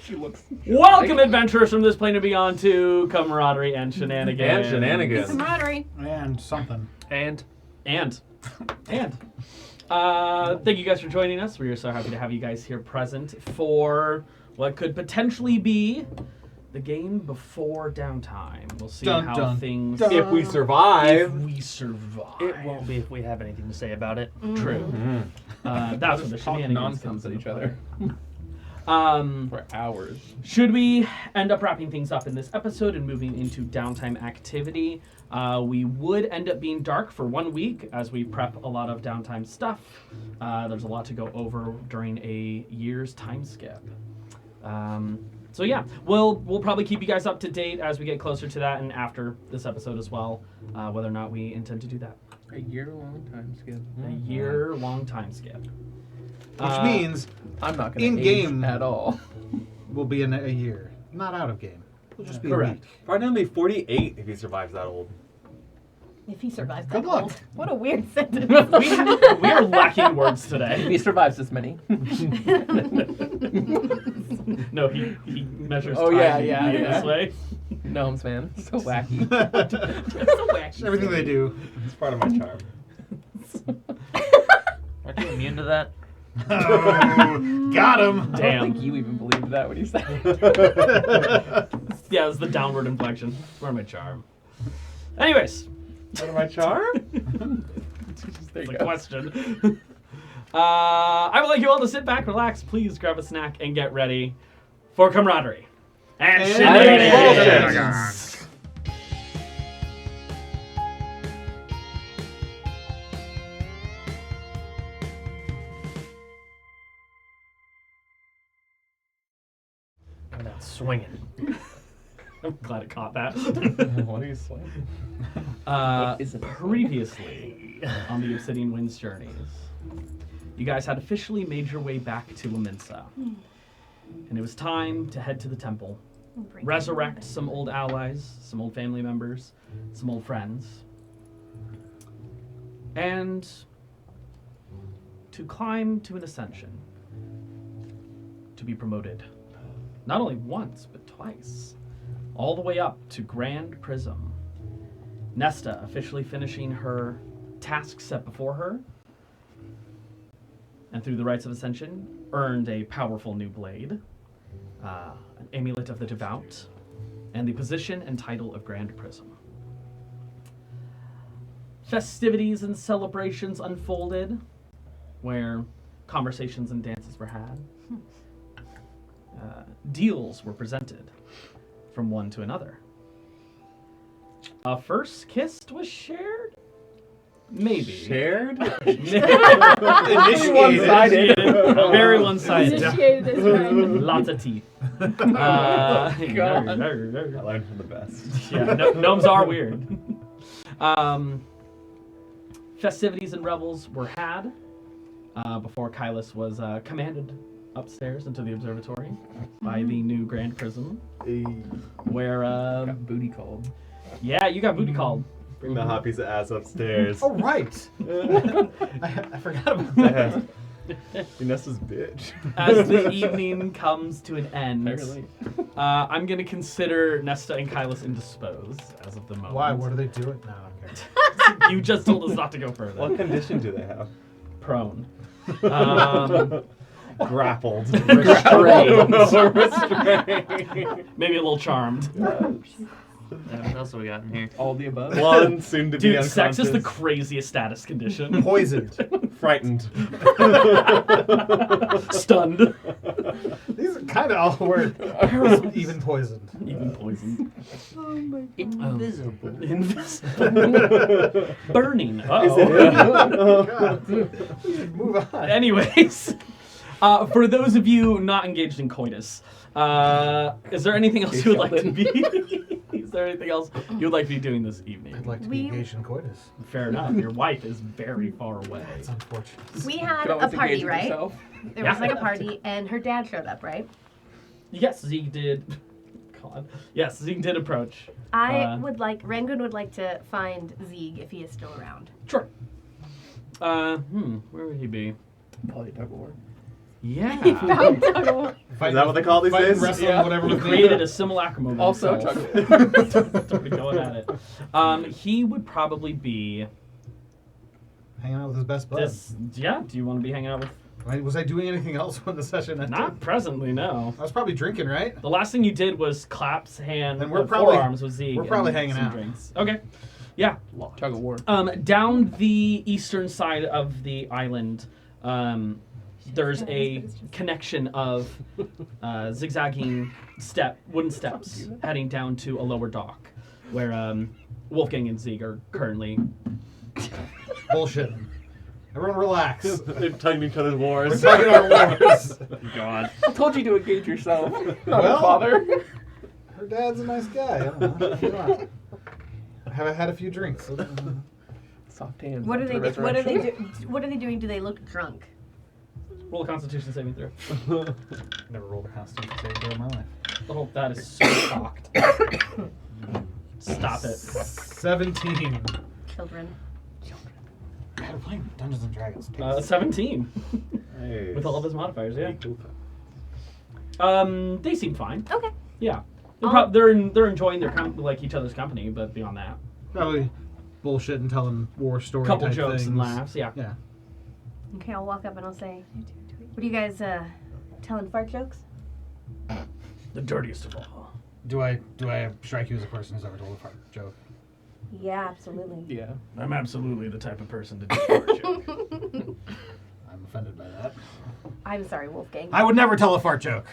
She looks. Welcome, adventurers from this plane and beyond, to Camaraderie and Shenanigans. Camaraderie. And something. And. Thank you guys for joining us. We are so happy to have you guys here present for what could potentially be the game before downtime. We'll see how things... If we survive. It won't be if we have anything to say about it. True. Mm-hmm. That's what the Shenanigans nonsense comes at into each other. For hours. Should we end up wrapping things up in this episode and moving into downtime activity, we would end up being dark for 1 week as we prep a lot of downtime stuff. There's a lot to go over during a year's time skip. So yeah, we'll probably keep you guys up to date as we get closer to that and after this episode as well, whether or not we intend to do that. A year-long time skip. A year-long time skip. Which means I'm not going in to game at all. we'll be in a year. Not out of game. We'll just be Correct. a week. Probably gonna be 48 if he survives that old. If he survives Good that luck. old. What a weird sentence. We are lacking words If today. he survives this many. No, he measures Oh, time yeah. this way. Gnomes, man. So wacky. So wacky. Everything they do. It's part of my charm. Aren't you immune to that? Oh, got him. I don't Damn. think you even believed that when you said it. Yeah, it was the downward inflection. Where my charm? Anyways, Part of my charm? There it's you a go. question. I would like you all to sit back, relax, please grab a snack, and get ready for camaraderie and Shenanigans. I'm not swinging. I'm glad it caught that. What are you saying? Uh, isn't it? previously on the Obsidian Winds journeys, you guys had officially made your way back to Laminsa. And it was time to head to the temple, resurrect some old allies, some old family members, some old friends, and to climb to an ascension, to be promoted, not only once, but twice, all the way up to Grand Prism. Nesta officially finishing her task set before her, and through the rites of ascension, earned a powerful new blade, an amulet of the devout, and the position and title of Grand Prism. Festivities and celebrations unfolded, where conversations and dances were had. Deals were presented from one to another. A first kiss was shared? Maybe. Shared? One-sided. Very one-sided. Initiated as friend. Lots of teeth. God. I learned from the best. Yeah, gnomes are weird. Festivities and revels were had before Kylus was commanded upstairs into the observatory by the new Grand Prism, where Got booty called. yeah, you got booty called. Bring the hot piece of ass upstairs. Oh, right. I forgot about that. Nesta's bitch. As the evening comes to an end, Apparently. I'm gonna consider Nesta and Kylus indisposed as of the moment. Why? What do they do? No, I don't care. You just told us not to go further. What condition do they have? Prone. Grappled. Restrained. Restrained. Maybe a little charmed. What else have we got in here? All the above. One soon to be Dude, unconscious. sex is the craziest status condition. Poisoned. Frightened. Stunned. These are kind of all words. Even poisoned. Even poisoned. Invisible. Invisible. Burning. God. We should move on. Anyways, for those of you not engaged in coitus, is there anything else you would like to be? Is there anything else you would like to be doing this evening? I'd like to be engaged in coitus. Fair enough. Your wife is very far away. It's unfortunate. We had Could a always engage party, with right? yourself. There was like a party, and her dad showed up, right? Yes, Zeke did. God. Yes, Zeke did approach. I would like, Rangoon would like to find Zeeg if he is still around. Sure. Where would he be? Probably tug of war. Yeah. Found tug of war. Is that what they call these Fighting, days? wrestling, Yeah. whatever. He with created me. a simulacrum of Also, himself. Started going at it. He would probably be Hanging out with his best bud. this. Yeah. Do you want to be hanging out with? Was I doing anything else when the session ended? Not presently, no. I was probably drinking, right? The last thing you did was claps hand. Then we're probably- forearms with Zeke. we're probably and hanging some out. Drinks. Okay. Yeah. Tug of war. Down the eastern side of the island, there's a connection of zigzagging wooden steps heading down to a lower dock, where Wolfgang and Zeke are currently. Bullshit. Everyone relax. They're tugging each other's We're wars. talking our wars. God. I told you to engage yourself. Not Well- a father. Her dad's a nice guy. I don't know. Come on. Have I had a few drinks? Soft hands. What are after they? the What are they? resurrection. What are they doing? Do they look drunk? Roll a Constitution saving throw. Never rolled a Constitution saving throw in my life. Oh, that is so shocked. Stop it. 17. Children. God, we're playing Dungeons and Dragons. 17 Nice. with all of his modifiers. Yeah. Cool. They seem fine. Okay. Yeah. I'll- They're enjoying their each other's company, but beyond that, Probably bullshit and telling war story couple type jokes things. and laughs. Yeah. Yeah. Okay, I'll walk up and I'll say, "What are you guys telling fart jokes?" The dirtiest of all. Do I strike you as a person who's ever told a fart joke? Yeah, absolutely. Yeah. I'm absolutely the type of person to do fart joke. I'm offended by that. I'm sorry, Wolfgang. I would never tell a fart joke.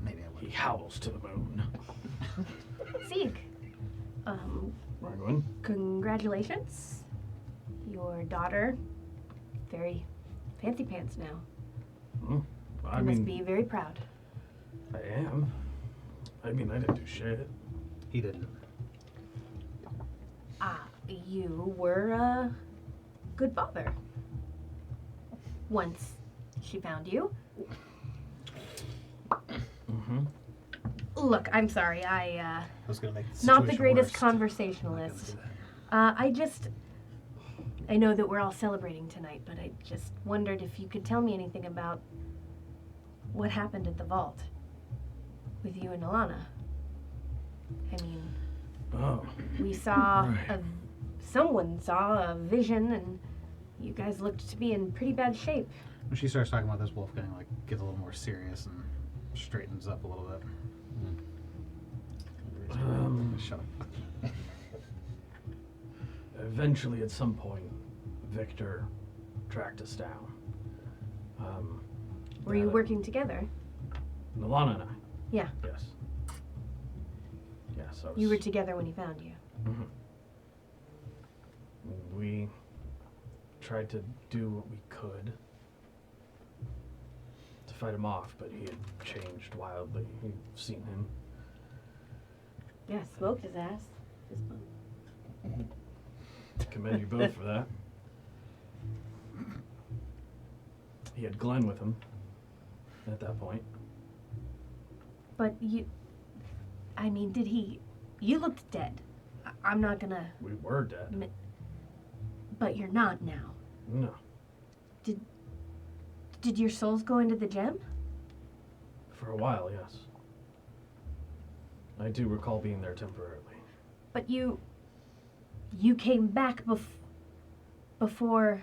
Maybe I He would. howls to the moon. Zeke. Raglan. Congratulations. Your daughter, very fancy pants now. I You must mean, be very proud. I am. I mean, I didn't do shit. He didn't. You were a good father. Once she found you. Mm-hmm. Look, I'm sorry. I was going to make the not the situation greatest worse. I'm not conversationalist. gonna do that. I know that we're all celebrating tonight, but I just wondered if you could tell me anything about what happened at the vault with you and Alana. I mean, Oh. we saw Right. someone saw a vision, and you guys looked to be in pretty bad shape. When she starts talking about this, Wolfgang gets a little more serious and straightens up a little bit. Shut up. Eventually, at some point, Victor tracked us down. Were you working together? Alana and I. Yeah. Yes. Yes, I was. You were together when he found you. Mhm. We tried to do what we could to fight him off, but he had changed wildly. You've seen him. Yeah, smoked his ass. Commend you both for that. He had Glenn with him at that point. But did he? You looked dead. I'm not gonna. We were dead. But you're not now. No. Did your souls go into the gem? For a while, yes. I do recall being there temporarily. But you came back before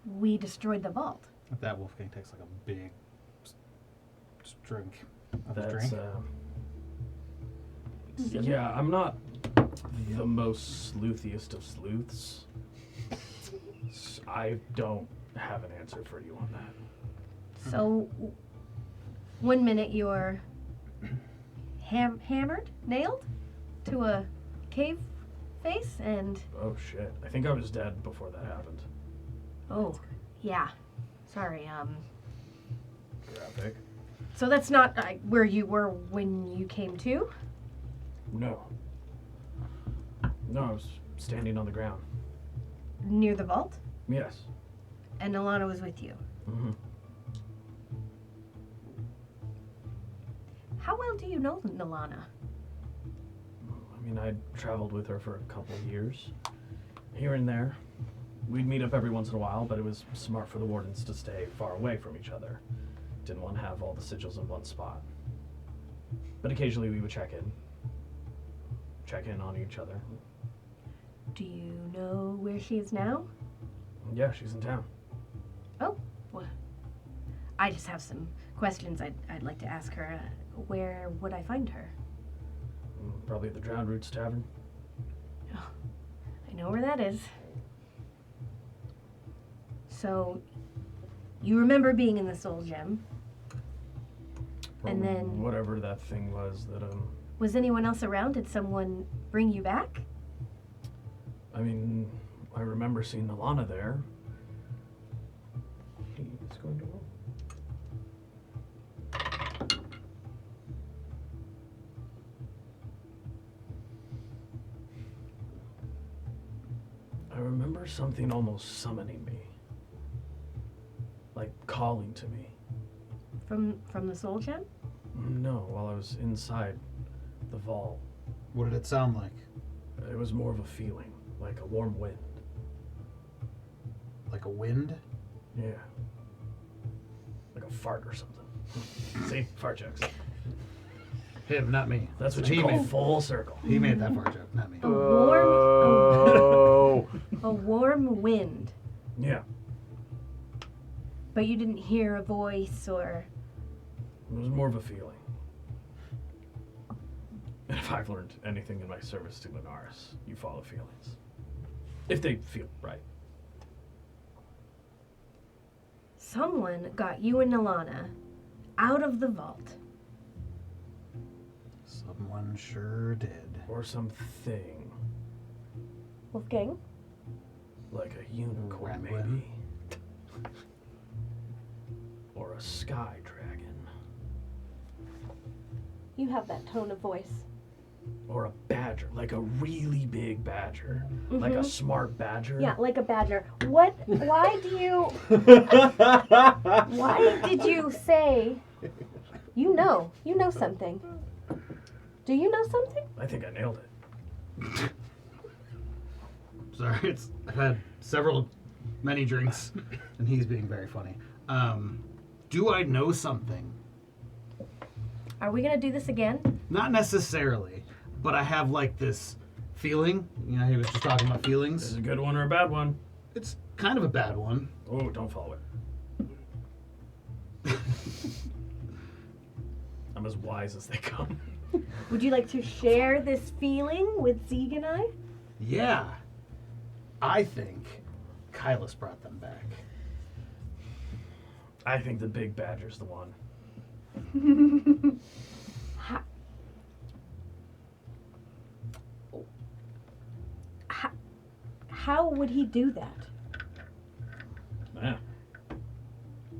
we destroyed the vault. At that, Wolfgang takes like a big drink of his That's, drink. yeah, I'm not the most sleuthiest of sleuths. I don't have an answer for you on that. So, one minute you're hammered, nailed to a cave face, and Oh shit. I think I was dead before that happened. oh, yeah. Sorry. Graphic. So that's not where you were when you came to? No. No, I was standing on the ground. Near the vault? Yes. And Alana was with you. Mm-hmm. How well do you know Alana? I mean, I traveled with her for a couple of years, here and there. we'd meet up every once in a while, but it was smart for the wardens to stay far away from each other. Didn't want to have all the sigils in one spot. But occasionally we would check in on each other. Do you know where she is now? Yeah, she's in town. Oh, well, I just have some questions I'd like to ask her. Where would I find her? Probably at the Drowned Roots Tavern. Oh, I know where that is. So, you remember being in the Soul Gem? And then... Whatever that thing was that, Was anyone else around? Did someone bring you back? I mean, I remember seeing Alana there. He's going to roll. I remember something almost summoning me. Like calling to me. From the Soul Gem? No, while I was inside the vault. What did it sound like? It was more of a feeling, like a warm wind. Like a wind? Yeah. Like a fart or something. See? Fart jokes. Him, not me. That's what He you call made- full circle. He made that fart joke, not me. A warm wind. Yeah. But you didn't hear a voice or... It was more of a feeling. And if I've learned anything in my service to Linaris, you follow feelings. If they feel right. Someone got you and Alana out of the vault. Someone sure did. Or something. Wolfgang? Like a unicorn, Ramblin'. maybe. Or a sky dragon. You have that tone of voice. Or a badger, like a really big badger. Like a smart badger. Yeah, like a badger. Why do you... Why did you say... You know something. Do you know something? I think I nailed it. Sorry, I've had many drinks, and he's being very funny. Do I know something? Are we gonna do this again? Not necessarily, but I have like this feeling. You know, he was just talking about This feelings. is a good one or a bad one. It's kind of a bad one. Oh, don't follow it. I'm as wise as they come. Would you like to share this feeling with Zeeg and I? Yeah. I think Kylas brought them back. I think the big badger's the one. How would he do that? Yeah.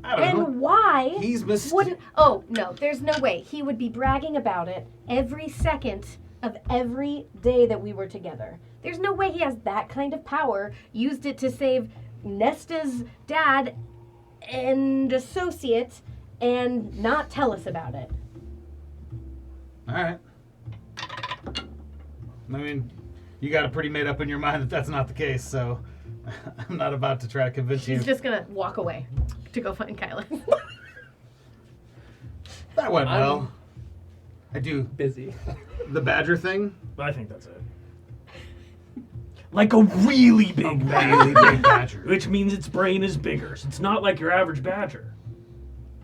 I don't know. And why He's wouldn't... Oh, no, there's no way. He would be bragging about it every second of every day that we were together. There's no way he has that kind of power, used it to save Nesta's dad and associate, and not tell us about it. All right. I mean, you got it pretty made up in your mind that that's not the case, so I'm not about to try to convince you. She's just gonna walk away to go find Kyla. That went well. I do. Busy. The badger thing? I think that's it. Like a really big Really badger. big badger. Which means its brain is bigger. So it's not like your average badger.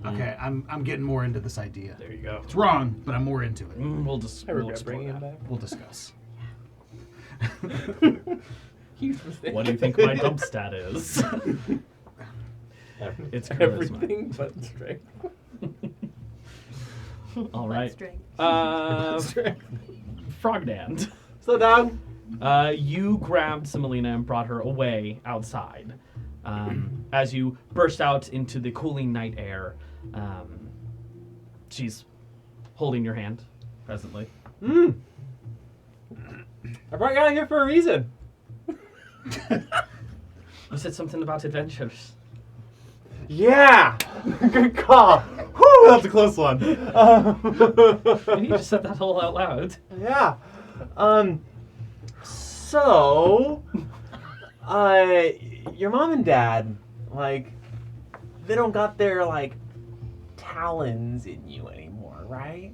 Okay, I'm getting more into this idea. There you go. It's wrong, but I'm more into it. We'll just I we'll regret explore bringing him that. back. We'll discuss. Huge mistake. What do you think my dump stat is? It's charisma. Everything but strength. All right. Strength. Frogdand. Slow down. You grabbed Semolina and brought her away outside. As you burst out into the cooling night air, she's holding your hand presently. I brought you out here for a reason. You said something about adventures. Yeah. Good call. Whew, that's a close one. You just said that all out loud. Yeah. So Your mom and dad, like, they don't got their, like, talons in you anymore, right?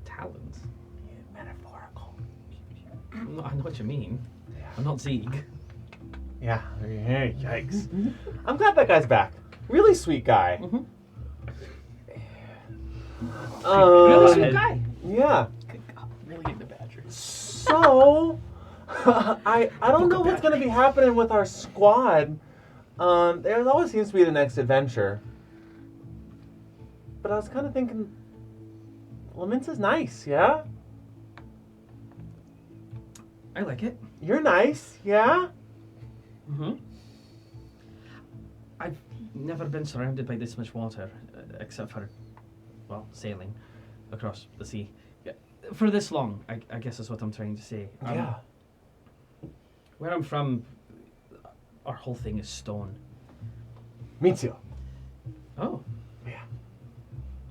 Talons. Yeah, metaphorical. I know what you mean. I'm not Zeke. Yeah, yikes. I'm glad that guy's back. Really sweet guy. Mhm. Really sweet guy. Yeah. Really into badgers. So, I don't know what's gonna be happening with our squad. There always seems to be the next adventure. But I was kind of thinking, Laminsa's nice, yeah? I like it. You're nice, yeah? Mm-hmm. I've never been surrounded by this much water, except for, well, sailing across the sea. Yeah, for this long, I guess is what I'm trying to say. Yeah. Where I'm from, our whole thing is stone. Me too. Oh. Yeah.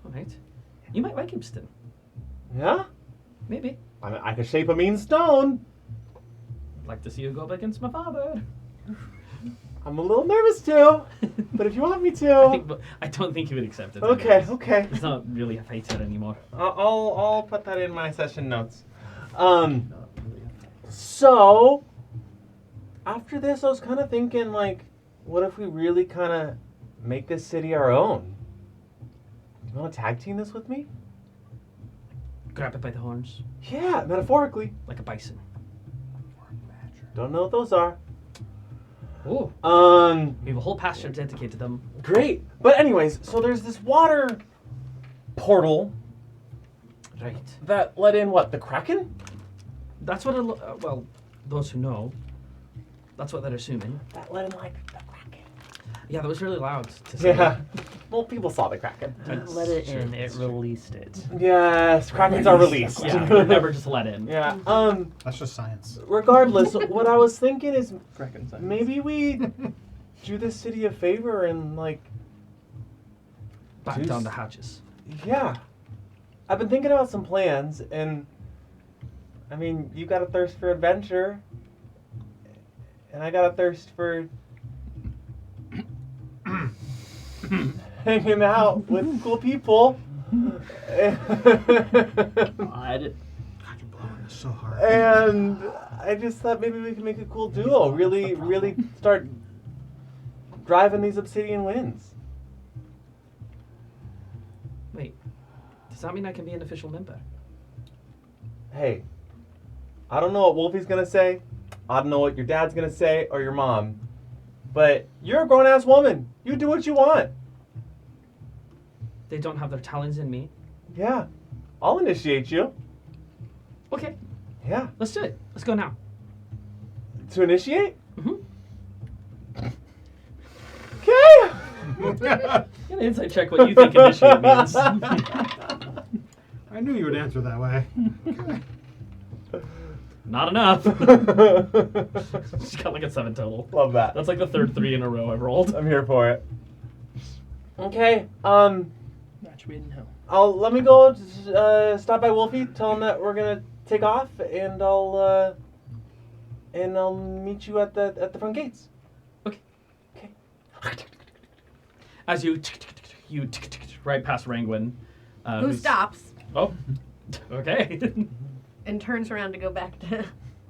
All right. You might like Ibston. Yeah? Maybe. I mean, I could shape a mean stone. I'd like to see you go up against my father. I'm a little nervous too, but if you want me to, I don't think he would accept it. okay, anyways. okay. He's not really a fighter anymore. I'll put that in my session notes. So after this, I was kind of thinking, like, what if we really kind of make this city our own? You want to tag team this with me? Grab it by the horns, Yeah, metaphorically. like a bison. Don't know what those are. Oh. We have a whole pasture dedicated to them. Great. But anyways, so there's this water portal Right. that let in what, the Kraken? That's what well, those who know, that's what they're assuming. That let in like the Kraken. Yeah, that was really loud to say. Yeah. Well, people saw the Kraken. Didn't let it in, it released it. Yes, Krakens are released. Yeah, they're never just let in. Yeah. That's just science. Regardless, what I was thinking is Kraken science. maybe we do this city a favor and like, Back Juice. down the hatches. yeah. I've been thinking about some plans, and I mean, you got a thirst for adventure, and I got a thirst for hanging out with cool people. God. God, you're blowing this so hard. And I just thought maybe we could make a cool duo. Really, really start driving these obsidian winds. Wait, does that mean I can be an official member? Hey, I don't know what Wolfie's gonna say. I don't know what your dad's gonna say or your mom. But you're a grown ass woman. You do what you want. They don't have their talons in me. Yeah. I'll initiate you. Okay, Yeah. let's do it. Let's go now. To initiate? Mm-hmm. Okay. Get an insight check what you think initiate means. I knew you would answer that way. Not enough. She's got like a 7 total. Love that. That's like the third 3 in a row I've rolled. I'm here for it. Okay. Match made in hell. Let me go stop by Wolfie, tell him that we're gonna take off, and I'll meet you at the front gates. Okay. Okay. As you right past Rangwin. Who who's- stops Oh, okay. and turns around to go back to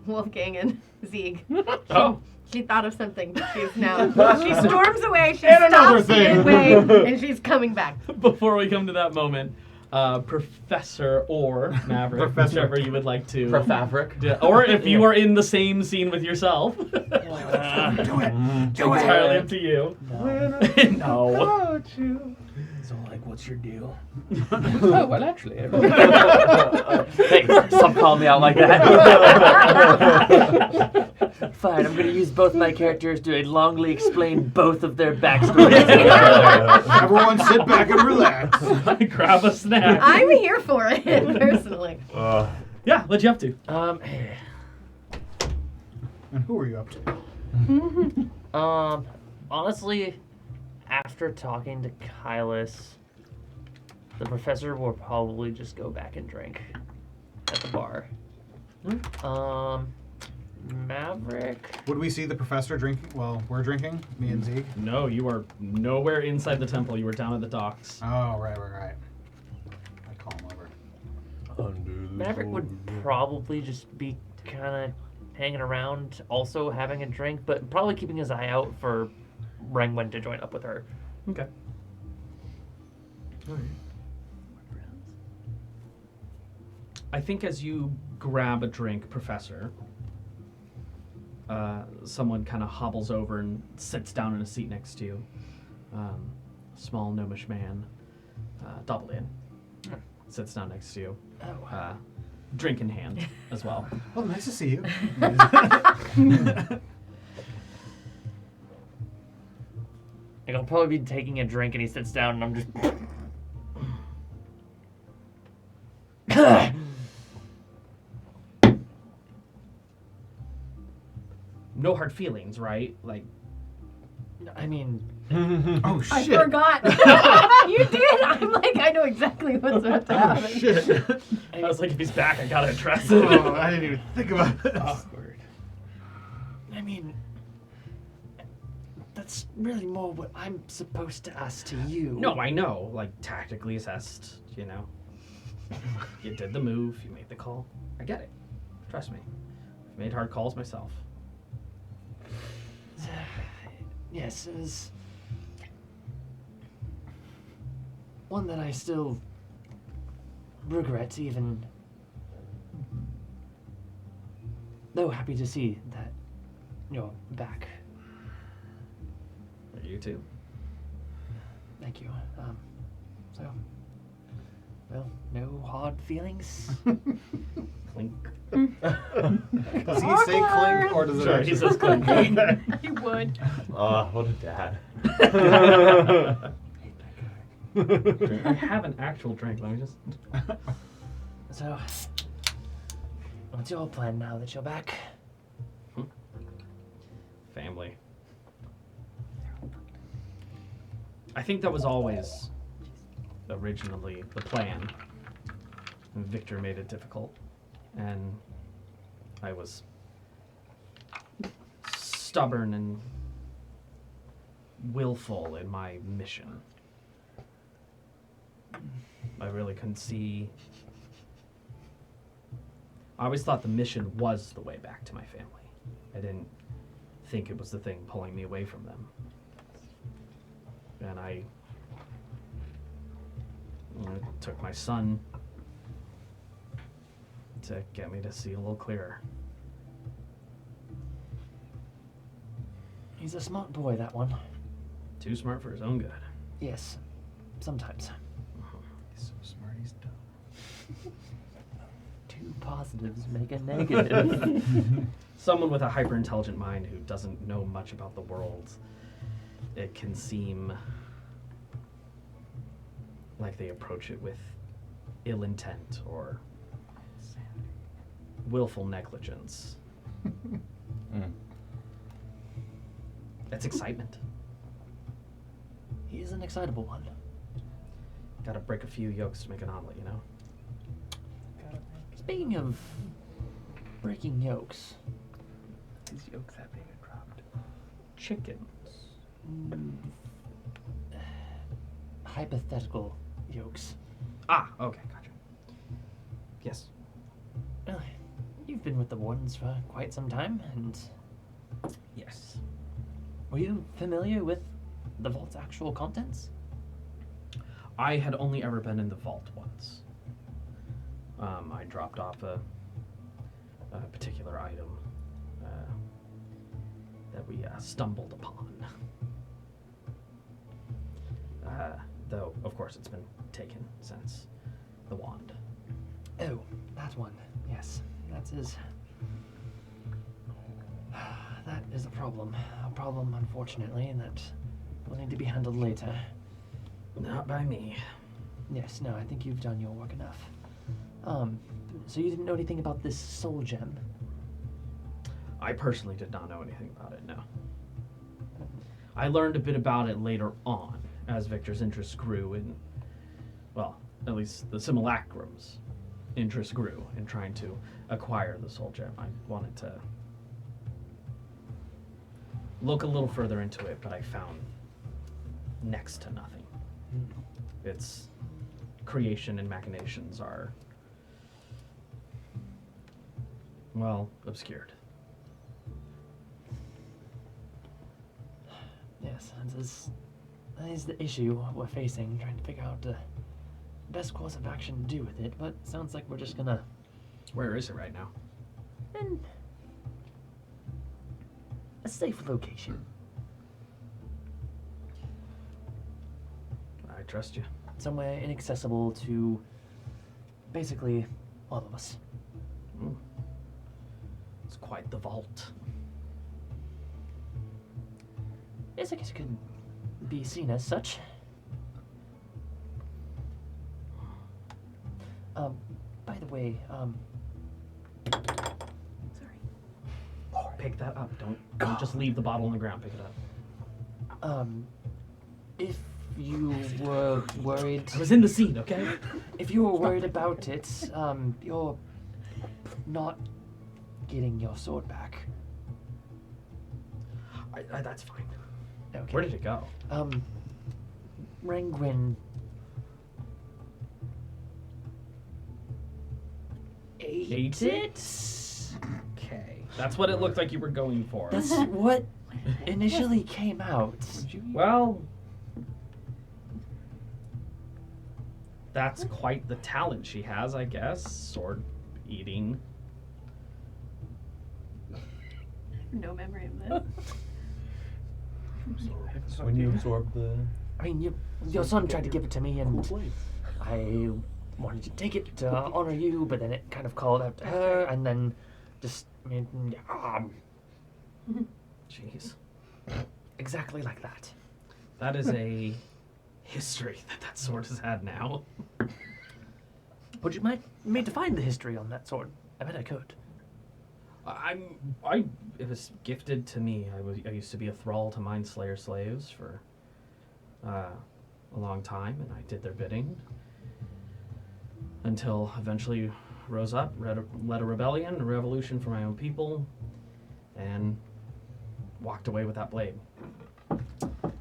Wolfgang and Zieg. Oh, She thought of something, but she's now. She storms away, she And another stops thing. midway, and she's coming back. before we come to that moment, Professor or Maverick, Professor. whichever you would like to. Fabric. Yeah, or if you are in the same scene with yourself. Do it. Entirely up to you. No. About you. So, like, what's your deal? Oh, well, actually. Hey, stop calling me out like that. Fine, I'm gonna use both my characters to longly explain both of their backstories to each other. Everyone sit back and relax. Grab a snack. I'm here for it, personally. Yeah, what'd you up to? And who are you up to? Honestly, after talking to Kylus, the professor will probably just go back and drink at the bar. Maverick. Would we see the professor drinking? Well, we're drinking, me and Zeke. No, you are nowhere inside the temple. You were down at the docks. Oh, right. I call him over. Maverick would probably just be kind of hanging around, also having a drink, but probably keeping his eye out for Rangwen to join up with her. Okay. All right. I think as you grab a drink, Professor, someone kind of hobbles over and sits down in a seat next to you. Small gnomish man, Doppelin, sits down next to you. Oh. Drink in hand as well. Oh, nice to see you. Like, I'll probably be taking a drink and he sits down and I'm just... No hard feelings, right? Like, I mean... Oh, I shit. forgot. You did. I'm like, I know exactly what's about to happen. Shit. I was like, if he's back, I gotta address it. Oh, I didn't even think about this. Awkward. I mean... That's really more what I'm supposed to ask to you. No, I know. Like, tactically assessed, you know. You did the move, you made the call. I get it. Trust me. I've made hard calls myself. Yes, it was one that I still regret even, though happy to see that you're back. You too. Thank you. So, well, no hard feelings. Clink. Does he say clink or does it Sure, actually he says clink. You would. What a dad. I have an actual drink. Let me just. So, what's your plan now that you're back? Family. I think that was always originally the plan. And Victor made it difficult. And I was stubborn and willful in my mission. I really couldn't see. I always thought the mission was the way back to my family. I didn't think it was the thing pulling me away from them. And I took my son to get me to see a little clearer. He's a smart boy, that one. Too smart for his own good. Yes, sometimes. He's so smart, he's dumb. Two positives make a negative. Someone with a hyper-intelligent mind who doesn't know much about the world, it can seem like they approach it with ill intent or willful negligence. That's excitement. He is an excitable one. Gotta break a few yolks to make an omelet, you know? Speaking of breaking yolks, His yolks have been dropped. Chickens. hypothetical yolks. Ah, okay, gotcha. Yes. Well, you've been with the Wardens for quite some time, and Yes. were you familiar with the vault's actual contents? I had only ever been in the vault once. I dropped off a particular item that we stumbled upon. Though, of course, it's been taken since the wand. Oh, that one. Yes, that is... that is a problem. A problem, unfortunately, that will need to be handled later. Not by me. Yes, no, I think you've done your work enough. So you didn't know anything about this soul gem? I personally did not know anything about it, no. I learned a bit about it later on, as Victor's interest grew in, well, at least the simulacrum's interest grew in trying to acquire the soul gem. I wanted to look a little further into it, but I found next to nothing. Its creation and machinations are, well, obscured. Yes, that is the issue we're facing, trying to figure out the best course of action to do with it, but sounds like we're just gonna... Where is it right now? in a safe location. I trust you. Somewhere inaccessible to basically all of us. It's quite the vault. Yes, I guess it could be seen as such. By the way, Sorry. Pick that up. Don't just leave the bottle on the ground. Pick it up. if you were worried, I was in the seat, okay? if you were worried about it, you're not getting your sword back. That's fine. Okay. Where did it go? Rangwin ate it? Okay. That's what it looked like you were going for. That's what initially came out. Well, that's quite the talent she has, I guess. Sword eating. No memory of this. When you absorb the I mean, your son tried to give it to me, and I wanted to take it to honor you, but then it kind of called out to her, and then just, Jeez. exactly like that. That is a history that sword has had now. Would you mind me to find the history on that sword? I bet I could. It was gifted to me. I used to be a thrall to Mind Slayer slaves for a long time, and I did their bidding until eventually rose up, led a rebellion, a revolution for my own people, and walked away with that blade.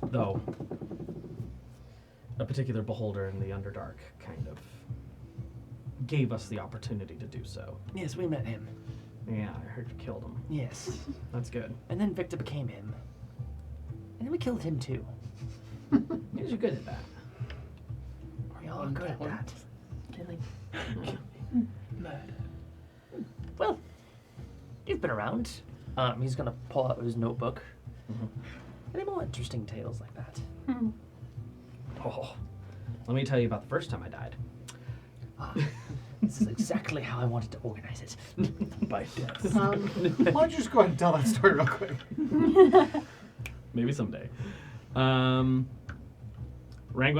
Though a particular beholder in the Underdark kind of gave us the opportunity to do so. Yes, we met him. Yeah, I heard you killed him. Yes. That's good. And then Victor became him. And then we killed him too. You're good at that. We all are good at that. Killing. Well, you've been around. He's gonna pull out his notebook. Any more interesting tales like that? Oh, let me tell you about the first time I died. This is exactly how I wanted to organize it. By death. Why don't you just go ahead and tell that story real quick? Maybe someday. Rangwin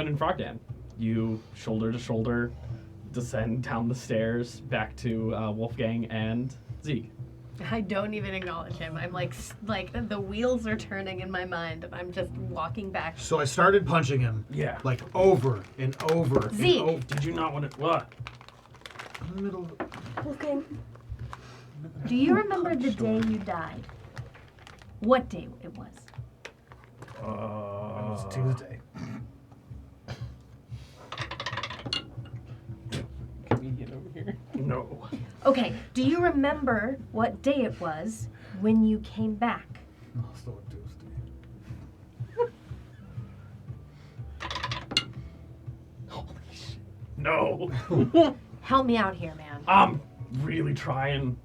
and Frogdan, you shoulder to shoulder descend down the stairs back to Wolfgang and Zeke. I don't even acknowledge him. I'm like the wheels are turning in my mind, and I'm just walking back. So I started punching him. Yeah. Like over and over Zeke. and over. Did you not want to? What? In the middle of Wolfgang, do you remember the day you died? What day it was? it was Tuesday. Can we get over here? No. Okay, do you remember what day it was when you came back? No, still a Tuesday. Holy shit. No. Help me out here, man. I'm really trying.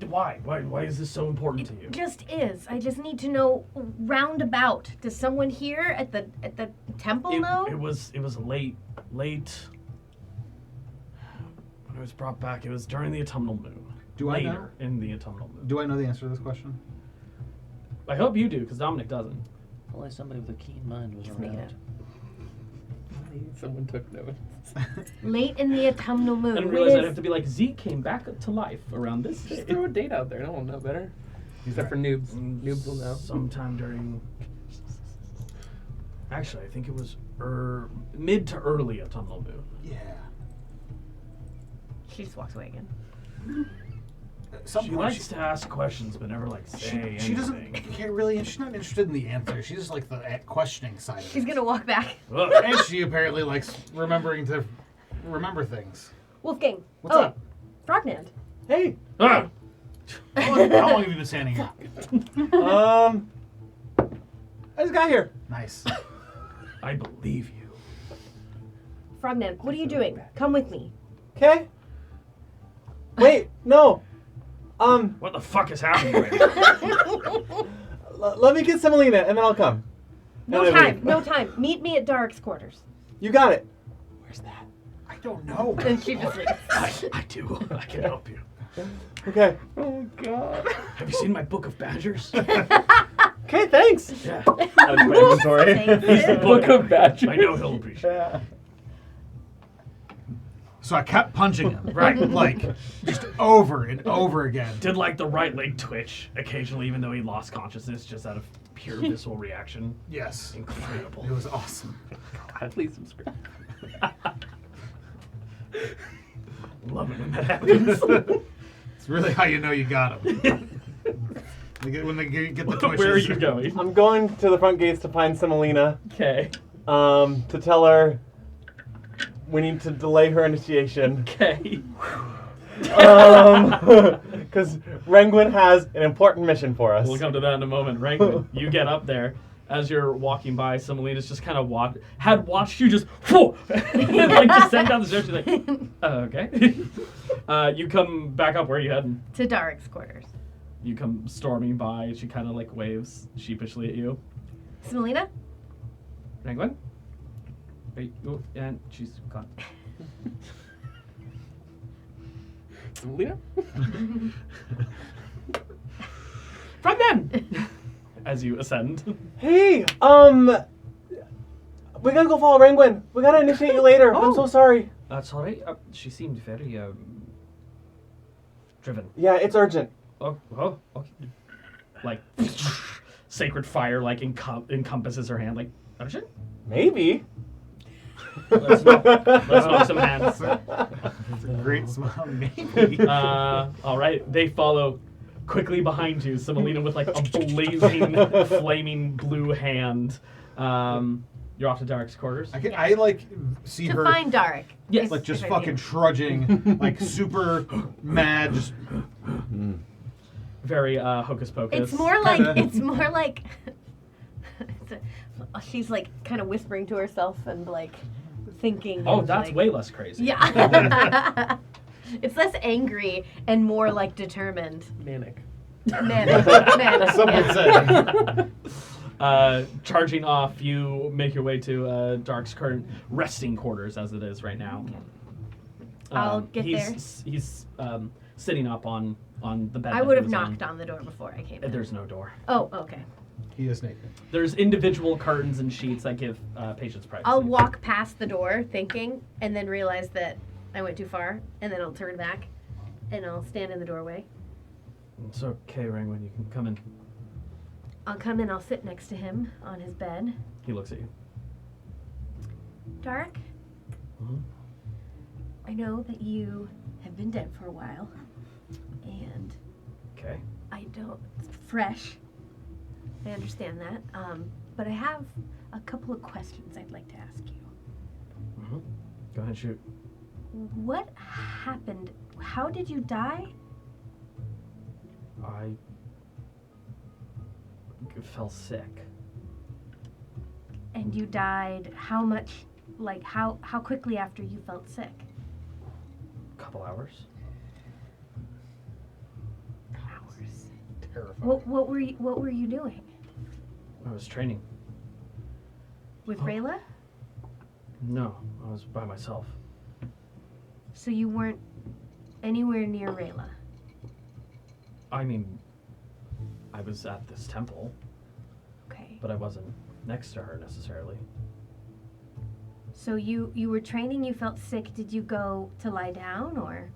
Why? Why is this so important to you? It just is. I just need to know roundabout. Does someone here at the temple know? It was late. When it was brought back, it was during the autumnal moon. Do I know? Later in the autumnal moon. Do I know the answer to this question? I hope you do, because Dominic doesn't. Only somebody with a keen mind was Just make it around. Someone took notes. Late in the autumnal moon. I didn't When realize I'd is- have to be like, Zeke came back to life around this Just date. throw a date out there. No one will know better. Except for noobs. Noobs will know. Sometime during. Actually, I think it was mid to early autumnal moon. Yeah. She just walks away again. at some She point likes to ask questions, but never like say she anything. doesn't care really. She's not interested in the answer. She's just like the questioning side of She's it. gonna walk back. Ugh. And she apparently likes remembering to remember things. Wolfgang. What's up? Frognand. Hey. Ah! How long have you been standing here? I just got here. Nice. I believe you. Frognand, what are you doing? Come with me. Okay. Wait, no. What the fuck is happening right now? Let me get Semolina and then I'll come. No And I time. leave. No time. Meet me at Dark's quarters. You got it. Where's that? I don't know. And she just leaves. I do. I can help you. Okay. Oh God. Have you seen my book of badgers? Okay, thanks. Yeah. Out of my inventory. Thanks. Book of badgers. I know he'll appreciate it. Yeah. So I kept punching him. Right. Like, just over and over again. Did like the right leg twitch occasionally, even though he lost consciousness just out of pure visceral reaction. Yes. Incredible. It was awesome. God, please subscribe. Love it when that happens. It's really how you know you got him. When they get the twitches. Where are you going? I'm going to the front gates to find Semolina. Okay. To tell her we need to delay her initiation. Okay. Because Renguin has an important mission for us. We'll come to that in a moment, right? You get up there. As you're walking by, Semolina's just kind of had watched you just like descend down the stairs. She's like, okay. You come back up. Where are you heading? To Dark's quarters. You come storming by. She kind of like waves sheepishly at you. Semolina? Penguin? Oh, and she's gone. Lena? From then! As you ascend. Hey, we gotta go follow Renguin. We gotta initiate you later. I'm so sorry. That's all right. She seemed very driven. Yeah, it's urgent. Oh, okay. Like sacred fire like encompasses her hand. Like, urgent? Maybe. Let's knock some hands. It's a great smile. Maybe. All right, they follow quickly behind you. Semolina with like a blazing, flaming blue hand. You're off to Dark's quarters. I like see To her find Dark. Yes. if- like just if I fucking do. trudging, like super mad. Just Very hocus pocus. It's more like she's like kind of whispering to herself and like thinking. Oh, and, that's like, way less crazy. Yeah. It's less angry and more like determined. Manic. Man. some would say. Charging off, you make your way to Dark's current resting quarters, as it is right now. I'll get He's sitting up on the bed. I that would he have was knocked on the door before I came in. There's no door. Oh, okay. He is naked. There's individual curtains and sheets that give patients privacy. I'll walk past the door thinking and then realize that I went too far and then I'll turn back and I'll stand in the doorway. It's okay, Ringwin. You can come in. I'll come in, I'll sit next to him on his bed. He looks at you. Dark, Mhm. I know that you have been dead for a while and Okay. I don't, it's fresh. I understand that. But I have a couple of questions I'd like to ask you. Mm-hmm. Go ahead and shoot. What happened? How did you die? I fell sick. And you died how much, like how quickly after you felt sick? A couple hours. Hours. Terrifying. What were you doing? I was training. With Oh. Rayla? No, I was by myself. So you weren't anywhere near Rayla? I mean, I was at this temple, Okay. but I wasn't next to her necessarily. So you were training, you felt sick, did you go to lie down or?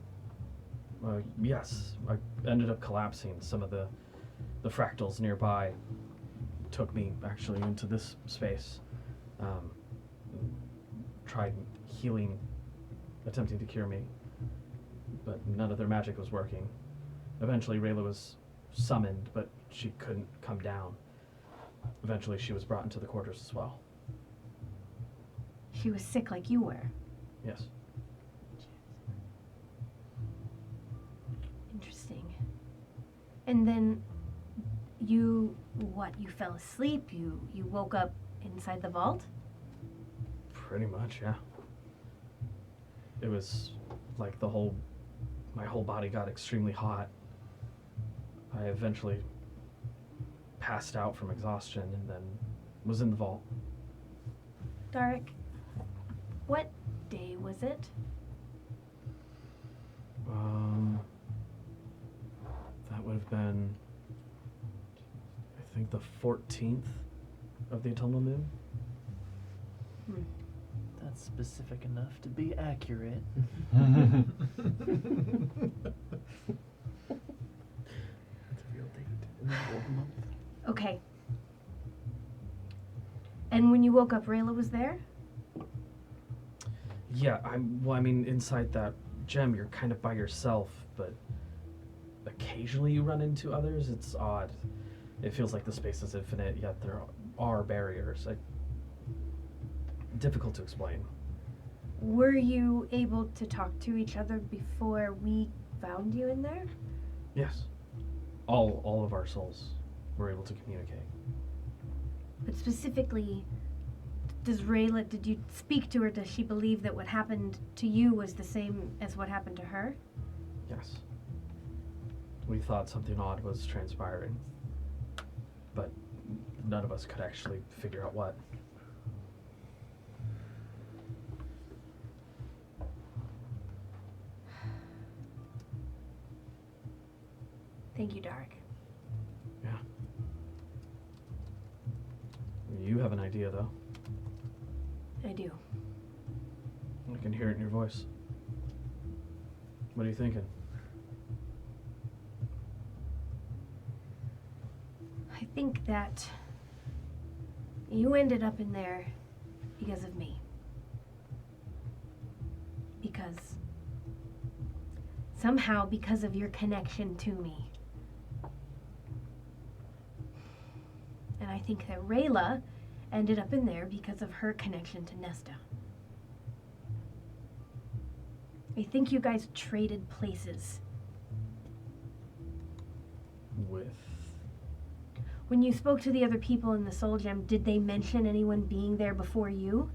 Yes, I ended up collapsing. Some of the fractals nearby took me actually into this space. Tried healing, attempting to cure me, but none of their magic was working. Eventually, Rayla was summoned, but she couldn't come down. Eventually, she was brought into the quarters as well. She was sick like you were. Yes. Interesting. And then you fell asleep? You woke up inside the vault? Pretty much, yeah. It was like my whole body got extremely hot. I eventually passed out from exhaustion and then was in the vault. Darek, what day was it? That would have been, I think, the 14th of the autumnal moon. That's specific enough to be accurate. That's a real date in the old month. Okay. And when you woke up, Rayla was there? Yeah, inside that gem, you're kind of by yourself, but occasionally you run into others. It's odd. It feels like the space is infinite, yet there are barriers. Difficult to explain. Were you able to talk to each other before we found you in there? Yes. All of our souls were able to communicate. But specifically, did you speak to her? Does she believe that what happened to you was the same as what happened to her? Yes. We thought something odd was transpiring, but none of us could actually figure out what. Thank you, Darek. Yeah. You have an idea, though. I do. I can hear it in your voice. What are you thinking? I think that you ended up in there because of me. Somehow because of your connection to me. And I think that Rayla ended up in there because of her connection to Nesta. I think you guys traded places. With? When you spoke to the other people in the Soul Gem, did they mention anyone being there before you?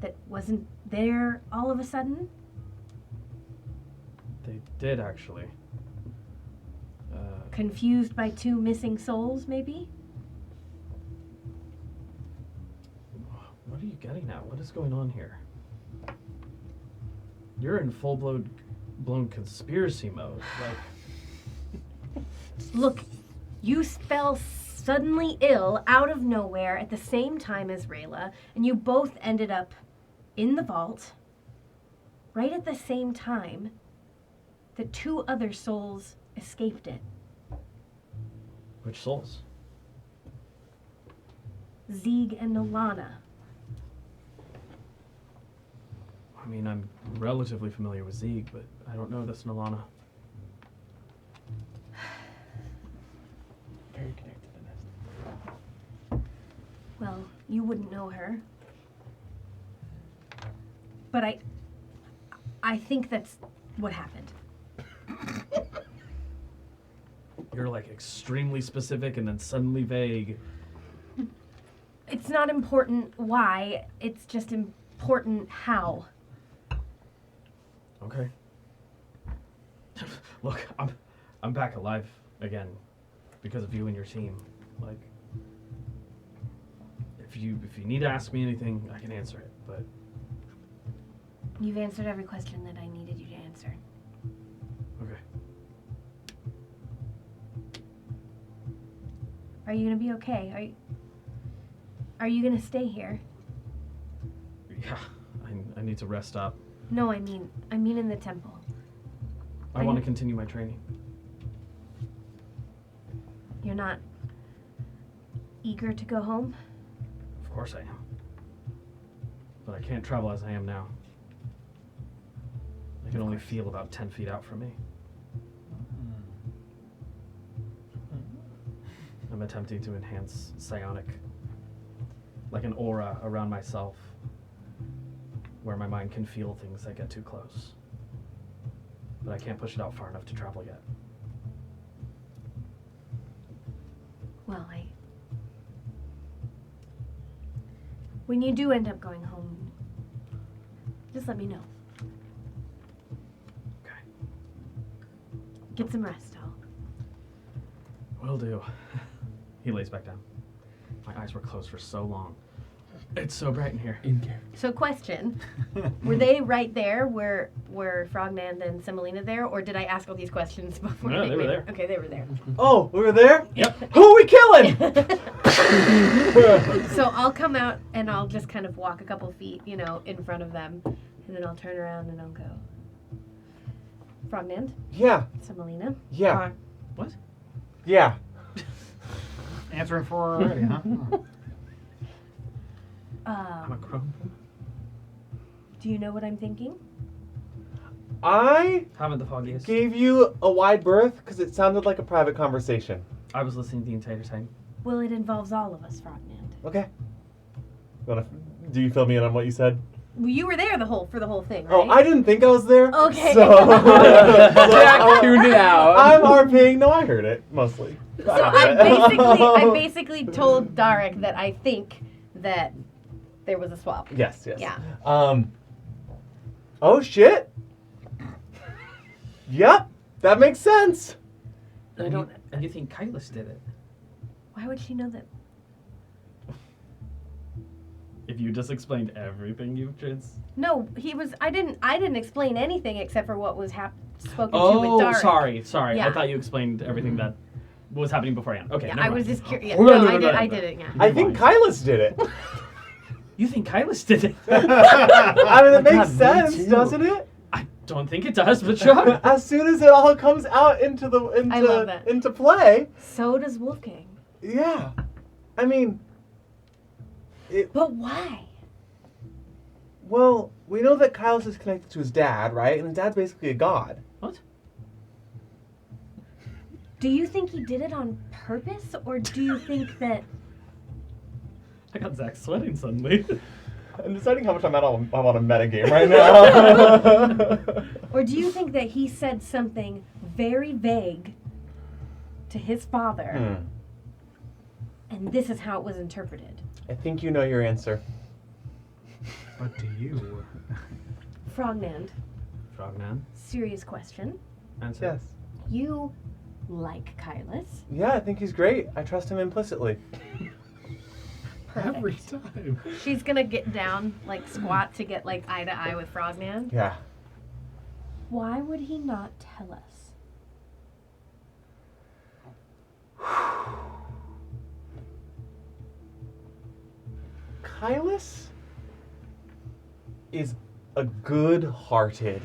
That wasn't there all of a sudden? They did, actually. Confused by two missing souls, maybe? What are you getting at? What is going on here? You're in full-blown conspiracy mode. Like, Look, you fell suddenly ill out of nowhere at the same time as Rayla, and you both ended up in the vault right at the same time that two other souls escaped it. which souls? Zeeg and Alana. I mean, I'm relatively familiar with Zeeg, but I don't know this Nalana. Very connected to Nesta. Well, you wouldn't know her. But I think that's what happened. You're like extremely specific and then suddenly vague. It's not important why, it's just important how. Okay. Look, I'm back alive again because of you and your team. Like, if you need to ask me anything, I can answer it. But You've answered every question that I needed you to answer. okay. Are you gonna be okay? Are you gonna stay here? Yeah, I need to rest up. No, I mean in the temple. I want to continue my training. You're not eager to go home? Of course I am. But I can't travel as I am now. I can only feel about 10 feet out from me. I'm attempting to enhance psionic, like an aura around myself, where my mind can feel things that get too close. But I can't push it out far enough to travel yet. Well, when you do end up going home, just let me know. Okay. Get some rest, Will do. He lays back down. My eyes were closed for so long. It's so bright in here. In character. So question, were they right there where Frogman and Semolina there, or did I ask all these questions before No, they were there. Okay, they were there. Oh, we were there? Yep. Who are we killing? So I'll come out and I'll just kind of walk a couple feet, in front of them, and then I'll turn around and I'll go. Frogman, Yeah. Semolina. Yeah. What? Yeah. Answering for her already, huh? I'm a crone. Do you know what I'm thinking? I Haven't the foggiest. gave you a wide berth because it sounded like a private conversation. I was listening the entire time. Well, it involves all of us, Frogman. Okay. Do you fill me in on what you said? Well, you were there for the whole thing, right? Oh, I didn't think I was there. Okay. So, Jack tuned it out. I'm RPing. No, I heard it mostly. So I basically told Darek that I think that there was a swap. Yes. Yeah. Oh shit. Yep, that makes sense. And you think Kylus did it? Why would she know that? If you just explained everything you've just... No, I didn't explain anything except for what was spoken to with Darek. Sorry. Yeah. I thought you explained everything that was happening beforehand. Okay, Yeah, never I was mind. just curious. Oh, No, no, I did it. Yeah. I think Kylus did it. You think Kylus did it? I mean, it makes God, me sense, too. doesn't it? I don't think it does, but sure. As soon as it all comes out into I love that. into play, So does Wolfgang. yeah. I mean, But why? well, we know that Kylus is connected to his dad, right? And his dad's basically a god. What? Do you think he did it on purpose, or do you think that? I got Zach sweating suddenly. I'm deciding how much I'm on a metagame right now. Or do you think that he said something very vague to his father, and this is how it was interpreted? I think you know your answer. What do you? Frogman, Frogman. serious question. Answer. Yes. You like Kylus? Yeah, I think he's great. I trust him implicitly. Perfect. Every time. She's gonna get down, squat to get eye to eye with Frogman. Yeah. Why would he not tell us? Kylus is a good-hearted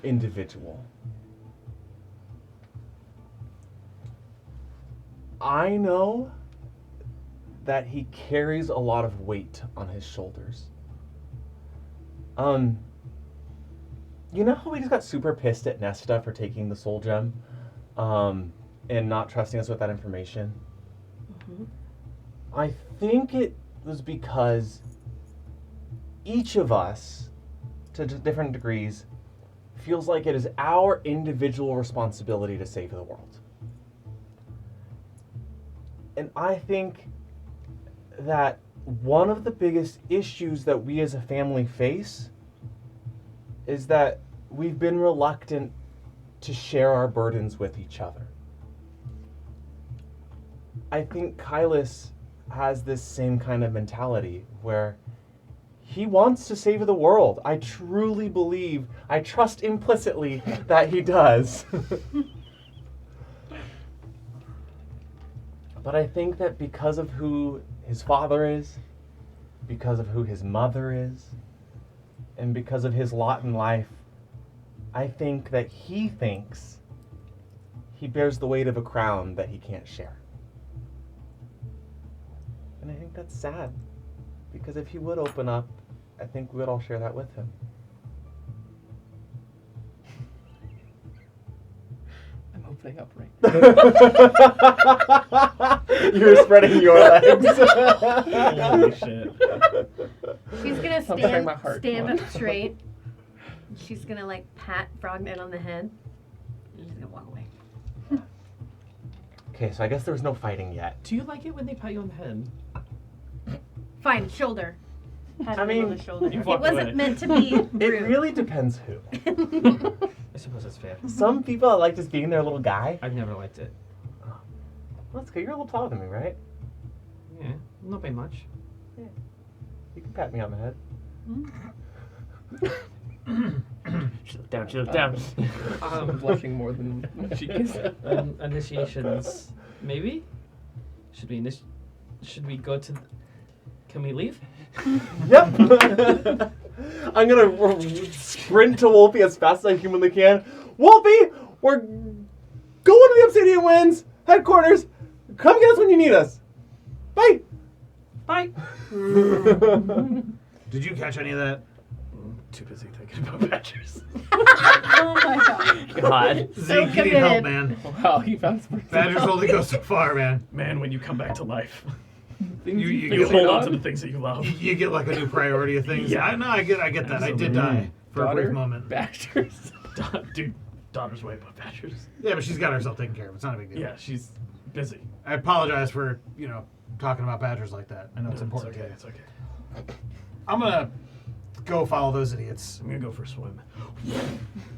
individual. I know that he carries a lot of weight on his shoulders. You know how we just got super pissed at Nesta for taking the soul gem, and not trusting us with that information? Mhm. I think it was because each of us, to different degrees, feels like it is our individual responsibility to save the world. And I think that one of the biggest issues that we as a family face is that we've been reluctant to share our burdens with each other. I think Kylus has this same kind of mentality where he wants to save the world. I truly believe, I trust implicitly that he does. But I think that because of who his father is, because of who his mother is, and because of his lot in life, I think that he thinks he bears the weight of a crown that he can't share. And I think that's sad, because if he would open up, I think we would all share that with him. I'm opening up right You're spreading your legs. Holy shit. She's gonna Sounds like my heart. stand Come up on. straight. She's gonna like pat Frognet on the head. And she's gonna walk away. Okay, so I guess there was no fighting yet. Do you like it when they pat you on the head? Fine, shoulder. Pat I him mean, on the shoulder. you It walked wasn't away. meant to be rude. It really depends who. I suppose that's fair. Some people like just being their little guy. I've never liked it. Well, that's okay. You're a little taller than me, right? Yeah, not by much. You can pat me on the head. She looked down. She looked down. I'm blushing more than she is. Initiations, maybe? Should we go to... Can we leave? Yep. I'm gonna sprint to Wolfie as fast as I humanly can. Wolfie, we're going to the Obsidian Winds headquarters. Come get us when you need us. Bye. Bye. Did you catch any of that? Too busy thinking about badgers. Oh my god. God. So Zeke, you need help, committed. man. Wow, he found some Badgers only go so far, man. Man, when you come back to life, things You you get hold like, on to the things that you love. you get like a new priority of things. Yeah. I get that. I did Absolutely. die for a daughter, brief moment. Badgers. Dude, daughter's way above badgers. Yeah, but she's got herself taken care of. It's not a big deal. Yeah, she's busy. I apologize for, talking about badgers like that. I know it's No, important. It's okay, it's okay. I'm gonna go follow those idiots. I'm gonna go for a swim.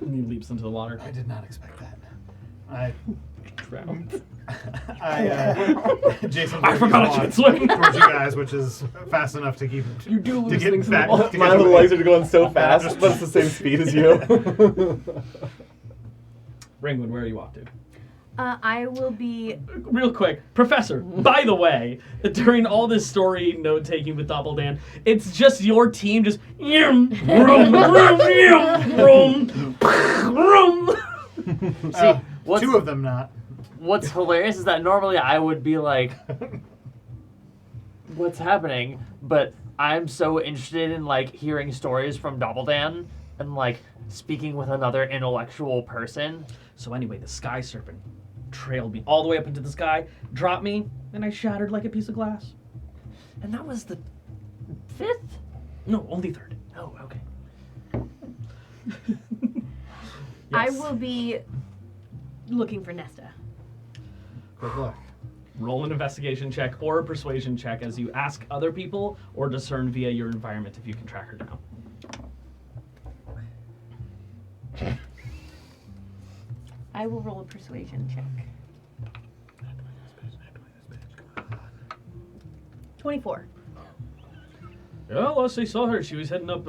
And he leaps into the water. I did not expect that. I Drowned. Jason, I forgot I should swim. towards you guys, which is fast enough to keep You do to lose get things in back. the water. to My get little away. legs are going so fast, but it's the same speed as you. Ringwood, where are you off to? I will be. Real quick, Professor, by the way, during all this story note taking with Doppeldan, it's just your team just vroom, vroom, vroom, vroom. See, what's, Two of them not. what's hilarious is that normally I would be like, what's happening? But I'm so interested in like hearing stories from Doppeldan and like speaking with another intellectual person. So anyway, the sky serpent trailed me all the way up into the sky, dropped me, and I shattered like a piece of glass. And that was the 5th? No, only third. Oh, okay. I Yes. will be looking for Nesta. Good luck. Roll an investigation check or a persuasion check as you ask other people or discern via your environment if you can track her down. I will roll a persuasion check. 24. Yeah, last I saw her, she was heading up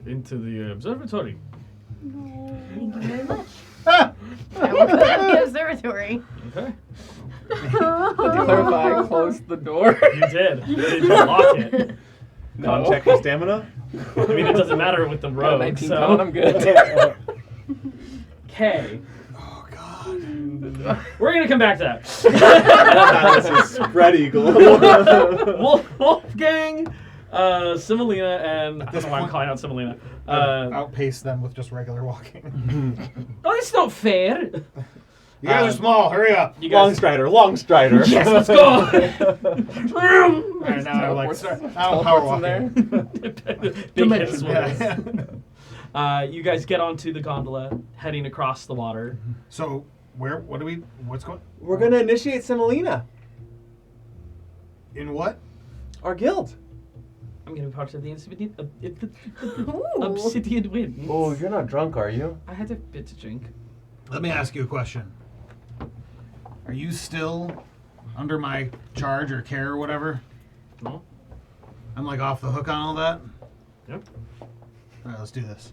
into the observatory. Thank you very much. I will go to the observatory. Okay. To clarify, close the door. You did. Did you lock it? Con check for stamina. I mean, it doesn't matter with the Got a rogue, 19 so... pound, I'm good. Okay. Oh God. We're gonna come back to that. This is spread eagle. Wolfgang, Similina, and I don't this know why I'm point- calling out Similina. Outpace them with just regular walking. Oh, it's not fair. You guys are small. Hurry up. You Long guys, strider, long strider. yes, let's go. All right, now I like Teleports- now I'm power teleports in walking. there. Big hit Dimension swivels. You guys get onto the gondola, heading across the water. So what's going We're gonna initiate Semolina, in what? our guild. I'm gonna be part of the Ooh. Obsidian Winds. Oh, you're not drunk, are you? I had a bit to drink. Let me ask you a question. Are you still under my charge or care or whatever? No? I'm like off the hook on all that? Yep. All right, let's do this.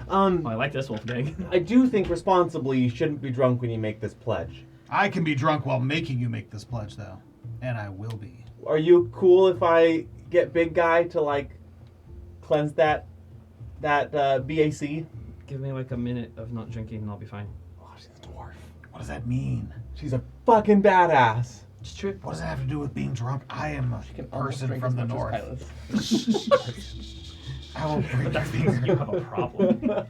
Oh, I like this Wolfgang. I do think responsibly you shouldn't be drunk when you make this pledge. I can be drunk while making you make this pledge, though. And I will be. Are you cool if I get big guy to like cleanse that BAC? Give me like a minute of not drinking and I'll be fine. Oh, she's a dwarf. What does that mean? She's a fucking badass. It's true. What does that have to do with being drunk? I am a Can almost person drink from as the much north. as Hylas. I will break your That means finger. you have a problem.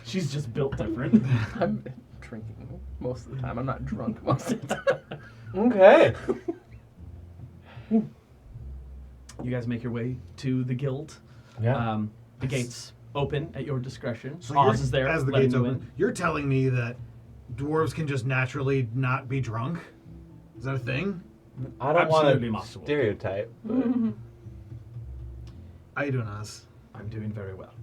She's just built different. I'm drinking most of the time. I'm not drunk most of the time. Okay. You guys make your way to the guild. Yeah. The gates open at your discretion. So Oz you're- is there. as the letting gates you open. in. You're telling me that dwarves can just naturally not be drunk? Is that a thing? I don't want Absolutely to possible. stereotype, but How you doing, Oz? I'm doing very well.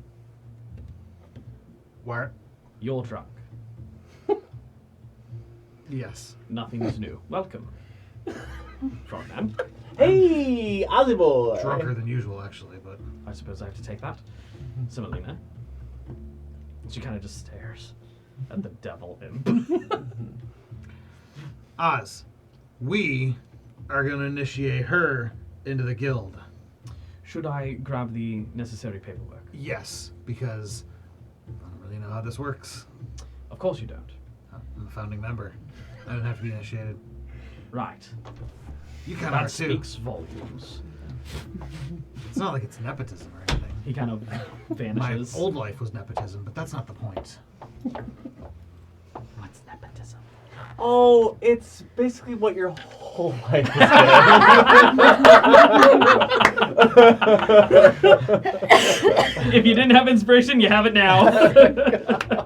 Where? You're drunk. Yes. Nothing is new. Welcome. Frogman. hey, Ozzy boy. Drunker than usual, actually, but I suppose I have to take that. Simelina. She kind of just stares at the devil imp. Oz, we are going to initiate her into the guild. Should I grab the necessary paperwork? Yes, because I don't really know how this works. Of course you don't. I'm a founding member. I don't have to be initiated. Right. You kind of are That too. speaks volumes. It's not like it's nepotism or anything. He kind of My vanishes. old life was nepotism, but that's not the point. What's nepotism? Oh, it's basically what your whole life has If you didn't have inspiration, you have it now.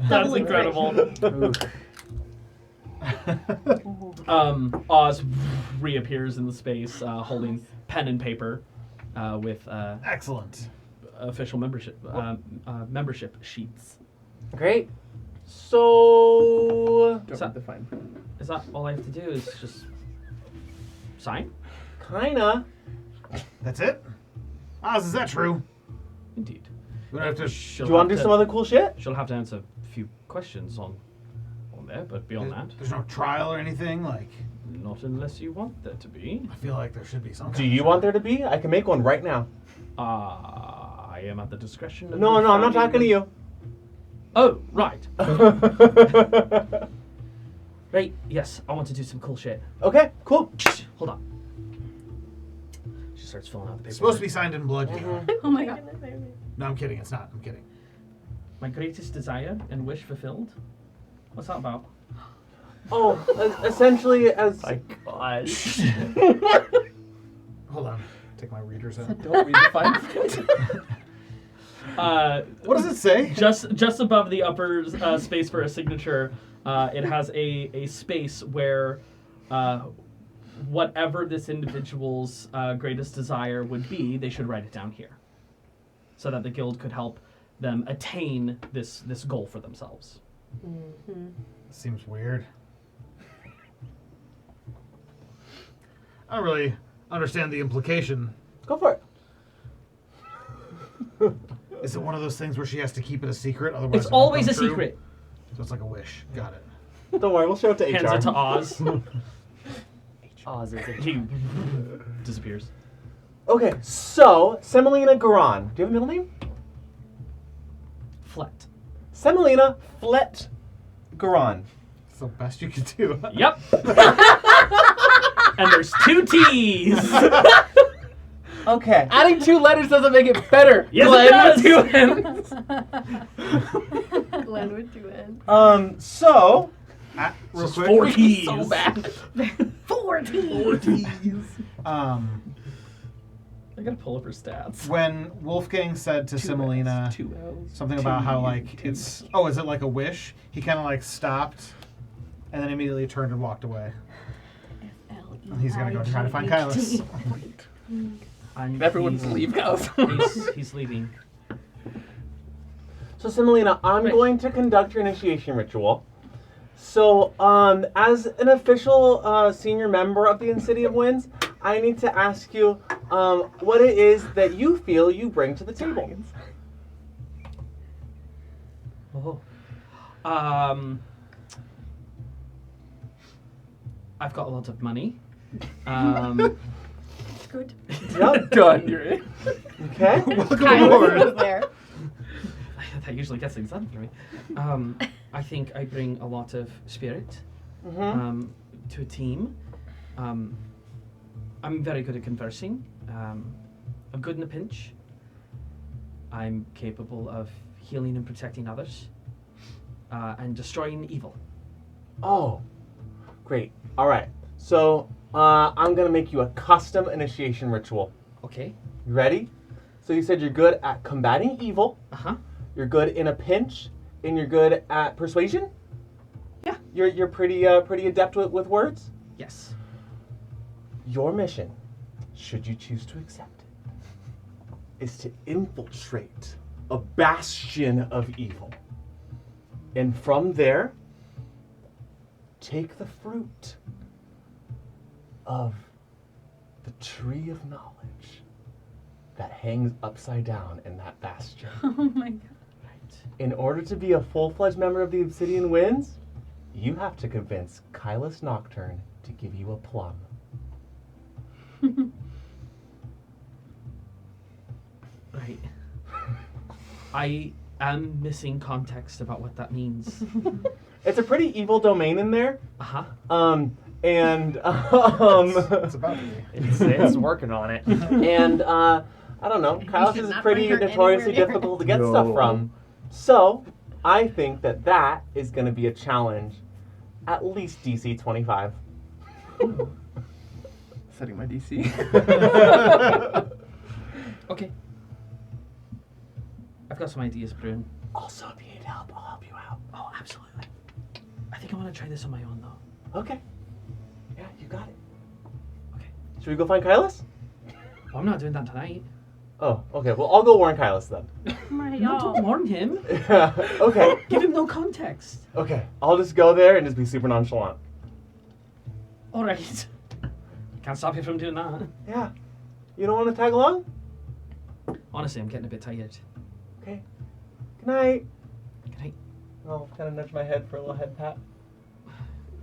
That's incredible. Oz reappears in the space, holding pen and paper, with Excellent. official membership sheets. Great. So, Don't So- need the fine print. Is that all I have to do? Is just sign? kinda. That's it? Oz, is that true? Indeed. We don't have to. She'll Do you want to have do some other cool shit? She'll have to answer a few questions on there, but beyond that, There's no trial or anything? Like, not unless you want there to be. I feel like there should be some. Do you want there to be? I can make one right now. I am at the discretion of No, the no, I'm not founding talking to you. Oh, right. Right, yes, I want to do some cool shit. Okay, cool. Hold on. She starts filling out the paperwork. It's supposed to be signed in blood, you know. Oh my god. No, I'm kidding. It's not. I'm kidding. My greatest desire and wish fulfilled? What's that about? Oh, essentially as My God. Hold on. Take my readers out. Don't read the fine print. What does it say? Just above the upper space for a signature, it has a space where whatever this individual's greatest desire would be, they should write it down here, so that the guild could help them attain this goal for themselves. Seems weird. I don't really understand the implication. go for it. Is it one of those things where she has to keep it a secret? Otherwise, It's it won't always come a true? secret. So it's like a wish. Got it. Don't worry, we'll show it to Hands HR. it to Oz. Oz is a He disappears. Okay, so Semolina Garan. Do you have a middle name? Flet. Semolina Flet Garan. It's the best you can do. Yep. And there's 2 T's. Okay. Adding 2 letters doesn't make it better. Yes, Glenn it with does. 2 N's. Glenn with 2 N's. So Real It's quick. 4 T's. So bad. 4 T's. I gotta pull up her stats. When Wolfgang said to 2 Semolina L's, 2 L's, something 2 about how U's, like 2 it's is it like a wish? He kind of like stopped, and then immediately turned and walked away. He's gonna go try to find Kailas. And Everyone's he's- leave house. he's leaving. So Semolina, I'm Right. going to conduct your initiation ritual. So, as an official senior member of the City of Winds, I need to ask you what it is that you feel you bring to the table. Oh. I've got a lot of money. Good. Yep. Done. You're in. Okay. Welcome Kailas aboard. was there. That usually gets things done for me. I think I bring a lot of spirit Mm-hmm. to a team. I'm very good at conversing. I'm good in a pinch. I'm capable of healing and protecting others and destroying evil. Oh, great. All right. So I'm gonna make you a custom initiation ritual. Okay. You ready? So you said you're good at combating evil. Uh-huh. You're good in a pinch, and you're good at persuasion. Yeah. You're pretty adept with words. Yes. Your mission, should you choose to accept it, is to infiltrate a bastion of evil. And from there, take the fruit of the tree of knowledge that hangs upside down in that bastion. Oh my god. In order to be a full-fledged member of the Obsidian Winds, you have to convince Kylus Nocturne to give you a plum. Right. I am missing context about what that means. It's a pretty evil domain in there. Uh-huh. It's about to be. It's working on it. and I don't know. Kylus should is not pretty bring her notoriously anywhere near difficult to get stuff from. So I think that is going to be a challenge, at least DC 25. Setting my DC. Okay. I've got some ideas, Brune. Also, if you need help, I'll help you out. Oh, absolutely. I think I want to try this on my own, though. Okay. Yeah, you got it. Okay. Should we go find Kylus? Well, I'm not doing that tonight. Oh, okay. Well, I'll go warn Kylus then. No, don't warn him. Okay. Give him no context. Okay. I'll just go there and just be super nonchalant. All right. Can't stop you from doing that. Yeah. You don't want to tag along? Honestly, I'm getting a bit tired. Okay. Good night. Good night. I'll kind of nudge my head for a little head pat.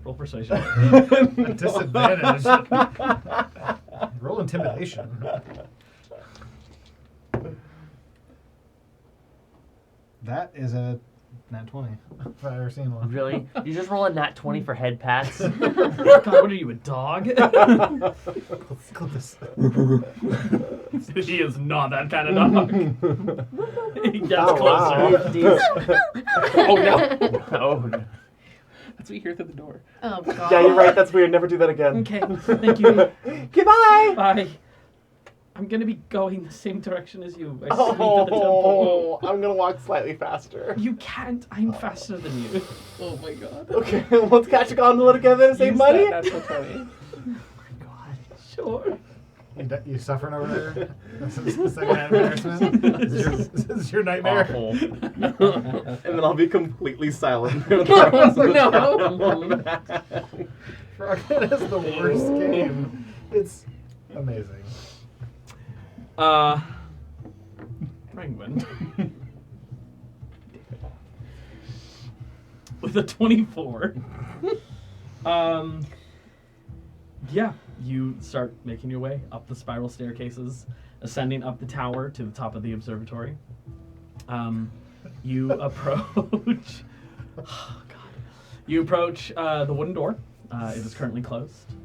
Roll persuasion. A disadvantage. Roll intimidation. That is a nat 20. If I've ever seen one. Really? You just roll a nat 20 for head pats? God, what are you, a dog? Clip this. He is not that kind of dog. He gets Oh, wow. closer. Oh, no. Oh, no. That's what you hear through the door. Oh god. Yeah, you're right. That's weird. Never do that again. Okay, thank you. Goodbye. Bye. I'm gonna be going the same direction as you. I see to the temple. I'm gonna walk slightly faster. You can't. I'm faster than you. Oh my god. Okay, let's catch a gondola together and save Use money. that natural 20. Sure. You suffering over there? This is the second-hand embarrassment? This is your nightmare? Awful. And then I'll be completely silent. No. Rocket is the worst game. It's amazing. Penguin. With a 24. Yeah, you start making your way up the spiral staircases, ascending up the tower to the top of the observatory. You approach. Oh, God. You approach the wooden door. It is currently closed.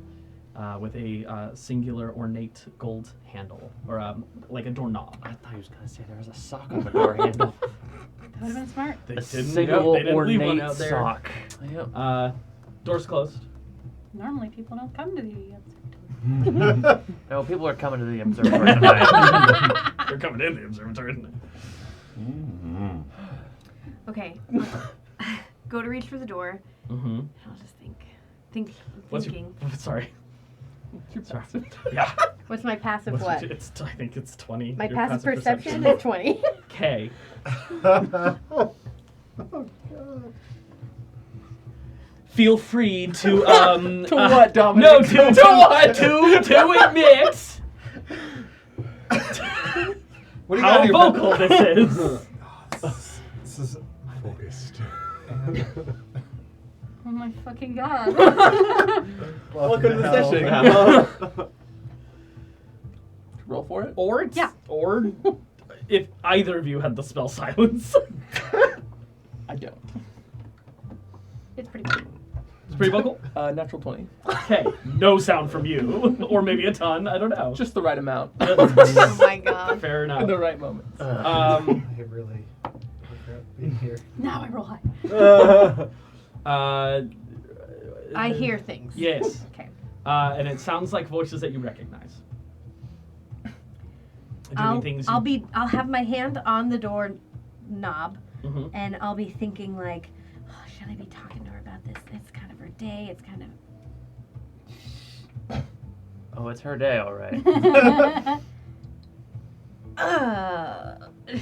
With a singular ornate gold handle, or like a doorknob. I thought he was going to say there was a sock on the door handle. That would have been smart. They A didn't, single they didn't leave one ornate out there. sock. Yep. Door's closed. Normally people don't come to the No, people are coming to the observatory tonight. They're coming in the observatory. Okay. Go to reach for the door. Mm-hmm. I'll just think. What's Thinking. sorry. Your passive. Yeah. What's my passive What's what? It's, I think it's 20. My Your passive perception is 20. Okay. Oh, God. Feel free to To what, Dominic? No, to what? To admit What do you how got here? vocal this is. This is focused. Oh my fucking god. Welcome to the hell. session. Roll for it. Or it's, Yeah. or if either of you had the spell silence. I don't. It's pretty good. It's pretty vocal. Natural 20. Okay, no sound from you, or maybe a ton. I don't know. Just the right amount. Oh my god. Fair In enough. the right moment. I really regret being here. Now I roll high. I hear things. Yes. Okay. And it sounds like voices that you recognize. I'll have my hand on the door knob, Mhm. and I'll be thinking like, oh, should I be talking to her about this? It's kind of her day. It's kind of. Oh, it's her day, all right.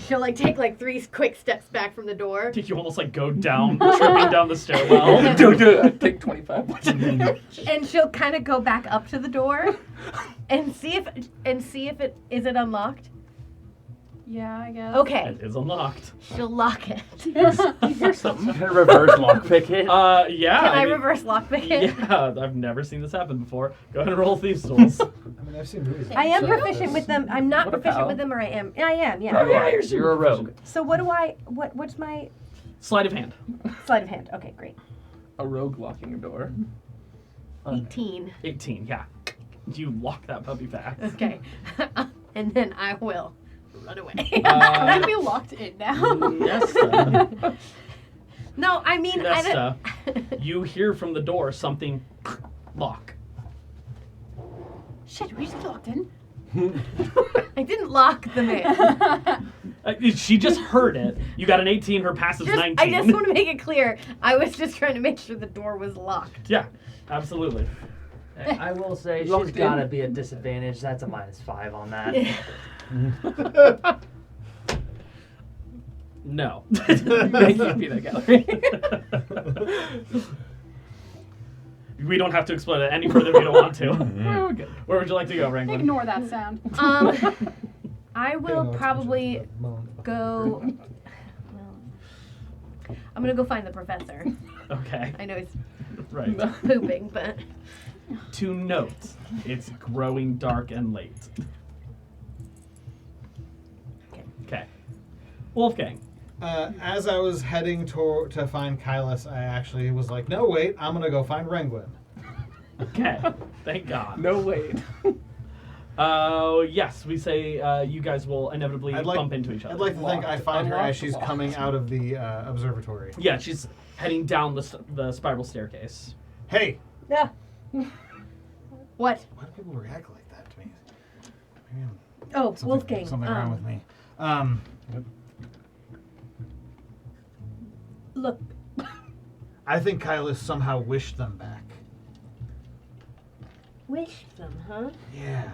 She'll like take like 3 quick steps back from the door. You almost like go down, tripping down the stairwell. Take 25. And she'll kind of go back up to the door and see if it is it unlocked. Yeah, I guess. Okay, It is unlocked. she'll lock it. Here's something. Reverse lockpick it. Yeah. Can I mean, reverse lockpick it? Yeah, I've never seen this happen before. Go ahead and roll thieves' tools. I mean, I've seen movies. I am So- proficient with them. I'm not What a proficient pal. with them, or I am. I am. Yeah. Oh, yeah, You're a rogue. So what do I? What's my Sleight of hand. sleight of hand? Okay, great. A rogue locking a door. 18. 18. Yeah. You lock that puppy fast. Okay, and then I will run away. I'm gonna be locked in now. Nesta. No, I mean Nesta, I don't. you hear from the door something lock. Shit, we just locked in. I didn't lock them in. She just heard it. You got an 18. Her passive's 19. I just want to make it clear. I was just trying to make sure the door was locked. Yeah, absolutely. I will say Locked she's in. gotta be a disadvantage. That's a -5 on that. No. Make you be that gallery. We don't have to explain it any further if you don't want to. We're good. Where would you like to go, Wrangler? Ignore that sound. I will probably go. Well, I'm gonna go find the professor. Okay, I know he's right. pooping, but To note, it's growing dark and late. Okay. Wolfgang. As I was heading to find Kylus, I actually was like, no, wait, I'm going to go find Rengwin. Okay. Thank God. No wait. Yes, we say you guys will inevitably bump into each other. I'd like to think I find her Unlocked, as she's locked. coming out of the observatory. Yeah, she's heading down the spiral staircase. Hey! yeah. What? Why do people react like that to me? Maybe Oh, something, Wolfgang. something wrong with me. Look, I think Kylus somehow wished them back. wish them, huh? Yeah.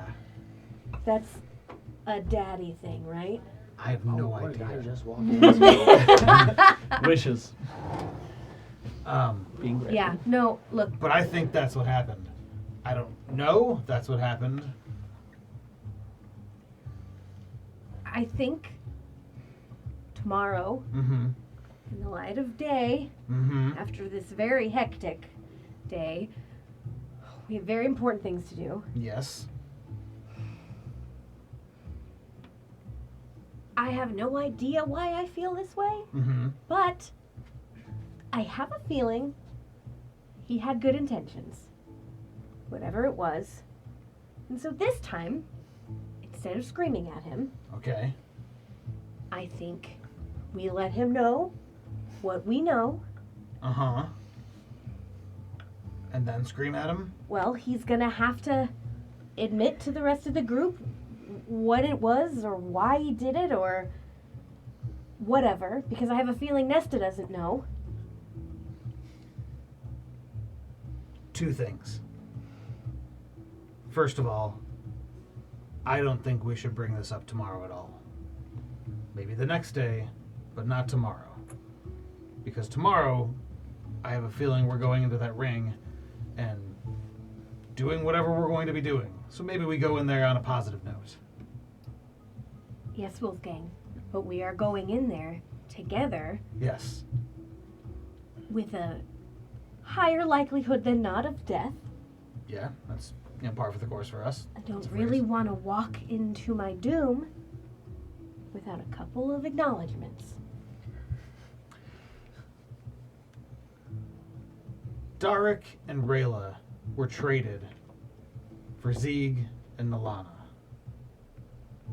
That's a daddy thing, right? I have no idea. just walked in. Wishes. Being ready. Yeah. No. Look. But I think that's what happened. I don't know if that's what happened. I think tomorrow, Mm-hmm. in the light of day, Mm-hmm. after this very hectic day, we have very important things to do. Yes. I have no idea why I feel this way, Mm-hmm. but I have a feeling he had good intentions, whatever it was. And so this time, instead of screaming at him, Okay. I think we let him know what we know. Uh-huh. And then scream at him? Well, he's gonna have to admit to the rest of the group what it was or why he did it or whatever, because I have a feeling Nesta doesn't know. 2 things. First of all, I don't think we should bring this up tomorrow at all. Maybe the next day, but not tomorrow. Because tomorrow, I have a feeling we're going into that ring and doing whatever we're going to be doing. So maybe we go in there on a positive note. Yes, Wolfgang, but we are going in there together Yes. with a higher likelihood than not of death. Yeah, that's par for the course for us. I don't That's a really phrase. want to walk into my doom without a couple of acknowledgments. Darik and Rayla were traded for Zeeg and Nalana.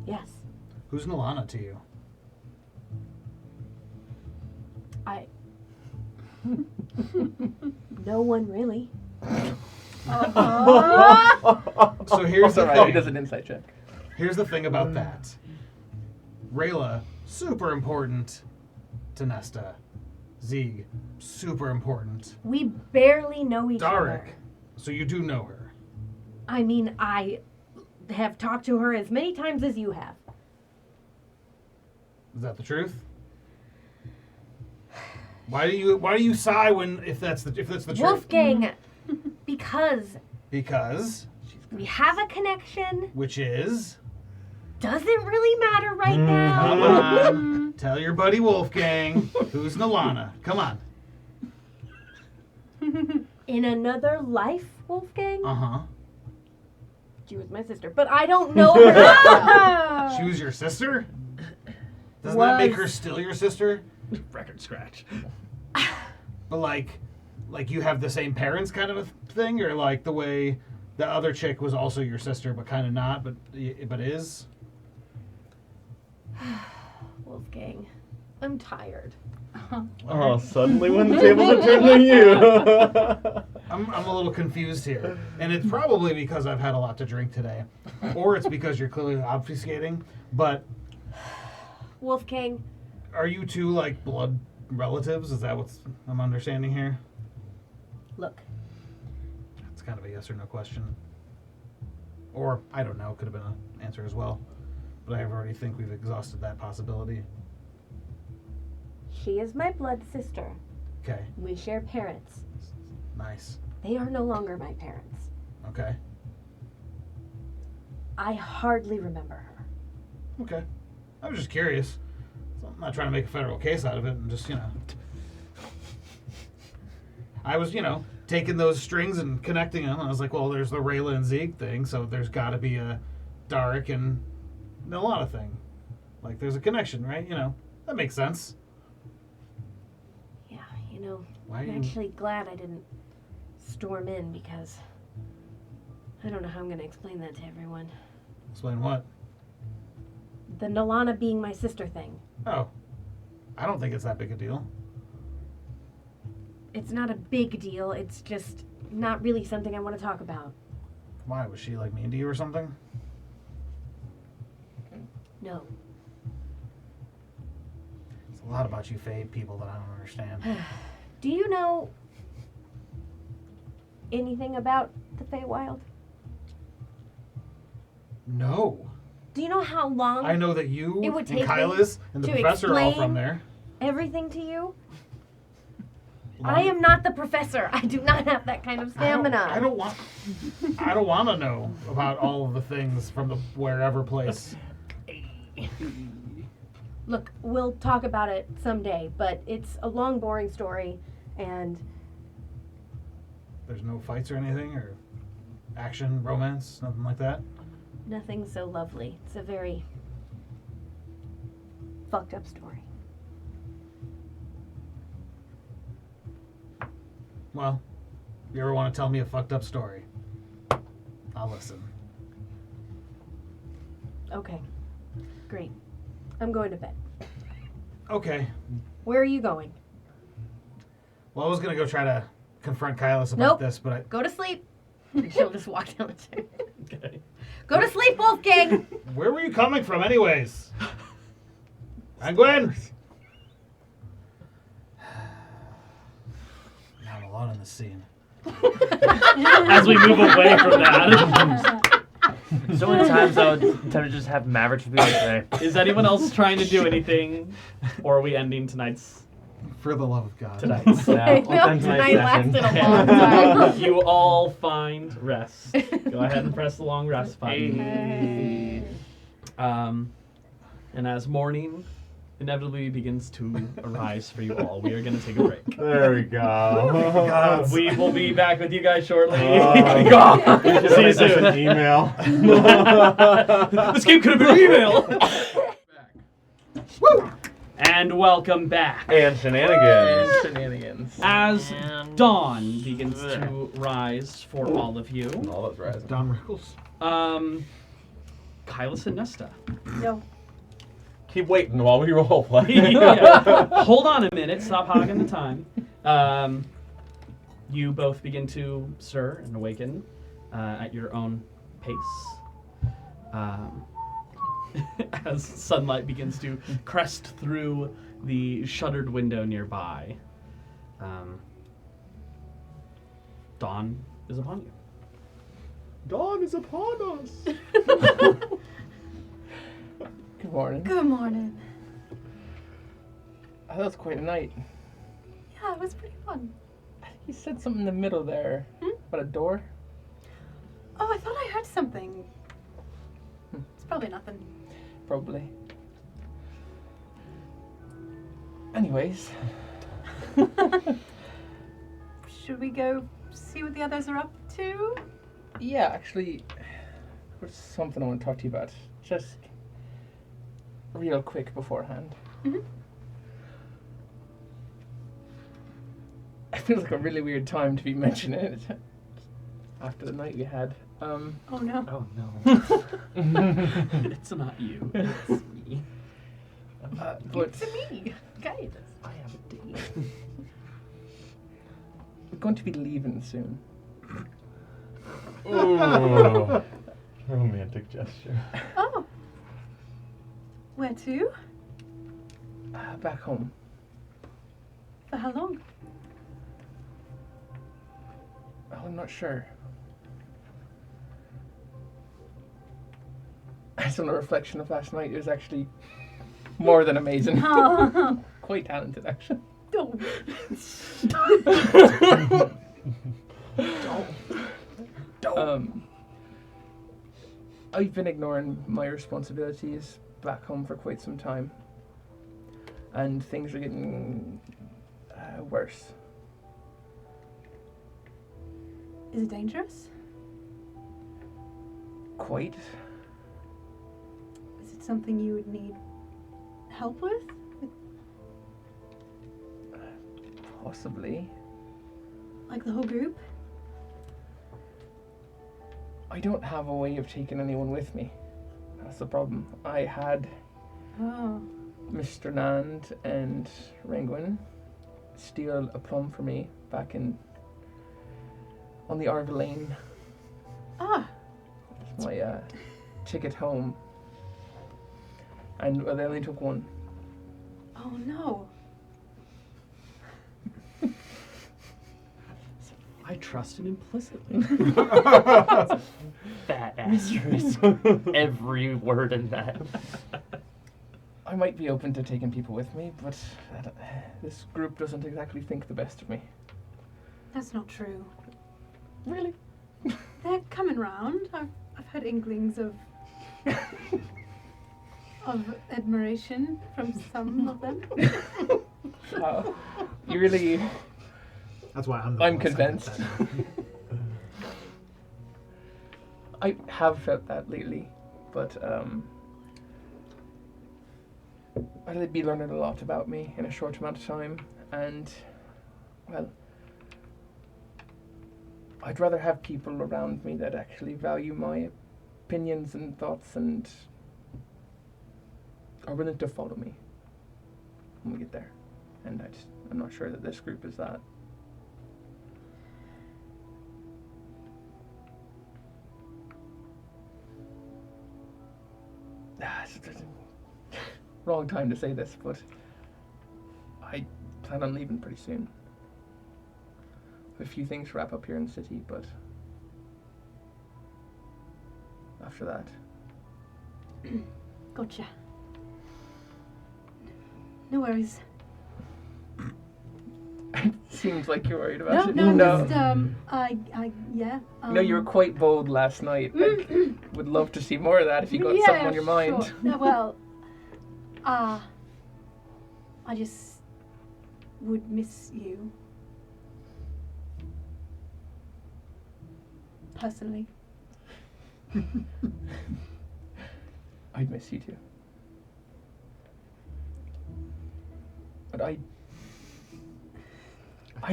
Yes, Who's Nalana to you? no one really. So here's the He thing. does an insight check. Here's the thing about that. Rayla, super important to Nesta. Zeeg, super important. We barely know each Darek, other. so you do know her. I mean, I have talked to her as many times as you have. Is that the truth? Why do you sigh if that's the truth? Wolfgang, because Because we have a connection, which is doesn't really matter right now. come on, tell your buddy Wolfgang who's Nalana. Come on. In another life, Wolfgang, Uh-huh. she was my sister, but I don't know her. She was your sister? Doesn't that make Was. her still your sister? Record scratch. But like you have the same parents kind of a thing, or like the way the other chick was also your sister but kind of not, but is? Wolfgang, I'm tired. Oh, suddenly when the tables are turned to you. I'm a little confused here, and it's probably because I've had a lot to drink today, or it's because you're clearly obfuscating. But Wolfgang, are you two like blood relatives? Is that what I'm understanding here? look, It's kind of a yes or no question, or I don't know. Could have been an answer as well, but I already think we've exhausted that possibility. she is my blood sister. Okay, We share parents. nice. They are no longer my parents. Okay, I hardly remember her. okay. I was just curious. So I'm not trying to make a federal case out of it. I'm just, I was, taking those strings and connecting them. I was like, well, there's the Rayla and Zeke thing, so there's got to be a Darek and Nalana thing. Like, there's a connection, right? That makes sense. Yeah, Why I'm are you... actually glad I didn't storm in because I don't know how I'm going to explain that to everyone. Explain what? The Nalana being my sister thing. Oh, I don't think it's that big a deal. It's not a big deal. It's just not really something I want to talk about. Why? Was she, like, mean to you or something? No. It's a lot about you Fae people that I don't understand. Do you know anything about the Feywild? No. Do you know how long I know that you It would and take me Kylas and the to professor are all explain from there. everything to you? I am not the professor. I do not have that kind of stamina. I don't want to know about all of the things from the wherever place. Look, we'll talk about it someday, but it's a long, boring story, and There's no fights or anything, or action, romance, nothing like that. nothing so lovely. It's a very fucked up story. Well, if you ever want to tell me a fucked up story, I'll listen. Okay, great. I'm going to bed. Okay. Where are you going? Well, I was gonna go try to confront Kylas about Nope. this, but I... Go to sleep. She'll just walk down the stairs. Okay. Go to sleep, Wolfgang! Where were you coming from, anyways? And Gwen. Now I'm alone in the scene. As we move away from that, So many times I would tend to just have Maverick to be like, hey, is anyone else trying to do anything, or are we ending tonight's? For the love of God. Tonight's. I know, I'll end tonight tonight's lasted session. a long time. You all find rest. Go ahead and press the long rest button. Hey. And as morning inevitably begins to arise for you all, we are going to take a break. There we go. We will be back with you guys shortly. Oh. God. You should See you have sent soon. an email. This game could have been an email. Woo! And welcome back. And shenanigans. Shenanigans. As And- dawn begins to rise for all of you, All those rising. Don Rickles. Kylas and Nesta. No. Keep waiting while we roleplay. Yeah. Hold on a minute. Stop hogging the time. You both begin to stir and awaken at your own pace. As sunlight begins to crest through the shuttered window nearby. Dawn is upon you. Dawn is upon us. Good morning. Good morning. Oh, that was quite a night. Yeah, it was pretty fun. You said something in the middle there. About a door? Oh, I thought I heard something. It's probably nothing. Probably. Anyways. Should we go see what the others are up to? Yeah, actually, there's something I want to talk to you about. Just real quick beforehand. Mhm. It feels like a really weird time to be mentioning it after the night we had. Oh no. Oh no. It's not you, it's me. But To me. Guys. I have a date. we're going to be leaving soon. Ooh. Romantic gesture. Oh. Where to? Back home. For how long? Oh, I'm not sure. It's on a reflection of last night. It was actually more than amazing. Oh. Quite talented, actually. Don't. I've been ignoring my responsibilities back home for quite some time, and things are getting worse. Is it dangerous? Quite. Is it something you would need help with? Possibly. Like the whole group? I don't have a way of taking anyone with me. That's the problem. I had Oh. Mr. Nand and Rangwin steal a plum for me back on the Arva Lane. Ah. It's my ticket home. And they only took one. Oh no. I trust him implicitly. Fat asterisk. Every word in that. I might be open to taking people with me, but this group doesn't exactly think the best of me. That's not true. Really? They're coming round. I've had inklings of admiration from some of them. You really... That's why I'm the I'm one saying convinced. that. I have felt that lately, but I'll be learning a lot about me in a short amount of time, and, well, I'd rather have people around me that actually value my opinions and thoughts and are willing to follow me when we get there. And I'm not sure that this group is that. Wrong time to say this, but I plan on leaving pretty soon. A few things to wrap up here in the city, but after that. Gotcha. No worries. Seems like you're worried about it. No, just yeah. No, you were quite bold last night. I would love to see more of that if you got something on your mind. Sure. No, well, I just would miss you. Personally. I'd miss you too. But I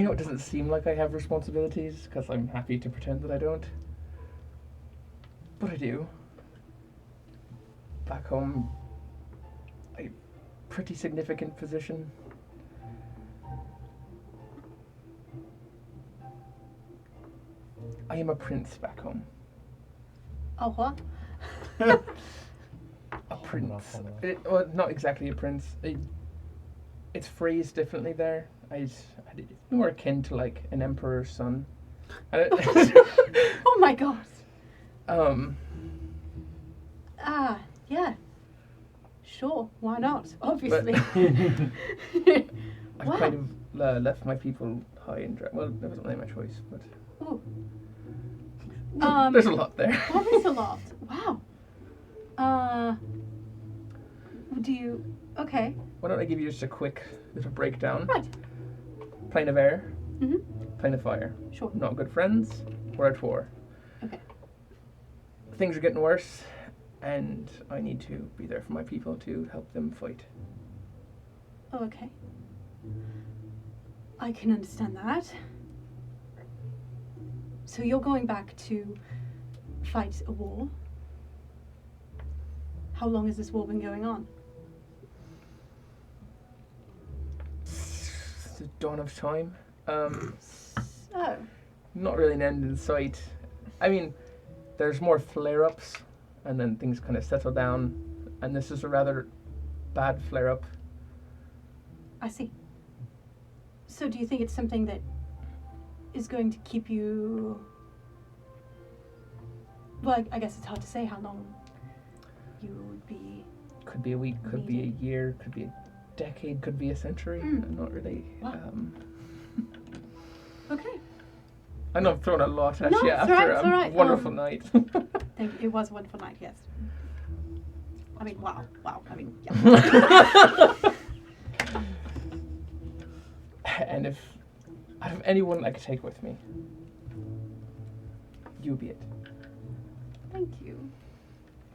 know it doesn't seem like I have responsibilities, because I'm happy to pretend that I don't. But I do. Back home, a pretty significant position. I am a prince back home. Oh, what? A prince. Well, not exactly a prince. It's phrased differently there. It's more akin to like an emperor's son. Oh my god. Yeah. Sure, why not? Obviously. I've Wow. kind of left my people high and dry. Well, that wasn't really my choice, but Ooh. there's a lot there. That is a lot. Wow. Do you... Okay. Why don't I give you just a quick little breakdown? Right. Plane of air, Mm-hmm. plane of fire. Sure. Not good friends. We're at war. Okay. Things are getting worse, and I need to be there for my people to help them fight. Oh, okay. I can understand that. So you're going back to fight a war? How long has this war been going on? It's the dawn of time. Oh. Not really an end in sight. I mean, there's more flare-ups, and then things kind of settle down, and this is a rather bad flare-up. I see. So do you think it's something that is going to keep you... Well, I guess it's hard to say how long you would be... Could be a week, could be a Needed. year, could be a decade, could be a century. Mm. I'm not really... Wow. Okay. I know I'm throwing a lot at No, you it's after alright, it's a alright. wonderful night. Thank you. It was a wonderful night, yes. I mean, wow. I mean, yeah. And if out of anyone I could take with me, you be it. Thank you.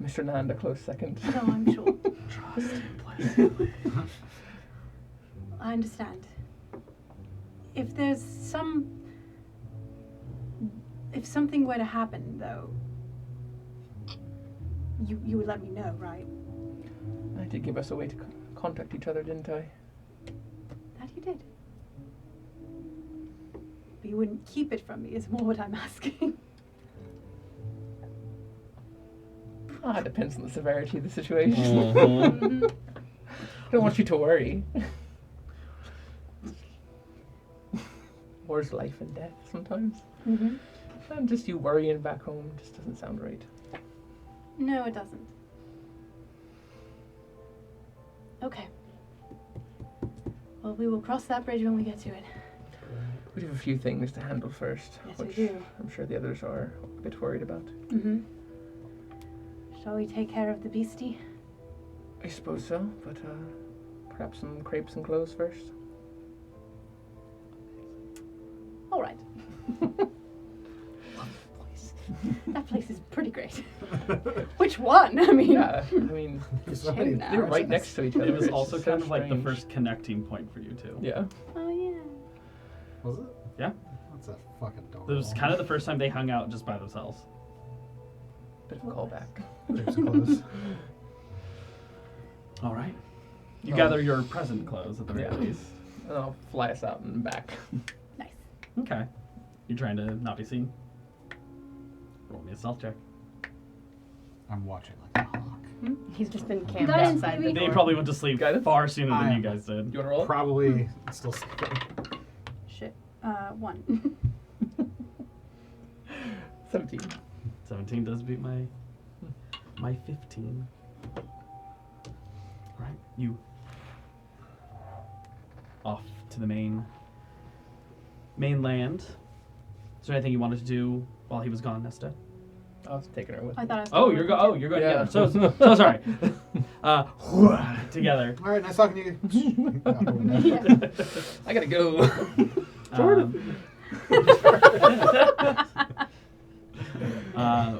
Mr. Nand, a close second. No, I'm sure. Trust and pleasure. I understand. If something were to happen, though, you would let me know, right? I did give us a way to contact each other, didn't I? That you did. But you wouldn't keep it from me, is more what I'm asking. It depends on the severity of the situation. Mhm. I don't want you to worry. War's life and death sometimes. Mm-hmm. And just you worrying back home just doesn't sound right. No, it doesn't. Okay. Well, we will cross that bridge when we get to it. We have a few things to handle first, Yes, we which do. I'm sure the others are a bit worried about. Mm-hmm. Shall we take care of the beastie? I suppose so, but perhaps some crepes and clothes first. All right. That place is pretty great. Which one? I mean, Yeah, I mean, Shame now. they're right next to each other. It was It's also so kind of like the strange. first connecting point for you two. Yeah. Oh yeah. Was it? Yeah. That's a fucking door. It was kind of the first time they hung out just by themselves. Bit of a callback. There's clothes. All right. You Oh. gather your present clothes at the very Yeah. least. And I'll fly us out and back. Nice. Okay. You're trying to not be seen? Roll me a stealth check. I'm watching like a hawk. He's just been camped Guidance, outside the baby. They door. probably went to sleep Guidance? far sooner than I- you guys did. You wanna roll? Probably still. Shit. 1. 17. 17 does beat my 15. All right, you off to the mainland. Is there anything you wanted to do while he was gone, Nesta? I was taking her with I me. thought I was. Oh, going you're with go. you. Oh, you're going Yeah. together. So sorry. Together. All right, nice talking to you. Out the window. I gotta go.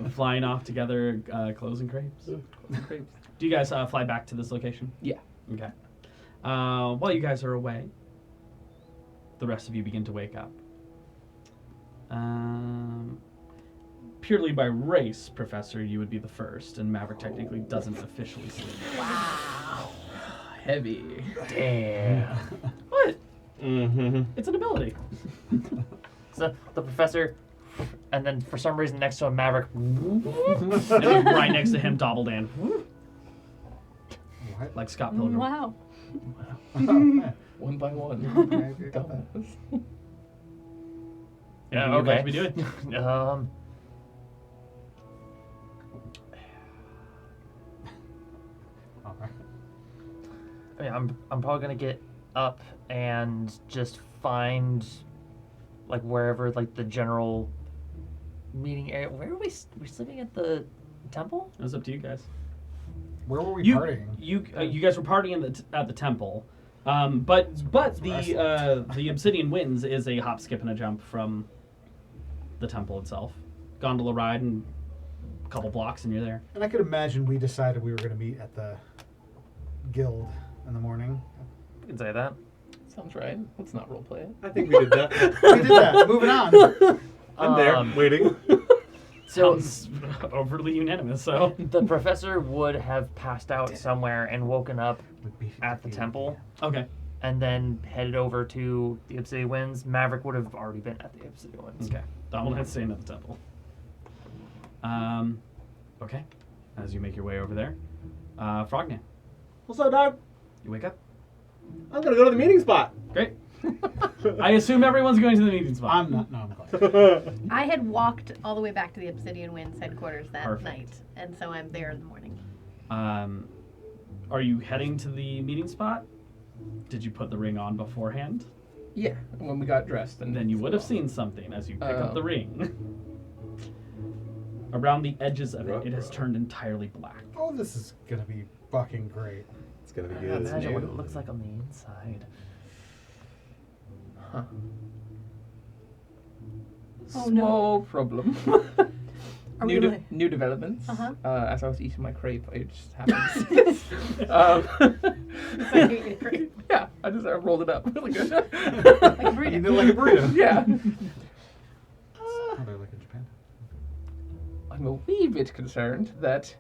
Flying off together, clothes and crepes. Do you guys fly back to this location? Yeah. Okay. While you guys are away, the rest of you begin to wake up. Purely by race, Professor, you would be the first, and Maverick technically doesn't officially sleep. Heavy. Damn. What? Mm-hmm. It's an ability. So the professor and then for some reason next to him, Maverick. And then right next to him, Dobbledan. What? Like Scott Pilgrim. Wow. Oh, man. One by one. Okay, got that. Doubles. Anything Yeah, you'd like okay. to be doing? Alright. I mean, I'm probably gonna get up and just find like wherever like the general meeting area. Where are we? We sleeping at the temple? It was up to you guys. Where were we You partying? you guys were partying at the temple, but the Obsidian Winds is a hop, skip, and a jump from the temple itself. Gondola ride and a couple blocks, and you're there. And I could imagine we decided we were going to meet at the guild in the morning. You can say that. Sounds right. Let's not roleplay it. I think we did that. We did that. Moving on. I'm there, waiting. So Sounds overly unanimous. So the professor would have passed out somewhere and woken up With beefy at the tequila. temple, okay, and then headed over to the Obsidian Winds. Maverick would have already been at the Obsidian Winds. okay. Dobbledan's staying at the temple. Okay. As you make your way over there, Frogman, What's up, dog? you wake up. I'm gonna go to the meeting spot. Great. I assume everyone's going to the meeting spot. I'm not. No, I'm going. I had walked all the way back to the Obsidian Winds headquarters that Perfect. night, and so I'm there in the morning. Are you heading to the meeting spot? Did you put the ring on beforehand? Yeah, when we got dressed. And Then you would have seen something as you pick up the Oh. ring. Around the edges of it, it has turned entirely black. Oh, this is going to be fucking great. It's gonna be I good. imagine what it looks like on the inside. Huh. Oh, no. Small problem. Are we new, like- new developments. Uh-huh. As I was eating my crepe, it just happened. So you eat a crepe. Yeah, I just rolled it up. Really good. Like a burrito. You did like a burrito. Yeah. How do I like in Japan? I'm a wee bit concerned that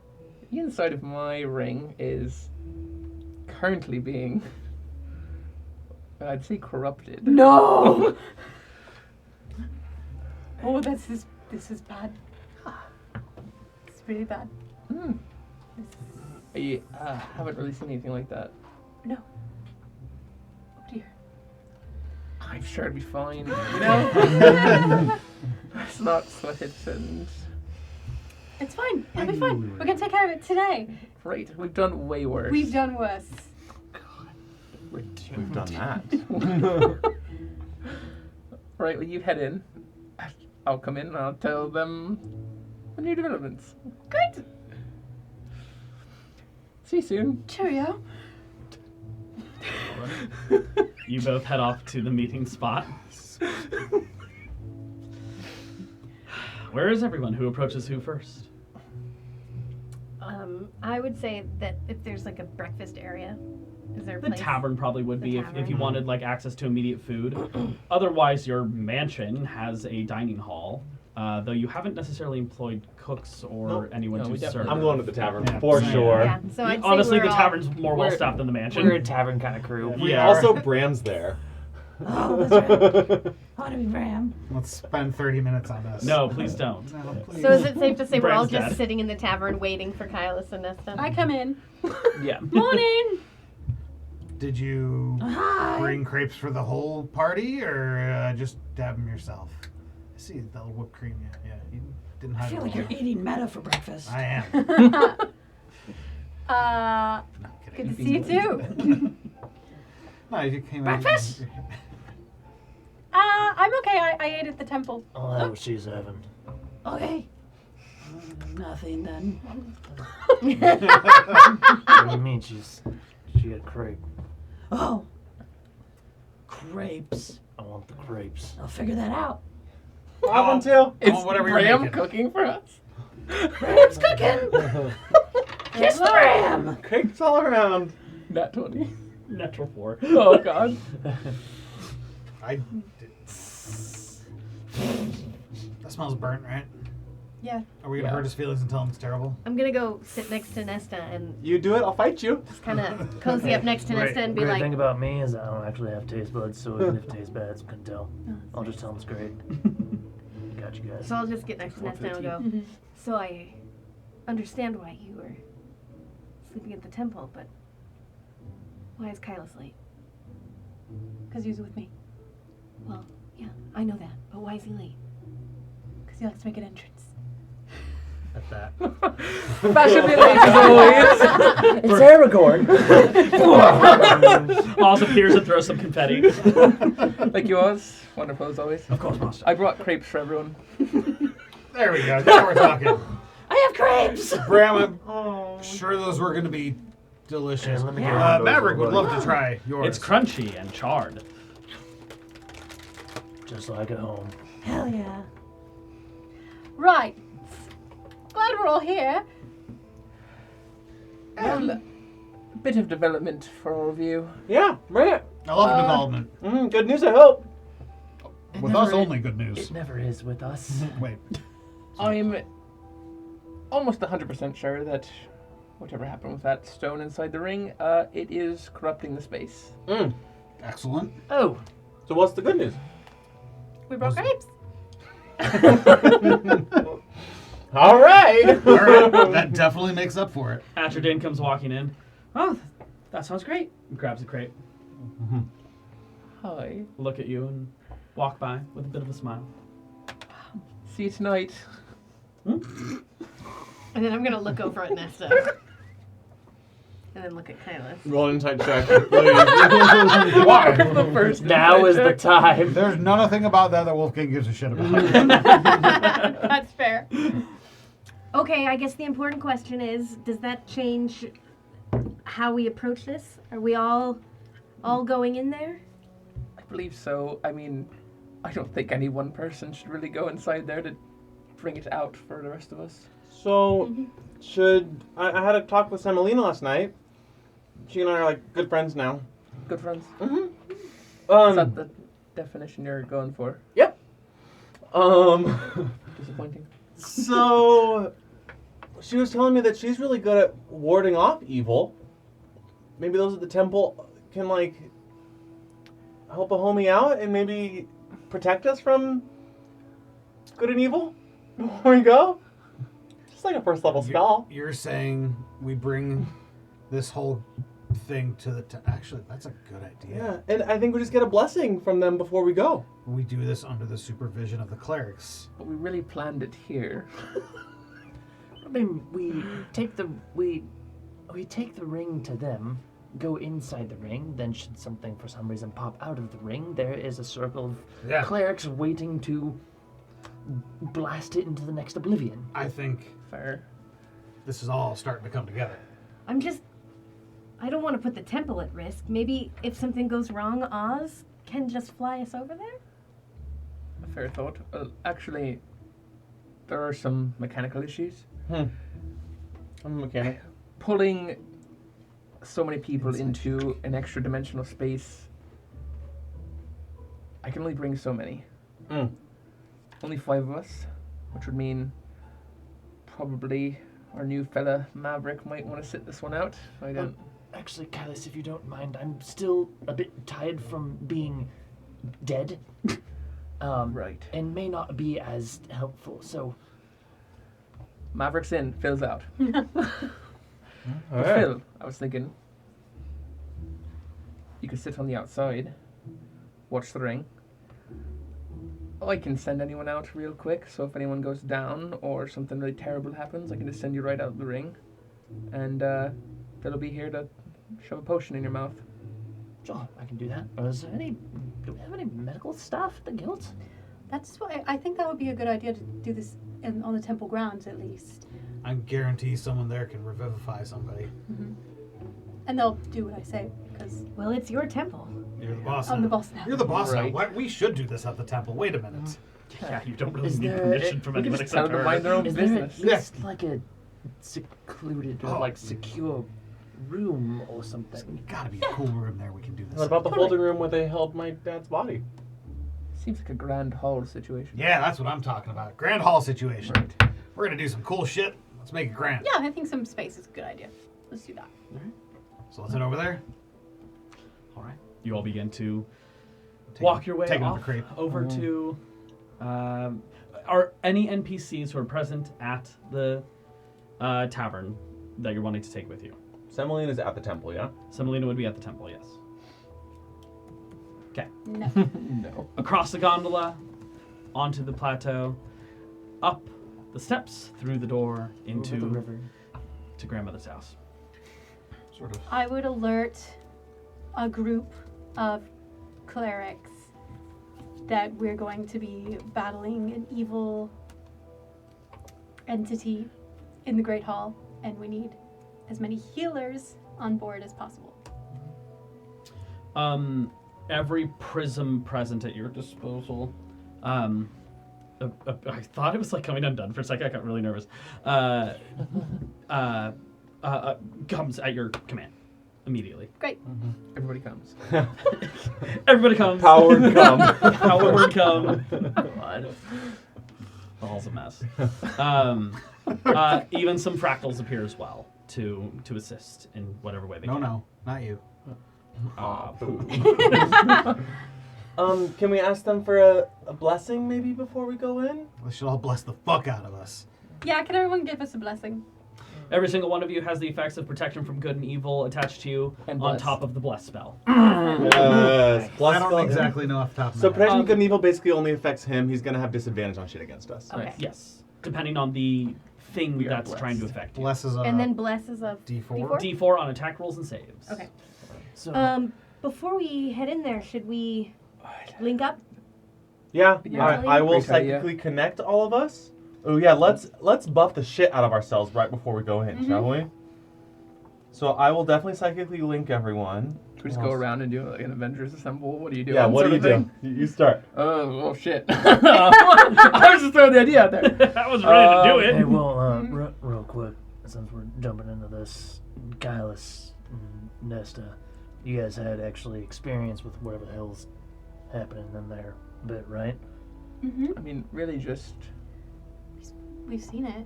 the inside of my ring is currently being, I'd say, corrupted. No! Oh, this is bad. It's really bad. Hmm. I haven't really seen anything like that. No. Oh dear. I'm sure it'd be fine. You know? Let's not sweat it and... It's fine. It'll be fine. We're gonna take care of it today. Right, we've done way worse. We've done worse. We've done that. Right, well, you head in. I'll come in and I'll tell them the new developments. Great. See you soon. Cheerio. You both head off to the meeting spot. Where is everyone? Who approaches who first? I would say that if there's like a breakfast area, is there a The place? tavern probably would The be if you tavern. wanted like access to immediate food. Otherwise, your mansion has a dining hall, though you haven't necessarily employed cooks or Nope. anyone No, to we serve. definitely- I'm going to the tavern Yeah. for Yeah. sure. Yeah, so I'd say Honestly, we're the all- tavern's more well we're- staffed than the mansion. We're a tavern kind of crew. Yeah. Also, Bram's there. Oh, that's right. I want to be Bram. Let's spend 30 minutes on this. No, please don't. No, please. So is it safe to say we're all Bram's just dead. sitting in the tavern waiting for Kylus and Nesta? I come in. Yeah. Morning. Did you Hi. bring crepes for the whole party or just dab them yourself? I see the little whipped cream. Yeah, you didn't I hide feel it like all. you're eating meta for breakfast. I am. uh, No, good kidding. to see you too. No, you came Breakfast? in. I'm okay. I ate at the temple. Oh, that was she's having. Okay. Nothing then. What do you mean she had crepe? Oh. Crepes. I want the crepes. I'll figure that out. I want to. Is whatever you're Bram making. cooking for us? Bram's cooking. Kiss Bram. Cakes all around. Nat 20. Natural 4. Oh, God. I did. That smells burnt, right? Yeah. Are we gonna Yeah. hurt his feelings and tell him it's terrible? I'm gonna go sit next to Nesta and You do it, I'll fight you. just kind of cozy up next to Great. Nesta and be Great like, thing about me is I don't actually have taste buds, so even if it tastes bad, it's couldn't tell. I'll just tell him it's great. You got you guys. So I'll just get next to Nesta and I'll go. Mhm. So I understand why you were sleeping at the temple, but why is Kylos late? Because he was with me. Well, yeah, I know that, but why is he late? Because he likes to make an entrance. At that. Fashionably late as always. It's Aragorn. Oz appears and throws some confetti. Like you, Oz. Wonderful as always. Of course, Master. I brought crepes for everyone. There we go. Now we're talking. I have crepes. Bram, I'm sure those were going to be delicious. Let me get one of those Maverick would little love to try yours. It's crunchy and charred. Just like at home. Hell yeah. Right. Glad we're all here. Well, a bit of development for all of you. Yeah, bring it. I love development. Good news, I hope. With us, only good news. It never is with us. Wait. I'm almost 100% sure that whatever happened with that stone inside the ring, it is corrupting the space. Excellent. Oh, So what's the good news? We brought grapes. All right. All right. That definitely makes up for it. Atridin comes walking in. Oh, that sounds great. He grabs a crate, Hi. look at you, and walk by with a bit of a smile. See you tonight. And then I'm gonna look over at Nesta. And then look at Kylos. Roll inside check, please. Why? The first now is the time. There's nothing about that Wolfgang gives a shit about. That's fair. Okay, I guess the important question is, does that change how we approach this? Are we all going in there? I believe so. I mean, I don't think any one person should really go inside there to bring it out for the rest of us. So, I had a talk with Semolina last night. She and I are like good friends now. Good friends. Mm-hmm. Is that the definition you're going for? Yep. Disappointing. So, she was telling me that she's really good at warding off evil. Maybe those at the temple can, like, help a homie out and maybe protect us from good and evil before we go. Just like a first level spell. You're saying we bring this whole thing to the... Actually, that's a good idea. Yeah, and I think we just get a blessing from them before we go. We do this under the supervision of the clerics. But we really planned it here. I mean, we take the ring to them, go inside the ring, then should something for some reason pop out of the ring, there is a circle of clerics waiting to blast it into the next oblivion. I think Fair. this is all starting to come together. I don't want to put the temple at risk. Maybe if something goes wrong, Oz can just fly us over there? A fair thought. Actually, there are some mechanical issues. I'm a mechanic. Pulling so many people into an extra dimensional space, I can only bring so many. Only 5 of us, which would mean probably our new fella Maverick might want to sit this one out. I don't. Actually, Kylis, if you don't mind, I'm still a bit tired from being dead. Right. And may not be as helpful, so... Maverick's in, Phil's out. All But right. Phil, I was thinking, you could sit on the outside, watch the ring. I can send anyone out real quick, so if anyone goes down or something really terrible happens, I can just send you right out of the ring. And Phil'll be here to shove a potion in your mouth. Sure, I can do that. Do we have any medical staff at the guild? That's why I think that would be a good idea to do this on the temple grounds at least. I guarantee someone there can revivify somebody. And they'll do what I say because Well, it's your temple. You're the boss I'm now. the boss now. You're the boss Right. now. We should do this at the temple. Wait a minute. Yeah, you don't really Is need there- permission from We can anyone just tell except them to mind their her. own Is there at business. least like a secluded or Oh. like secure room or something? Gotta be a cool room there we can do this. What about the holding room where they held my dad's body? Seems like a grand hall situation. Yeah, that's what I'm talking about. Grand hall situation. Right. We're gonna do some cool shit. Let's make it grand. Yeah, I think some space is a good idea. Let's do that. So let's head over there. All right. You all begin to Take walk your way taking up off the crepe. over to. are any NPCs who are present at the tavern that you're wanting to take with you? Semolina is at the temple, yeah? Semolina would be at the temple, yes. Okay. No. No. Across the gondola, onto the plateau, up the steps, through the door, Over the into river. to grandmother's house. Sort of. I would alert a group of clerics that we're going to be battling an evil entity in the Great Hall, and we need as many healers on board as possible. Every prism present at your disposal. I thought it was like coming undone for a second. I got really nervous. Comes at your command immediately. Great. Everybody comes. Everybody comes. Powered come. Power come. God. The hall's a mess. Even some fractals appear as well to assist in whatever way they can. No, not you. Can we ask them for a blessing maybe before we go in? They should all bless the fuck out of us. Yeah, can everyone give us a blessing? Every single one of you has the effects of protection from good and evil attached to you And on bless. top of the bless spell. Yes. I don't exactly know off the top of So my head. protection good and evil basically only affects him. He's gonna have disadvantage on shit against us. Okay. Yes, depending on the thing We are that's blessed. trying to affect you. Bless is a And then bless is a D4. D4 on attack rolls and saves. Okay. So, Before we head in there, should we link up? Yeah. Yeah. I will Great idea. psychically connect all of us. Oh yeah, let's buff the shit out of ourselves right before we go in, shall we? So I will definitely psychically link everyone. Should we just go around and do like an Avengers Assemble? What do you do? Yeah, what do you do? You start. Oh shit. I was just throwing the idea out there. I was ready to do hey, it. well, real quick, since we're jumping into this, Kylus and Nesta, you guys had actually experience with whatever the hell's happening in there a bit, right? Mm-hmm. I mean, really just... We've seen it.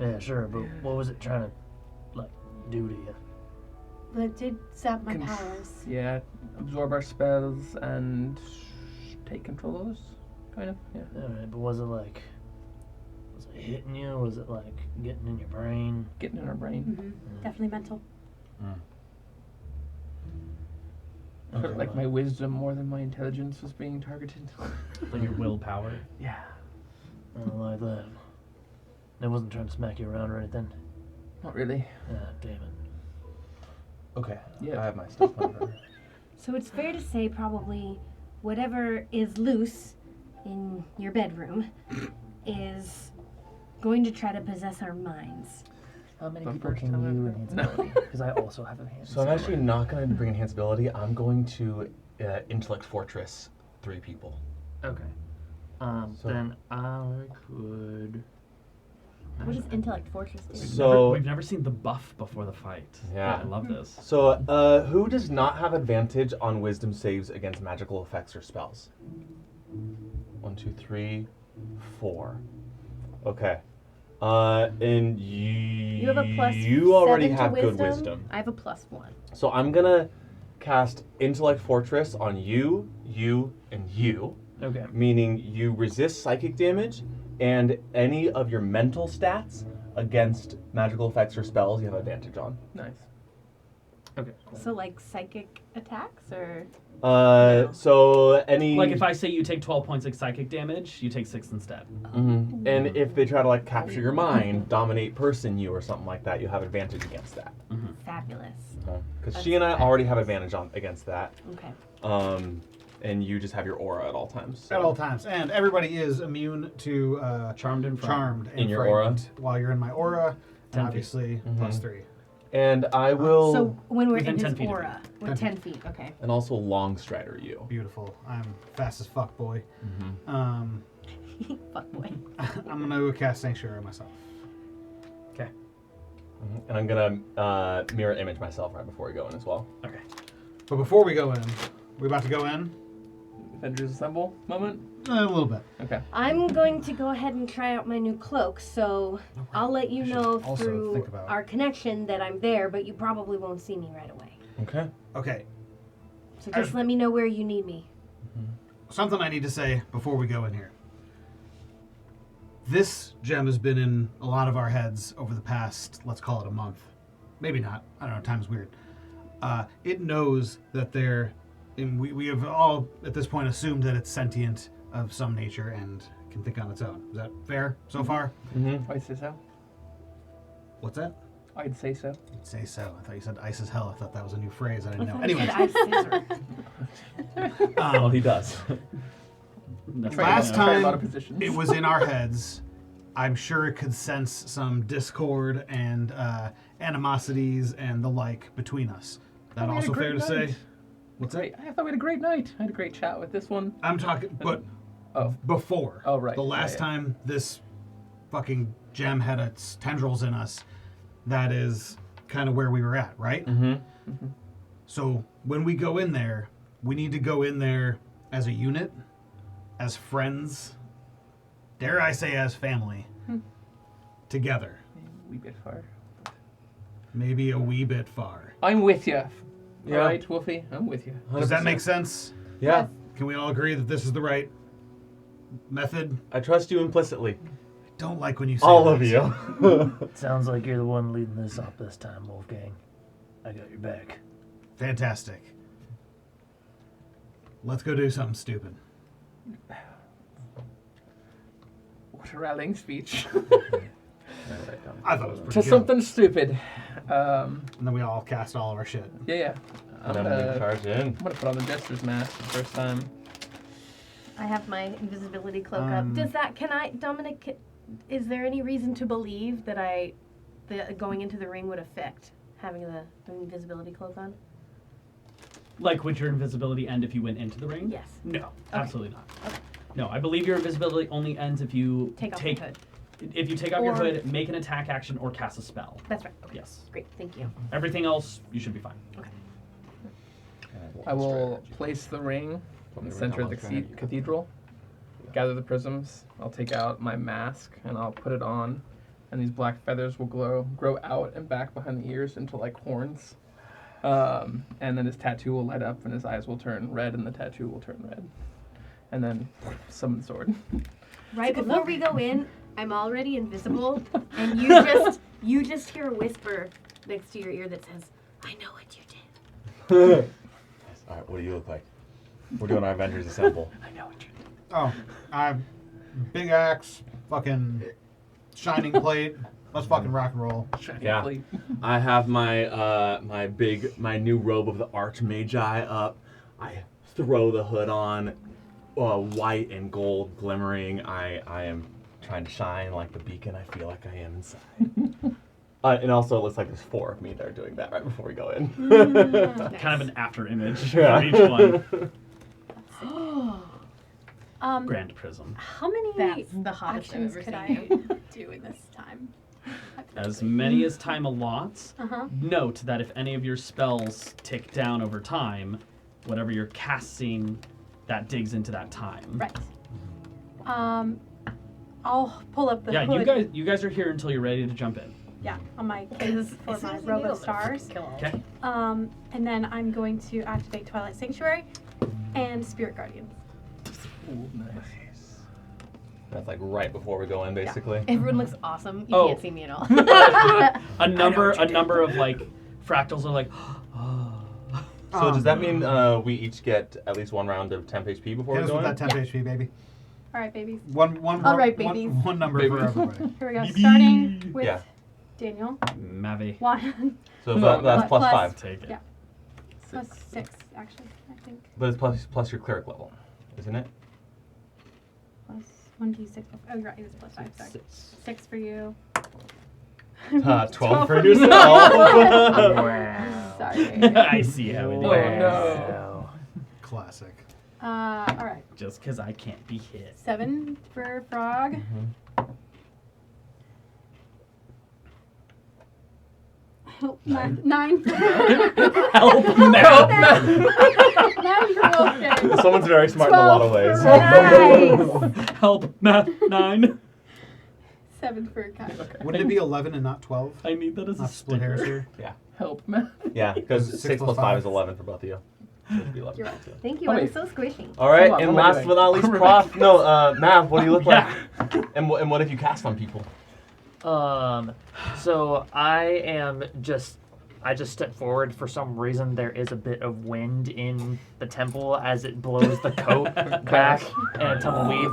Yeah, sure, but what was it trying to, like, do to you? But it did sap my Con- powers. Yeah, absorb our spells and take control of us, kind of. Yeah. Alright, but was it hitting you? Was it, like, getting in your brain? Getting in our brain. Mm-hmm. Definitely mental. Felt like my wisdom more than my intelligence was being targeted. Like your willpower. Yeah. I don't like that. It wasn't trying to smack you around or anything? Not really. Ah, damn it. Okay. Yeah. I have my stuff on. So it's fair to say probably whatever is loose in your bedroom is going to try to possess our minds. How many The people first can time you I've enhance heard- ability? Because I also have enhance. So I'm actually not going to bring enhance ability. I'm going to intellect fortress 3 people. Okay. So- Then I could. What does Intellect Fortress do? So we've never seen the buff before the fight. Yeah. I love this. So, who does not have advantage on wisdom saves against magical effects or spells? 1, 2, 3, 4. Okay. And You have a plus you already 7 to have good wisdom. I have a plus 1. So I'm gonna cast Intellect Fortress on you, and you, Okay. meaning you resist psychic damage and any of your mental stats against magical effects or spells you have advantage on. Nice. Okay. So like psychic attacks or So any Like if I say you take 12 points of psychic damage, you take 6 instead. Mhm. And if they try to like capture your mind, dominate person you or something like that, you have advantage against that. fabulous. Because she and I already have advantage on against that. Okay. And you just have your aura at all times. so- At all times. And everybody is immune to Charmed and frightened. charmed and In your frightened while you're in my aura. 10 feet. Obviously, plus 3. And I will, So when we're Within in 10 his feet of aura, we're 10 10 feet. Okay. and also long strider you. Beautiful. I'm fast as fuck, boy. Fuck boy. I'm gonna cast Sanctuary myself. And I'm gonna mirror image myself right before we go in as well. Okay. But before we go in, we about to go in? Avengers Assemble moment? A little bit. Okay. I'm going to go ahead and try out my new cloak, so I'll let you I should know also through think about- our connection that I'm there, but you probably won't see me right away. Okay. Okay. So just let me know where you need me. Something I need to say before we go in here. This gem has been in a lot of our heads over the past, let's call it a month. Maybe not. I don't know. Time's weird. It knows that and we have all at this point assumed that it's sentient of some nature and can think on its own. Is that fair so far? Mm-hmm. I'd say so. What's that? I'd say so. You'd say so. I thought you said ice is hell. I thought that was a new phrase. I didn't know. I Anyways, said ice scissor. Well, he does. That's last Try a lot time of positions. it was in our heads, I'm sure it could sense some discord and animosities and the like between us. That We had a also fair great to night. say? What's that? Great. I thought we had a great night. I had a great chat with this one. I'm talking, but Oh. before. Oh, right. The last Yeah. time this fucking gem had its tendrils in us, that is kind of where we were at, right? Mm-hmm. So when we go in there, we need to go in there as a unit, as friends, dare I say as family, together. A wee bit far. Maybe a wee bit far. I'm with you. Yeah. All right, Wolfie, I'm with you. Does that make sense? Yeah. Can we all agree that this is the right method? I trust you implicitly. Don't like when you say All that. of you. Sounds like you're the one leading this up this time, Wolfgang. I got your back. Fantastic. Let's go do something stupid. What a rallying speech. I thought it was pretty To good. something stupid. And then we all cast all of our shit. Yeah. And then we charge in. I'm gonna put on the Jester's mask the first time. I have my invisibility cloak up. Does that, Dominic, is there any reason to believe that the going into the ring would affect having the invisibility cloak on? Like, would your invisibility end if you went into the ring? Yes. No, absolutely not. Okay. No, I believe your invisibility only ends if you Take off your hood. If you take off your Or- hood, make an attack action, or cast a spell. That's right. Okay. Yes. Great, thank you. Everything else, you should be fine. I will place the ring in the center of the cathedral, gather the prisms, I'll take out my mask and I'll put it on, and these black feathers will grow out and back behind the ears into like horns. And then his tattoo will light up and his eyes will turn red and the tattoo will turn red. And then summon sword. Right Good before luck. we go in, I'm already invisible, and you just hear a whisper next to your ear that says, "I know what you did." All right, what do you look like? We're doing our Avengers Assemble. I know what you did. Oh, I'm big axe, fucking shining plate. Let's fucking rock and roll. Yeah. I have my my new robe of the Archmagi up. I throw the hood on, white and gold glimmering. I am trying to shine like the beacon I feel like I am inside. And also it looks like there's 4 of me that are doing that right before we go in. Kind of an after image Yeah. for each one. Grand Prism. How many That's the hottest I've actions ever could seen I do in this time? As many as time allots. Uh-huh. Note that if any of your spells tick down over time, whatever you're casting, that digs into that time. Right. I'll pull up the Yeah, hood. you guys are here until you're ready to jump in. Yeah, on my case for my robe of stars. Okay. And then I'm going to activate Twilight Sanctuary and Spirit Guardians. Ooh, nice. That's like right before we go in, basically. Everyone looks awesome. You Oh. can't see me at all. A number of like fractals are like, So does that mean we each get at least 1 round of temp HP before Hit we us go with in? that temp HP, baby. All right, babies. One All right, babies. one number Baby. for everybody. Here we go. Baby. Starting with Yeah. Daniel. Mavi. 1 So No, that's plus plus- 5. Take it. Yeah. plus 6, actually, I think. But it's plus your cleric level, isn't it? Plus 1d6. Oh, you're right. It is plus 5. Sorry. 6 for you. 12 for yourself. Sorry. I see how it is. Oh no. Classic. All right. Just because I can't be hit. 7 for Frog. Help, 9 for Help, Matt. 9 for Wolfgang. Someone's very smart in a lot of ways. Nice. Help, Matt. 9. 7 for Kai. Wouldn't it be 11 and not 12? I need that as a Not split hairs sticker. here. Help, man. Yeah, because 6 6 plus plus 5 5 is 11 for both of you. Be lucky. You're welcome. Thank you. Oh, I'm wait. so squishy. All right, Hold on, and what am I last doing? but not least, What am I Prof. No, Mav, what do you look like? Yeah. And what if you cast on people? So I just step forward. For some reason, there is a bit of wind in the temple as it blows the coat back and a tumbleweed.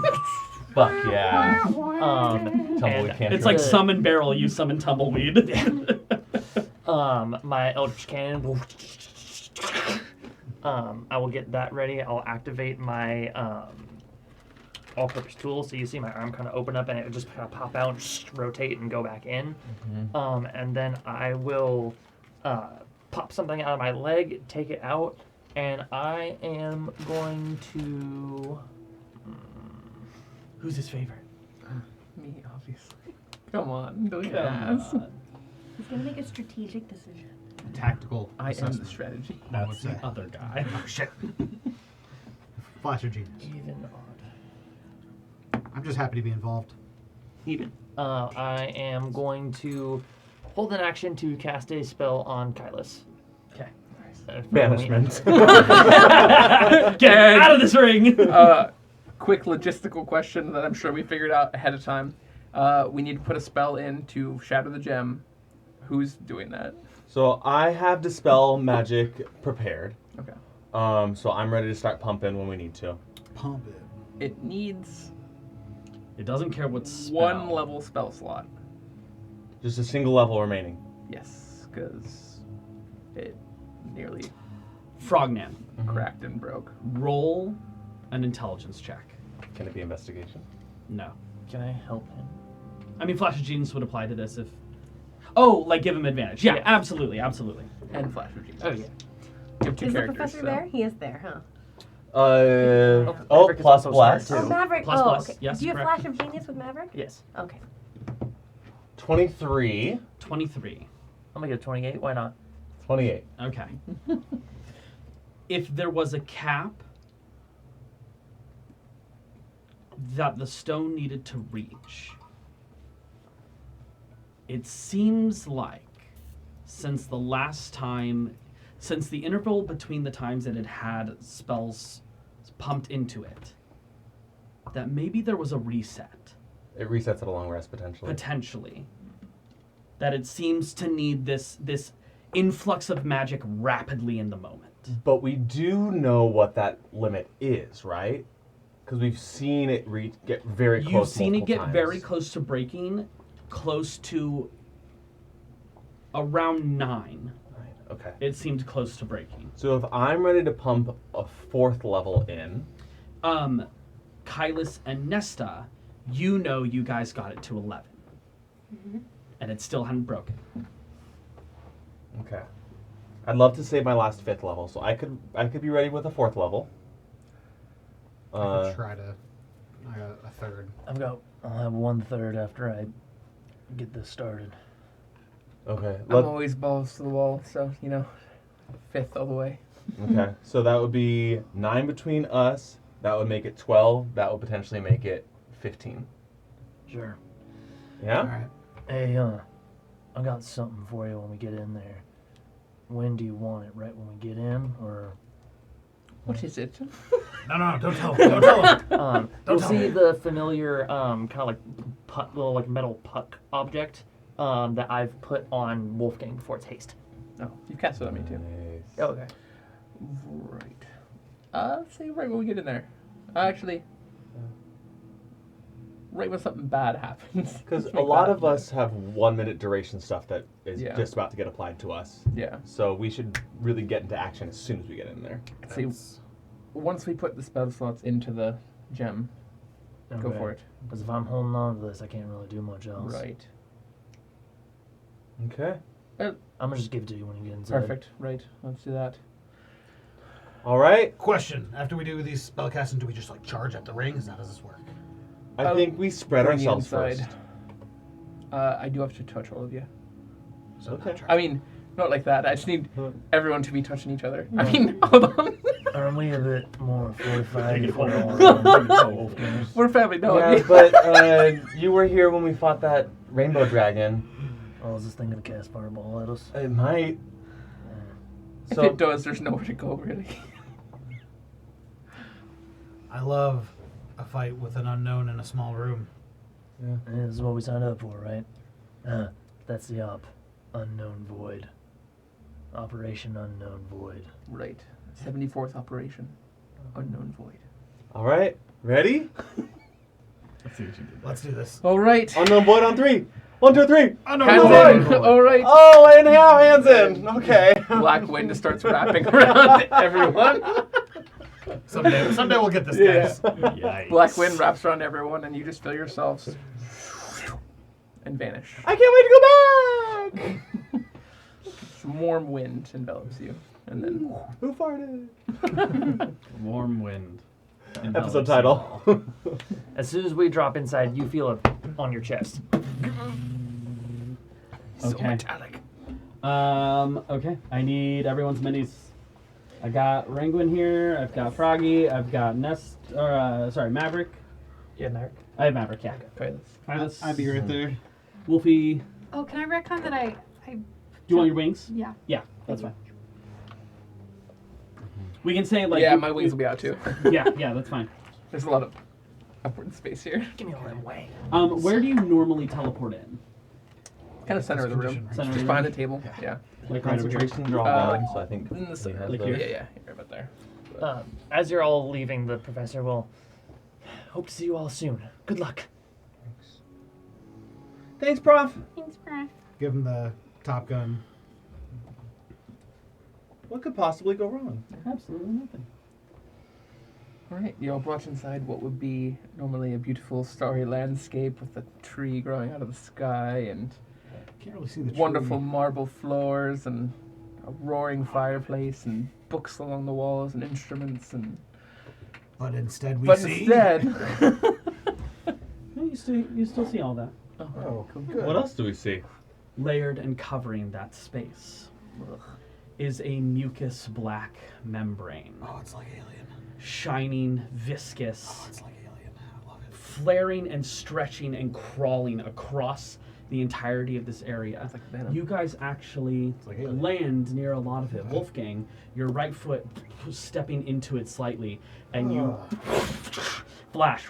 Fuck yeah. And Tumbleweed can't It's like The- summon barrel, you summon tumbleweed. my Eldritch Cannon. I will get that ready. I'll activate my all-purpose tool. So you see my arm kind of open up and it would just kind of pop out, and rotate, and go back in. And then I will pop something out of my leg, take it out, and I am going to. Who's his favorite? Me, obviously. Come on, don't Come ask. on. He's gonna make a strategic decision. Tactical I am the assessment. strategy. I would That's say. the other guy. Oh shit. Flash of genius. Even odd. I'm just happy to be involved. Even. I am going to hold an action to cast a spell on Kylus. Okay. Banishment. Get out of this ring! Quick logistical question that I'm sure we figured out ahead of time. We need to put a spell in to shatter the gem. Who's doing that? So I have Dispel Magic prepared. Okay. So I'm ready to start pumping when we need to. Pump it. It needs It doesn't care what spell. one level spell slot. Just a single level remaining. Yes, because it nearly Frogman, cracked and broke. roll an intelligence check. Can it be investigation? No. Can I help him? I mean, Flash of Genius would apply to this if... Oh, like give him advantage. Yeah, Yeah. absolutely, absolutely. And Flash of Genius. Oh yeah. You have two Is the characters. professor so. there? He is there, huh? Maverick is plus also bless. smart, Oh, too. Maverick. Plus, oh, plus. okay. Yes, Do you have correct. Flash of Genius with Maverick? Yes. Okay. 23. 23. I'm gonna get a 28. Why not? 28. Okay. If there was a cap that the stone needed to reach, it seems like since the last time, since the interval between the times it had spells pumped into it, that maybe there was a reset, It resets at a long rest potentially. potentially. That it seems to need this influx of magic rapidly in the moment. But we do know what that limit is, right? Because we've seen it get very close. You've seen it multiple get times. very close to breaking, close to around 9. Right, okay. It seemed close to breaking. So if I'm ready to pump a 4th level in, Kylus and Nesta, you know you guys got it to 11. And it still hadn't broken. okay. I'd love to save my last 5th level, so I could be ready with a 4th level. I could try to. I got a third. I'll have 1/3 after I get this started. Okay. I'm always balls to the wall, so, 5th all the way. Okay. So that would be 9 between us. That would make it 12. That would potentially make it 15. Sure. Yeah? All right. Hey, I got something for you when we get in there. When do you want it? Right when we get in, or? What is it? No, don't tell him. Don't tell him. You'll tell see me. the familiar kind of like little like metal puck object that I've put on Wolfgang before its haste. No, you cast it on me too. Nice. Okay. Right. Say right when we get in there. Actually, right when something bad happens. Because Let's a make lot that of us have 1-minute duration stuff that is Yeah. just about to get applied to us. Yeah. So we should really get into action as soon as we get in there. See, once we put the spell slots into the gem, go Okay. for it. Because if I'm holding on to this, I can't really do much else. Right. Okay. I'm gonna just give it to you when you get inside. Perfect. Right. Let's do that. All right. Question: after we do these spellcasting, do we just like charge at the rings? How does this work? I think we spread Bring you ourselves inside. first. I do have to touch all of you. So Okay. not charge. I mean, not like that. I just need everyone to be touching each other. I mean, hold on. Aren't we a bit more fortified? Take it if we're forward. all We're family. No, Yeah, but you were here when we fought that rainbow dragon. Oh, is this thing gonna cast fireball at us? It might. if So it does, there's nowhere to go really. I love a fight with an unknown in a small room. This is what we signed up for, right? That's the op. Unknown Void. Operation Unknown Void. Right. 74th operation. Unknown void. All right, ready? Let's see what you did there. Let's do this. All right. Unknown void on 3. 1, 2, 3. Unknown Hands void. in. All right. Oh, and how hands in? Okay. Black wind starts wrapping around everyone. Someday we'll get this, Yeah. guys. Yikes. Black wind wraps around everyone, and you just feel yourselves and vanish. I can't wait to go back. Some warm wind envelops you, and then Who farted? Warm wind. Episode title. As soon as we drop inside, you feel it on your chest. so Okay. metallic. Okay. I need everyone's minis. I got Ranguin here. I've got Froggy. I've got Maverick. Yeah, Narc. I have Maverick. Yeah. Okay, let's I'd be right there. Wolfie. Oh, can I retcon that I Do you want your wings? yeah. Yeah, that's fine. We can say like. yeah, my wings will be out too. Yeah, that's fine. There's a lot of upward space here. Give me all that way. Where do you normally teleport in? Kind of center of the room. Center of Just the behind room? the table. Yeah. Like right over here. Concentration draw Uh, one, so I think In the he center. has Like those. here? Yeah, you're about there. As you're all leaving, the professor will hope to see you all soon. Good luck. Thanks, Prof. Thanks, Brad. Give him the Top Gun. What could possibly go wrong? Absolutely nothing. All right, you all brought inside what would be normally a beautiful starry landscape with a tree growing out of the sky and Can't really see the tree. wonderful marble floors and a roaring fireplace and books along the walls and instruments and. But instead we But see. instead. No, you still see all that. Oh, cool. good. What else do we see? Layered and covering that space is a mucus black membrane, Oh, it's like Alien. shining, viscous, Oh, it's like Alien. I love it. flaring and stretching and crawling across the entirety of this area. It's like Venom. You guys actually like Alien. land near a lot of it. Wolfgang, your right foot stepping into it slightly, and you flash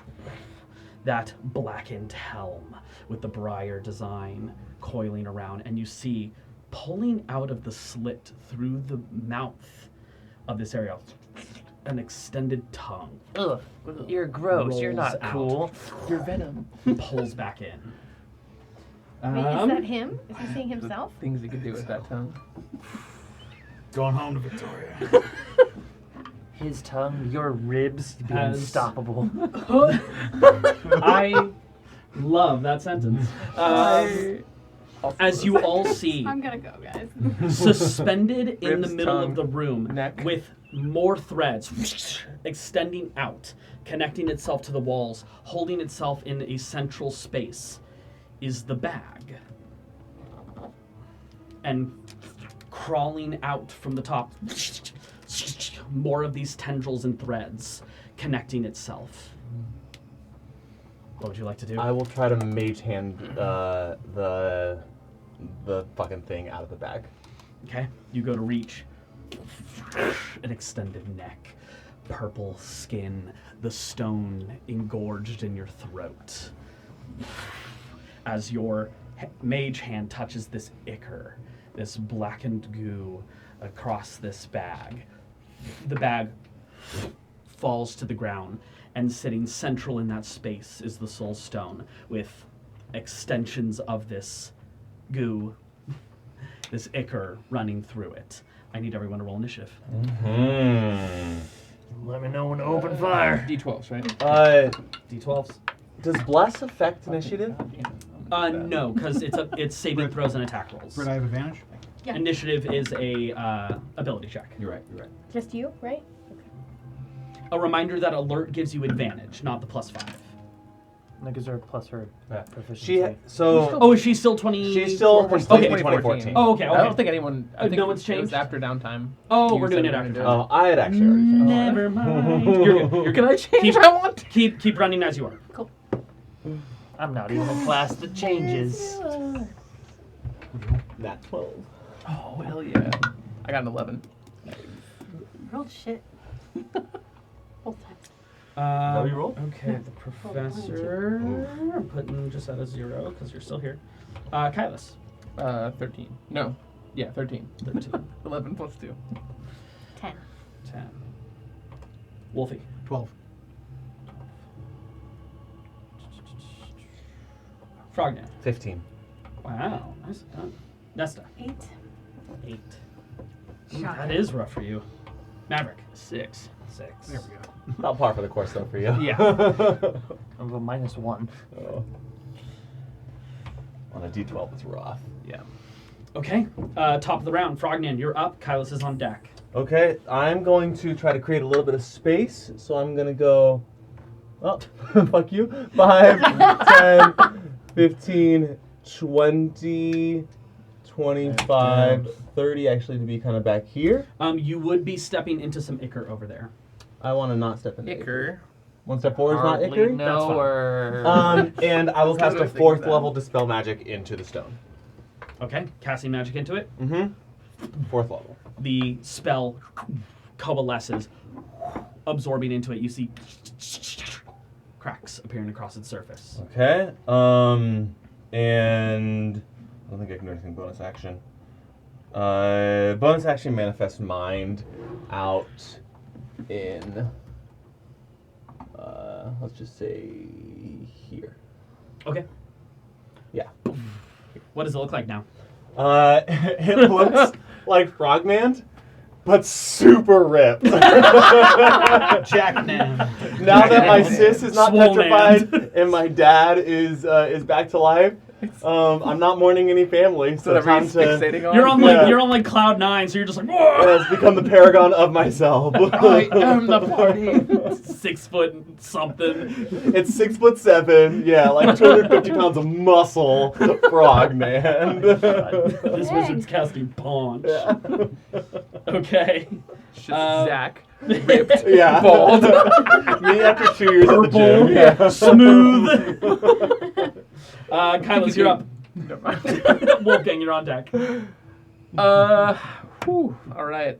that blackened helm with the briar design coiling around, and you see pulling out of the slit through the mouth of this area an extended tongue. Ugh. You're gross. You're Rolls not out. cool. Your Venom. Pulls back in. Wait, is that him? Is he seeing himself? Things you could do with that tongue. Going home to Victoria. His tongue, your ribs, be As- unstoppable. I love that sentence. As you all see, I'm gonna go, guys. suspended in the Ribs, middle tongue, of the room neck. with more threads extending out, connecting itself to the walls, holding itself in a central space, is the bag. And crawling out from the top, more of these tendrils and threads connecting itself. What would you like to do? I will try to mage hand the fucking thing out of the bag. Okay, you go to reach. An extended neck, purple skin, the stone engorged in your throat. As your mage hand touches this ichor, this blackened goo across this bag, the bag falls to the ground, and sitting central in that space is the soul stone with extensions of this goo, this ichor running through it. I need everyone to roll initiative. Let me know when to open fire. D12s, right? D12s. Does bless affect initiative? No, because it's saving throws and attack rolls. Brett, I have advantage? Yeah. Initiative is a ability check. You're right. Just you, right? A reminder that alert gives you advantage, not the +5. That gives her plus her proficiency. Oh, is she still 20? She's still Okay. 2014. Oh, okay. I don't think anyone. I think no one's It changed? was after downtime. Oh, You we're said doing you it were after gonna downtime. Oh, I had actually already changed. Never mind. You're Can I change? Keep- I want. keep running as you are. I'm not even in class that changes. Nat 12. Oh hell yeah! I got an 11. Rolled shit. Both times. How do you roll? Okay, the professor. I'm putting just at a 0 because you're still here. Kylus. 13. No. Yeah, 13. 13. 11 plus 2. 10. 10. Wolfie. 12. Frogman. 15. Wow, nice done. Nesta. 8. 8. That is rough for you. Maverick. 6. 6. There we go. Not par for the course, though, for you. Yeah. I'm a -1. Oh. On a D12, it's rough. Yeah. Okay. Top of the round. Frognan, you're up. Kylus is on deck. Okay, I'm going to try to create a little bit of space, so I'm going to go... Oh, fuck you. 5, 10, 15, 20, 25, 30, actually, to be kind of back here. You would be stepping into some ichor over there. I want to not step in the Icker. One step forward is not Hardly Ickery? That's fine. know or... And I will That's cast what I a was thinking 4th about. level Dispel Magic into the stone. Okay. Casting magic into it. Mm-hmm. 4th level. The spell coalesces, absorbing into it. You see cracks appearing across its surface. Okay. And I don't think I can do anything bonus action. Bonus action manifest mind out in let's just say here. Okay. Yeah. What does it look like now? It looks like Frogman, but super ripped. Jackman. Now that my sis is not Swole man. petrified and my dad is back to life, I'm not mourning any family. So Whatever time he's to fixating on. You're on Yeah. you're on like cloud 9, so you're just like whoa! has become the paragon of myself. I am the party. 6 foot something. It's 6'7", yeah, like 250 pounds of muscle, Frogman. This Dang. wizard's casting paunch. Yeah. Okay. It's just Zach. Ripped. Yeah. Bald. Me after 2 years at the Purple. gym. Yeah. Smooth. Kylus, you're up. Never mind. Wolfgang, you're on deck. Whew. All right.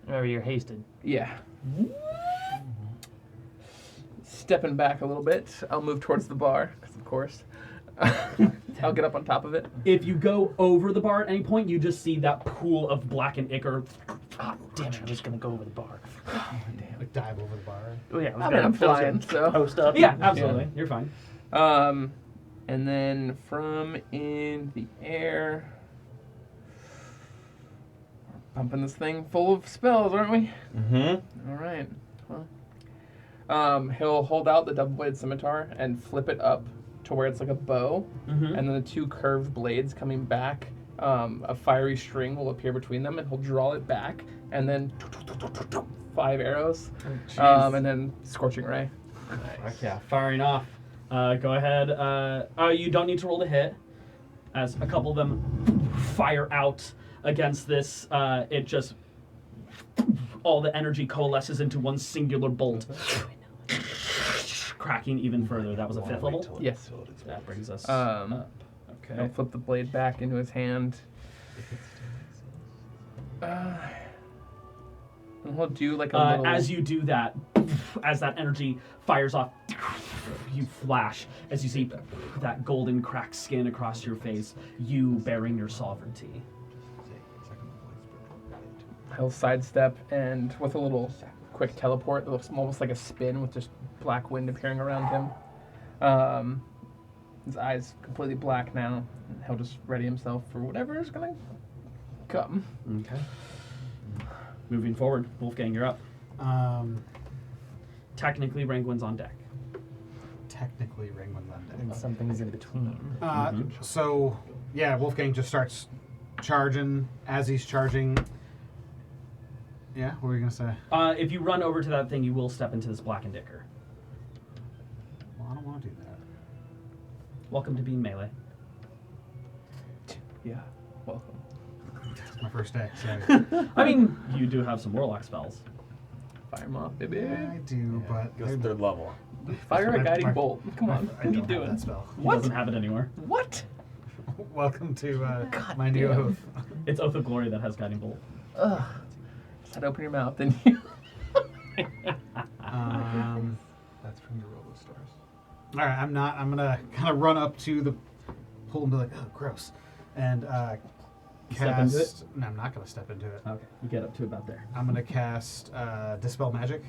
Remember, you're hasted. Yeah. Stepping back a little bit, I'll move towards the bar, 'cause of course. I'll get up on top of it. If you go over the bar at any point, you just see that pool of blackened ichor. Ah, damn it, I was gonna go over the bar. Like dive over the bar. Oh, yeah, I was I mean, gonna, I'm flying, so. post up. Yeah, absolutely. You're fine. And then from in the air, we're pumping this thing full of spells, aren't we? Mm-hmm. All right. Well, he'll hold out the double-bladed scimitar and flip it up to where it's like a bow, Mm-hmm. and then the 2 curved blades coming back, a fiery string will appear between them, and he'll draw it back, and then 5 arrows, and then scorching ray. Nice. Yeah, firing off. Go ahead. You don't need to roll to hit, as a couple of them fire out against this. It just all the energy coalesces into one singular bolt, cracking even further. That was a 5th level. Yes. That brings us He'll up. Okay. flip the blade back into his hand. And he'll do like a little... As you do that, as that energy fires off, you flash as you see that golden cracked skin across your face, you bearing your sovereignty. He'll sidestep and with a little quick teleport, it looks almost like a spin with just black wind appearing around him. His eyes completely black now. And he'll just ready himself for whatever is gonna come. Okay. Moving forward, Wolfgang, you're up. Technically, Rangwin's on deck. Technically, Ringwind's on deck. And something's in between. So, yeah, Wolfgang just starts charging. As he's charging... Yeah, what were you going to say? If you run over to that thing, you will step into this blackened ichor. Well, I don't want to do that. Welcome to being melee. Yeah, welcome. It's my first day, so... I mean, you do have some warlock spells. Fire him off, baby. Yeah, I do, but... Goes 3rd level. Fire a My- guiding my- bolt. Come on, I what are you don't have doing? that spell. He doesn't have it anymore. What? Welcome to my new damn. oath. It's Oath of Glory that has guiding bolt. Ugh. Just had to open your mouth, didn't you? All right, I'm not. I'm gonna kind of run up to the pool and be like, "Oh, gross," and Step into cast. No, I'm not gonna step into it. Okay, you get up to about there. I'm gonna cast Dispel Magic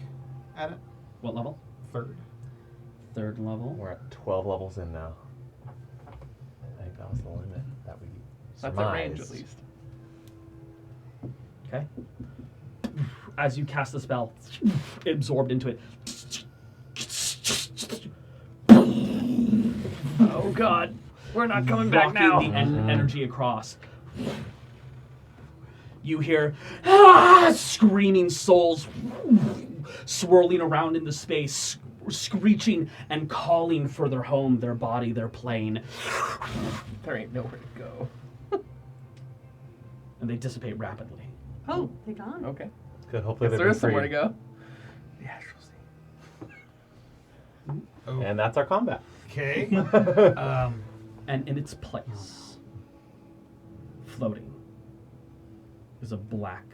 at it. What level? 3rd. 3rd level. We're at 12 levels in now. I think that was the limit that we That's a range, at surmised. least. Okay. As you cast the spell, absorbed into it. Oh God, we're not coming back Rocking now. the energy across. You hear screaming souls swirling around in the space, screeching and calling for their home, their body, their plane. There ain't nowhere to go. And they dissipate rapidly. Oh, they're gone. Okay. Good. Hopefully Guess they've there been is somewhere to freed. go. The astral sea. Oh. And that's our combat. Okay. And in its place, floating, is a black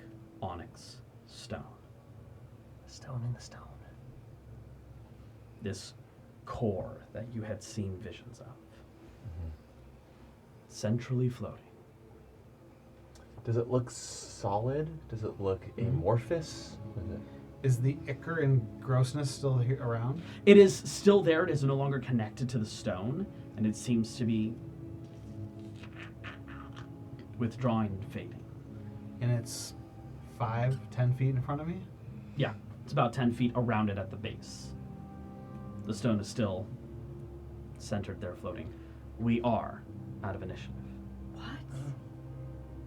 onyx stone. Stone in the stone. This core that you had seen visions of. Centrally floating. Does it look solid? Does it look amorphous? Is it- Is the ichor and grossness still here around? It is still there. It is no longer connected to the stone, and it seems to be withdrawing and fading. And it's 5-10 feet in front of me? Yeah, it's about 10 feet around it at the base. The stone is still centered there floating. We are out of initiative. What?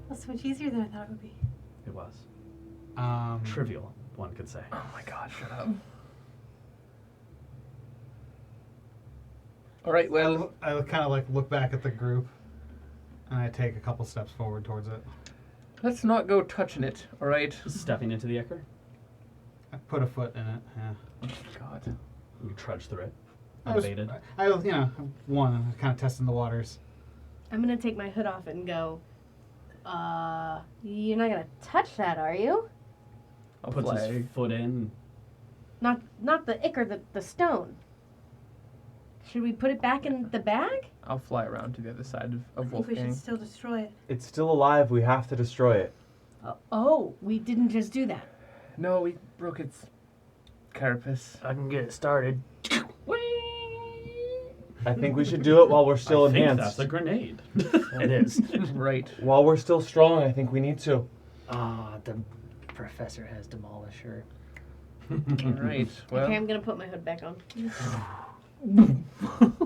That's much easier than I thought it would be. It was. Um, Trivial, one could say. Oh my god, shut up. Alright, well, I kind of like look back at the group and I take a couple steps forward towards it. let's not go touching it, alright? Stepping into the ichor, I put a foot in it. Yeah. Oh god. you trudge through it, I was, unabated. one kind of testing the waters. I'm gonna take my hood off and go, you're not gonna touch that, are you? I'll Puts his flag. foot in. Not the ichor, the stone. Should we put it back in the bag? I'll fly around to the other side I of think we should Wolfgang. still destroy it. It's still alive. We have to destroy it. Oh, we didn't just do that. No, we broke its carapace. I can get it started. I think we should do it while we're still I think enhanced. that's a grenade. It is. Right. While we're still strong, I think we need to. Ah, the professor has demolished her. Alright, well, Okay, I'm gonna put my hood back on.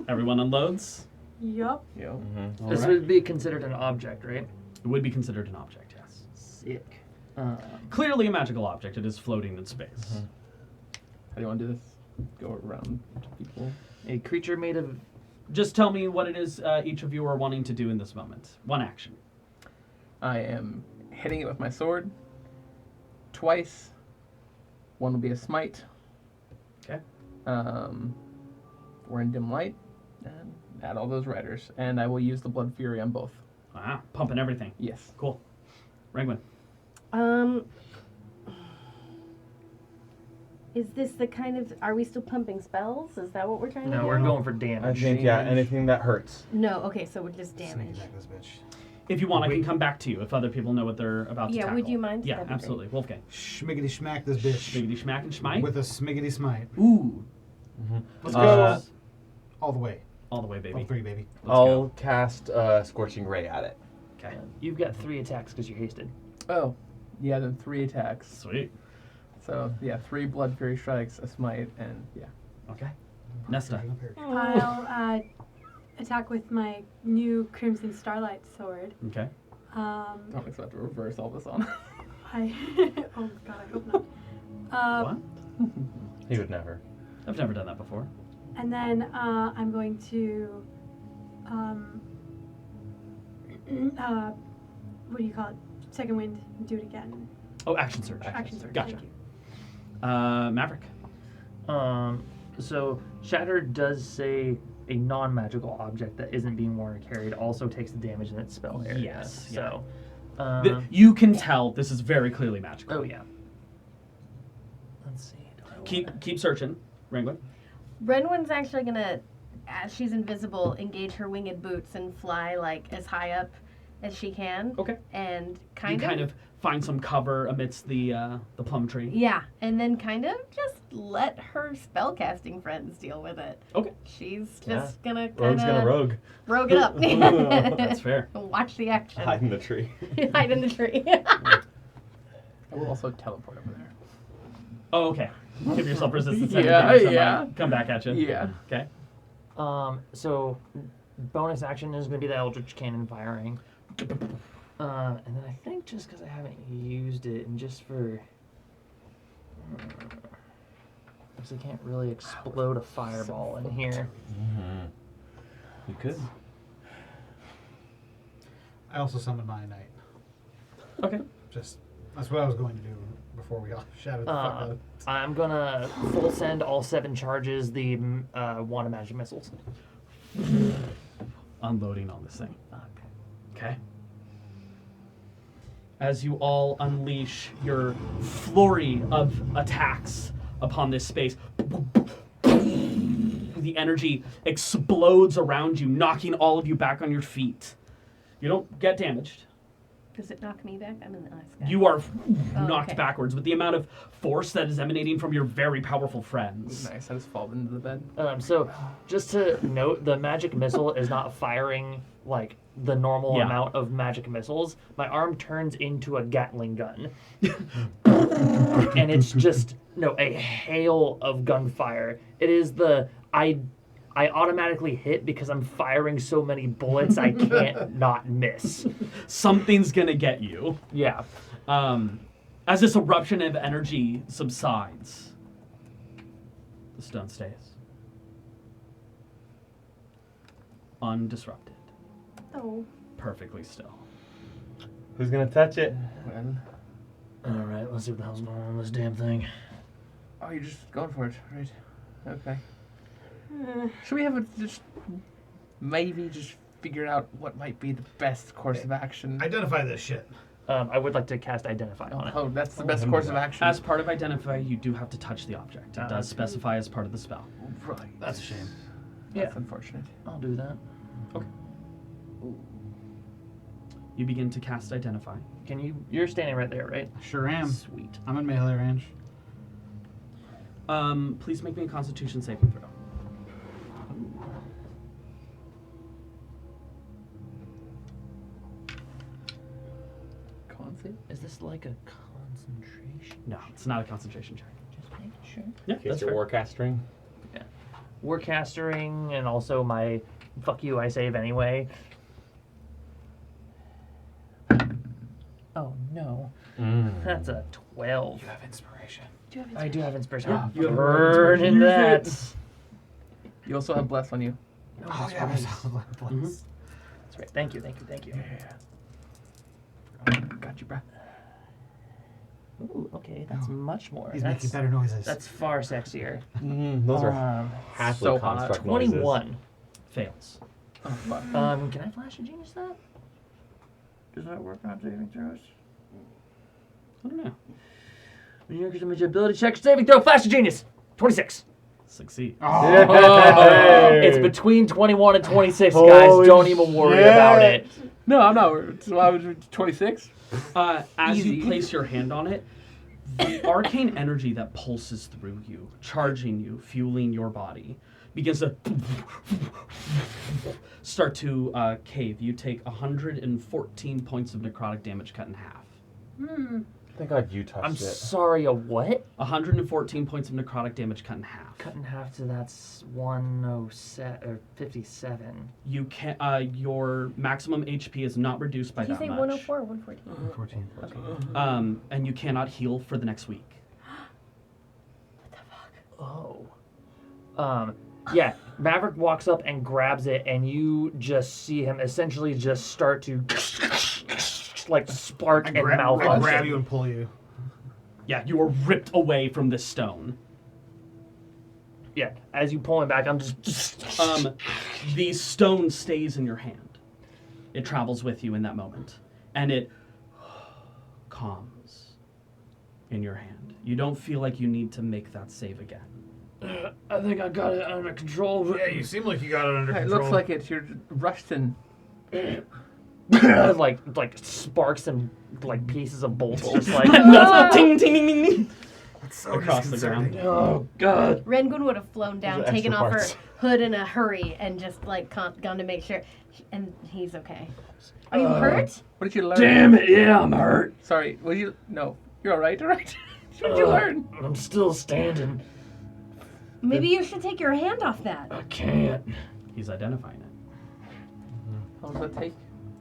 Everyone unloads. Yup. yo. Mm-hmm. This would be considered an object, right? It would be considered an object, yes. Sick. Clearly a magical object. It is floating in space. How do you want to do this? Go around to people. A creature made of. Just tell me what it is each of you are wanting to do in this moment. One action. I am hitting it with my sword twice. One will be a smite. Okay. We're in dim light. And add all those riders. And I will use the Blood Fury on both. Ah, pumping everything. Yes. Cool. Rangwin. Is this the kind of, are we still pumping spells? Is that what we're trying to do? No, we're going for I damage. think, yeah, anything that hurts. No, okay, so we're just damage. Sneak attack this bitch. If you want, I can Wait. come back to you if other people know what they're about to Yeah, tackle. would you mind? Yeah, That'd be great. absolutely. Wolfgang. Schmiggity schmack this bitch Biggity schmack and schmite. with a smiggity smite. Ooh. Let's Uh, go all the way. All the way, baby. All 3, baby. Let's I'll go. cast Scorching Ray at it. Okay. You've got 3 attacks because you're hasted. Oh. Yeah, then 3 attacks. Sweet. So, yeah, 3 Blood Fury strikes, a smite, and yeah. Okay. Nesta. I'll attack with my new Crimson Starlight sword. Okay. Don't expect to reverse all this on. I oh god, I hope not. What? He would never. I've never done that before. And then I'm going to what do you call it? Second wind. Do it again. Oh, action surge. Action surge. Gotcha. Thank you. Maverick. So Shatter does say a non-magical object that isn't being worn or carried also takes the damage in its spell area. Yes, So. You can tell this is very clearly magical. Oh yeah. Let's see. Do I wanna- Keep searching, Rangwin. Renwin's actually gonna as she's invisible, engage her winged boots and fly like as high up as she can. Okay. And You kind of find some cover amidst the plum tree. Yeah, and then kind of just let her spellcasting friends deal with it. Okay. She's Yeah. just gonna Rogue's gonna rogue. rogue it up. That's fair. Watch the action. Hide in the tree. Hide in the tree. I will also teleport over there. Oh, okay. Give yourself resistance. Yeah, anything, yeah. Come back at you. Yeah. Okay. So bonus action is going to be the Eldritch Cannon firing. And then I think just because I haven't used it and just for... Because I can't really explode a fireball in here. Mm-hmm. You could. I also summoned my knight. Okay. Just that's what I was going to do before we all shouted the fuck out. I'm going to full send all 7 charges the wand of magic missiles. Unloading on this thing. Okay. As you all unleash your flurry of attacks upon this space, the energy explodes around you, knocking all of you back on your feet. You don't get damaged. Does it knock me back? I'm in the ice guy. You are knocked okay. backwards with the amount of force that is emanating from your very powerful friends. Nice, I just fall into the bed. So, just to note, the magic missile is not firing like the normal Yeah. amount of magic missiles. My arm turns into a Gatling gun, and it's just a hail of gunfire. It is I automatically hit because I'm firing so many bullets I can't not miss. Something's gonna get you. Yeah. As this eruption of energy subsides, the stone stays undisrupted, Oh. perfectly still. Who's gonna touch it? When? All right, let's see what the hell's going on with this damn thing. Oh, you're just going for it, right? Okay. Should we have maybe just figure out what might be the best course of action? Identify this shit. I would like to cast Identify on it. Oh, that's the best course of action. As part of Identify, you do have to touch the object. It does specify as part of the spell. Right. That's a shame. That's unfortunate. I'll do that. You begin to cast Identify. You're standing right there, right? Sure am. Sweet. I'm in melee range. Please make me a Constitution saving throw. Is this like a concentration? No, it's not a concentration check. Just making sure. Yeah, In case that's you're fair. warcastering. Warcastering, and also my fuck you, I save anyway. Oh no. That's a 12. You have inspiration. I do have inspiration. Yeah, you have Burn in use that. it. You also have bless on you. Oh, yeah, That's right. Thank you. Got you, bruh. Ooh, okay, that's much more. He's That's, making better noises. that's far sexier. Those are Um, halfway so hot. construct noises. 21. Fails. Oh, fuck. Can I flash a genius that? Does that work on saving throws? I don't know. When you increase your ability check, saving throw, flash a genius. 26. Succeed. It's between 21 and 26, guys. Holy Don't even worry shit. about it. No, I'm not worried. So I was 26. As Easy. you place your hand on it, the arcane energy that pulses through you, charging you, fueling your body, begins to start to cave. You take 114 points of necrotic damage cut in half. Thank God you touched I'm it. sorry, a what? 114 points of necrotic damage cut in half. Cut in half to that's 107 or 57. You can your maximum HP is not reduced by Did you that say much. 104 or 114? 14. And you cannot heal for the next week. Oh. Yeah, Maverick walks up and grabs it, and you just see him essentially just start to like spark and I malfunction. grab you and pull you. Yeah, you are ripped away from this stone. Yeah, as you pull him back, I'm just. The stone stays in your hand. It travels with you in that moment, and it calms in your hand. You don't feel like you need to make that save again. I think I got it under control. Yeah, you seem like you got it under It control. looks like it. You're rusting. like sparks and like pieces of bolts just like ting, ting, ting, ting, ting. so across the ground. oh god. Rengun would have flown down, Those are taken extra off her parts. hood in a hurry, and just like gone to make sure. And he's okay. Are you hurt? What did you learn? Damn it, yeah, I'm hurt. Sorry. What did you? No. You're all right. All right. What did you learn? I'm still standing. Maybe you should take your hand off that. I can't. He's identifying it. How long does that take?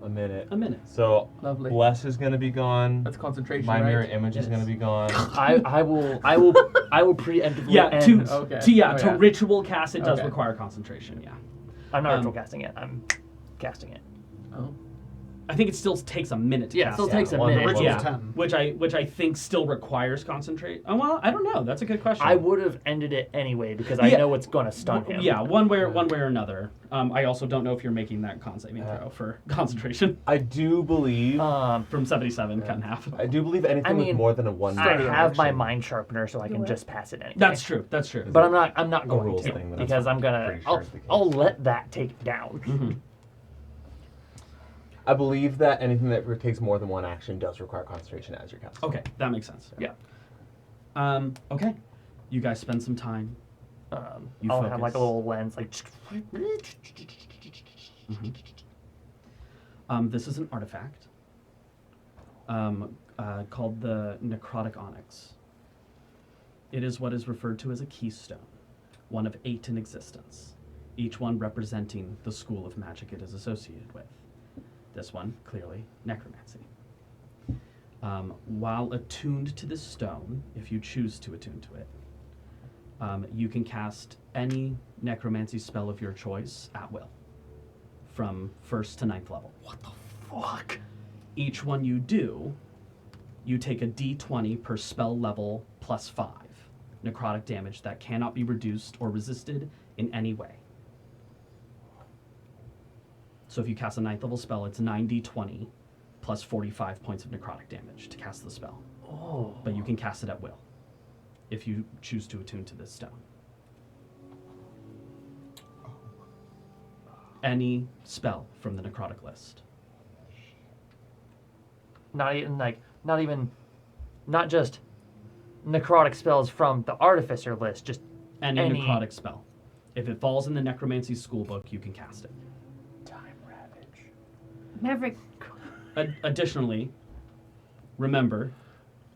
A minute. A minute. So Lovely. Bless is gonna be gone. That's concentration, My right? mirror image is Yes. gonna be gone. I will preemptively Yeah, end. Okay. to Oh, to yeah. ritual cast it does Okay. require concentration. Yeah. I'm not Um, ritual casting it. I'm casting it. Oh. I think it still takes a minute to Yeah, it cast still it. takes a one minute. level. Yeah, 10. which I think still requires concentrate. Oh well, I don't know. That's a good question. I would have ended it anyway because I Yeah. know it's gonna stun him. Yeah, one way or another. I also don't know if you're making that con saving throw for concentration I do believe. from 77 cut in half. I do believe anything I mean, with more than a one. I have my action. mind sharpener, so I can Do it. just pass it anyway. That's true. That's true. But I'm not going rules to thing, but because I'm gonna. pretty sure I'll, is the case. I'll let that take it down. Mhm. I believe that anything that takes more than one action does require concentration as your cast. Okay, that makes sense. Yeah. Okay. You guys spend some time. You I'll have like a focus. little lens, like. This is an artifact called the Necrotic Onyx. It is what is referred to as a keystone, one of 8 in existence, each one representing the school of magic it is associated with. This one, clearly, necromancy. While attuned to this stone, if you choose to attune to it, you can cast any necromancy spell of your choice at will, from 1st to 9th level. What the fuck? Each one you do, you take a d20 per spell level plus 5 necrotic damage that cannot be reduced or resisted in any way. So if you cast a 9th level spell, it's 9d20 plus 45 points of necrotic damage to cast the spell. Oh. But you can cast it at will if you choose to attune to this stone. Any spell from the necrotic list. Not just necrotic spells from the artificer list, just Any Any- necrotic spell. If it falls in the necromancy schoolbook, you can cast it. Time ravage. Maverick, Additionally, remember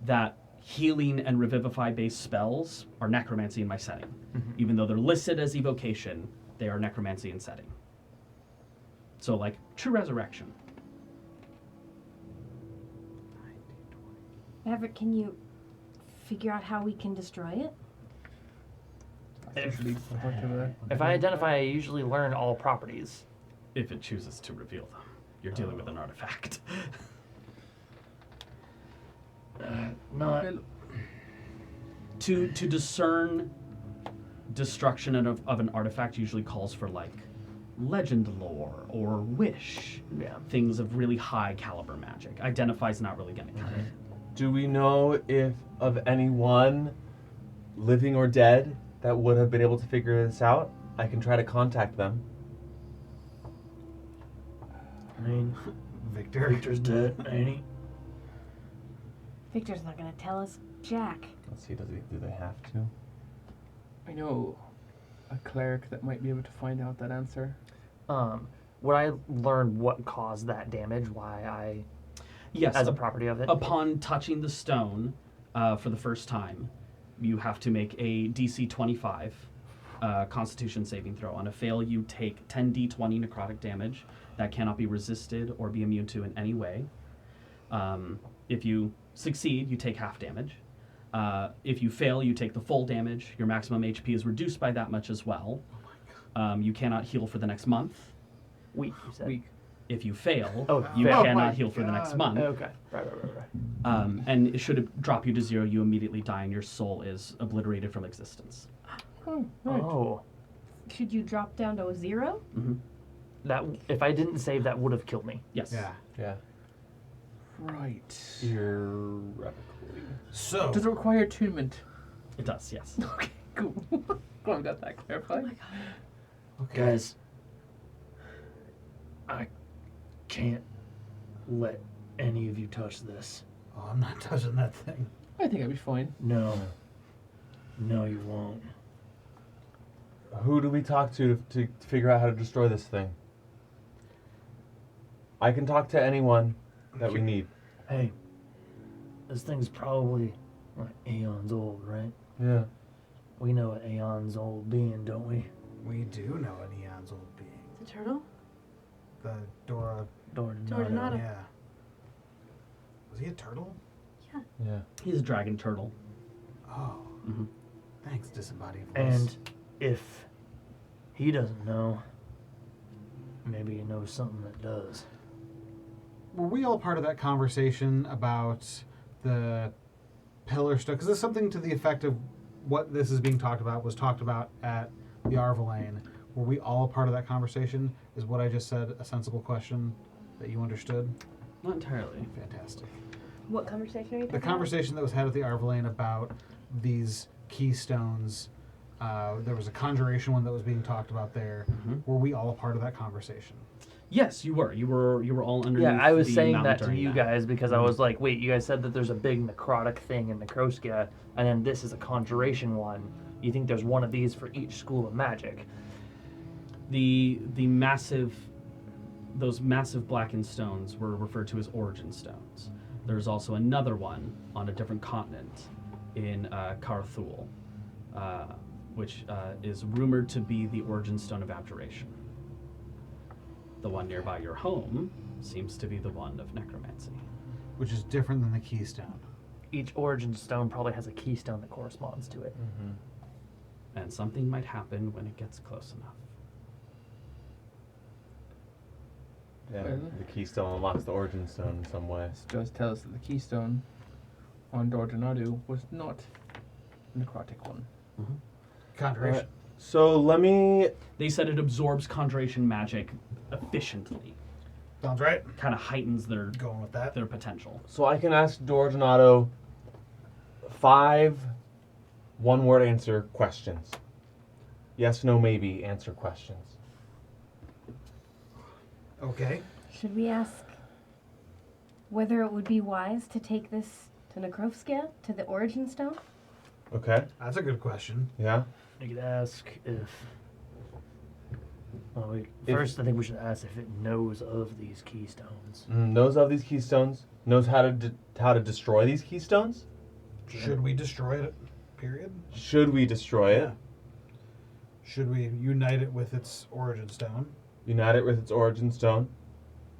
that healing and revivify based spells are necromancy in my setting. Even though they're listed as evocation, they are necromancy in setting. So like true resurrection. Maverick, can you figure out how we can destroy it? if I identify, I usually learn all properties. If it chooses to reveal them. You're dealing with an artifact. Not. To discern destruction of an artifact usually calls for like legend lore or wish. Yeah. Things of really high caliber magic. Identify's not really gonna cut it. Do we know if of anyone, living or dead, that would have been able to figure this out? I can try to contact them. I mean, Victor's dead, ain't he? Victor's not gonna tell us Jack. Let's see, do they have to? I know a cleric that might be able to find out that answer. Would I learn what caused that damage? Why Yes, as a property of it? upon touching the stone for the first time, you have to make a DC 25 Constitution saving throw. On a fail, you take 10d20 necrotic damage that cannot be resisted or be immune to in any way. If you succeed, you take half damage. If you fail, you take the full damage. Your maximum HP is reduced by that much as well. You cannot heal for the next month. Weak, you said. Weak. If you fail, Oh, you fail. cannot heal for the next month. Okay. Right. And should it drop you to 0, you immediately die and your soul is obliterated from existence. Oh. Should you drop down to a 0? That if I didn't save, that would have killed me. Yes. Yeah. Right. Theoretically. So, Does it require attunement? It does, yes. Okay, cool. Glad we got that clarified. Okay. Guys, I can't let any of you touch this. Oh, I'm not touching that thing. I think I'd be fine. No. No, you won't. Who do we talk to figure out how to destroy this thing? I can talk to anyone that we need. Hey, this thing's probably like aeons old, right? Yeah. We know an aeons old being, don't we? We do know an eon's old being. The turtle? The Dora. Dornado. Yeah. Was he a turtle? Yeah. He's a dragon turtle. Oh. Mhm. Thanks, disembodied voice. And if he doesn't know, maybe he knows something that does. Were we all part of that conversation about the pillar stone? Because there's something to the effect of what this is being talked about was talked about at the Arvalane. Were we all part of that conversation? Is what I just said a sensible question that you understood? Not entirely. Fantastic. What conversation are you The talking about? conversation that was had at the Arvalane about these keystones, there was a conjuration one that was being talked about there. Mhm. Were we all a part of that conversation? Yes, you were. You were all underneath. Yeah, I was the saying mountain that to during you that. guys because I was like, wait, you guys said that there's a big necrotic thing in Necroskia, and then this is a conjuration one. You think there's one of these for each school of magic? The those massive blackened stones were referred to as origin stones. There's also another one on a different continent in Karthul, which is rumored to be the origin stone of abjuration. The one nearby your home seems to be the one of necromancy. Which is different than the keystone. Each origin stone probably has a keystone that corresponds to it. And something might happen when it gets close enough. Yeah. Well- The keystone unlocks the origin stone in some way. This does tell us that the keystone on Dordanadu was not a necrotic one. Conjuration. So let me. They said it absorbs conjuration magic efficiently. Sounds right. Kind of heightens their Going with that. potential. So I can ask Dordonato 5 one-word answer questions. Yes, no, maybe answer questions. Okay. Should we ask whether it would be wise to take this to Nekrovskia, to the Origin Stone? Okay. That's a good question. Yeah. You could ask if. Well, If- first, I think we should ask if it knows of these keystones. Knows of these keystones. Knows how to destroy these keystones. Should we destroy it? Period. Should we destroy it? Should we unite it with its origin stone? Unite it with its origin stone.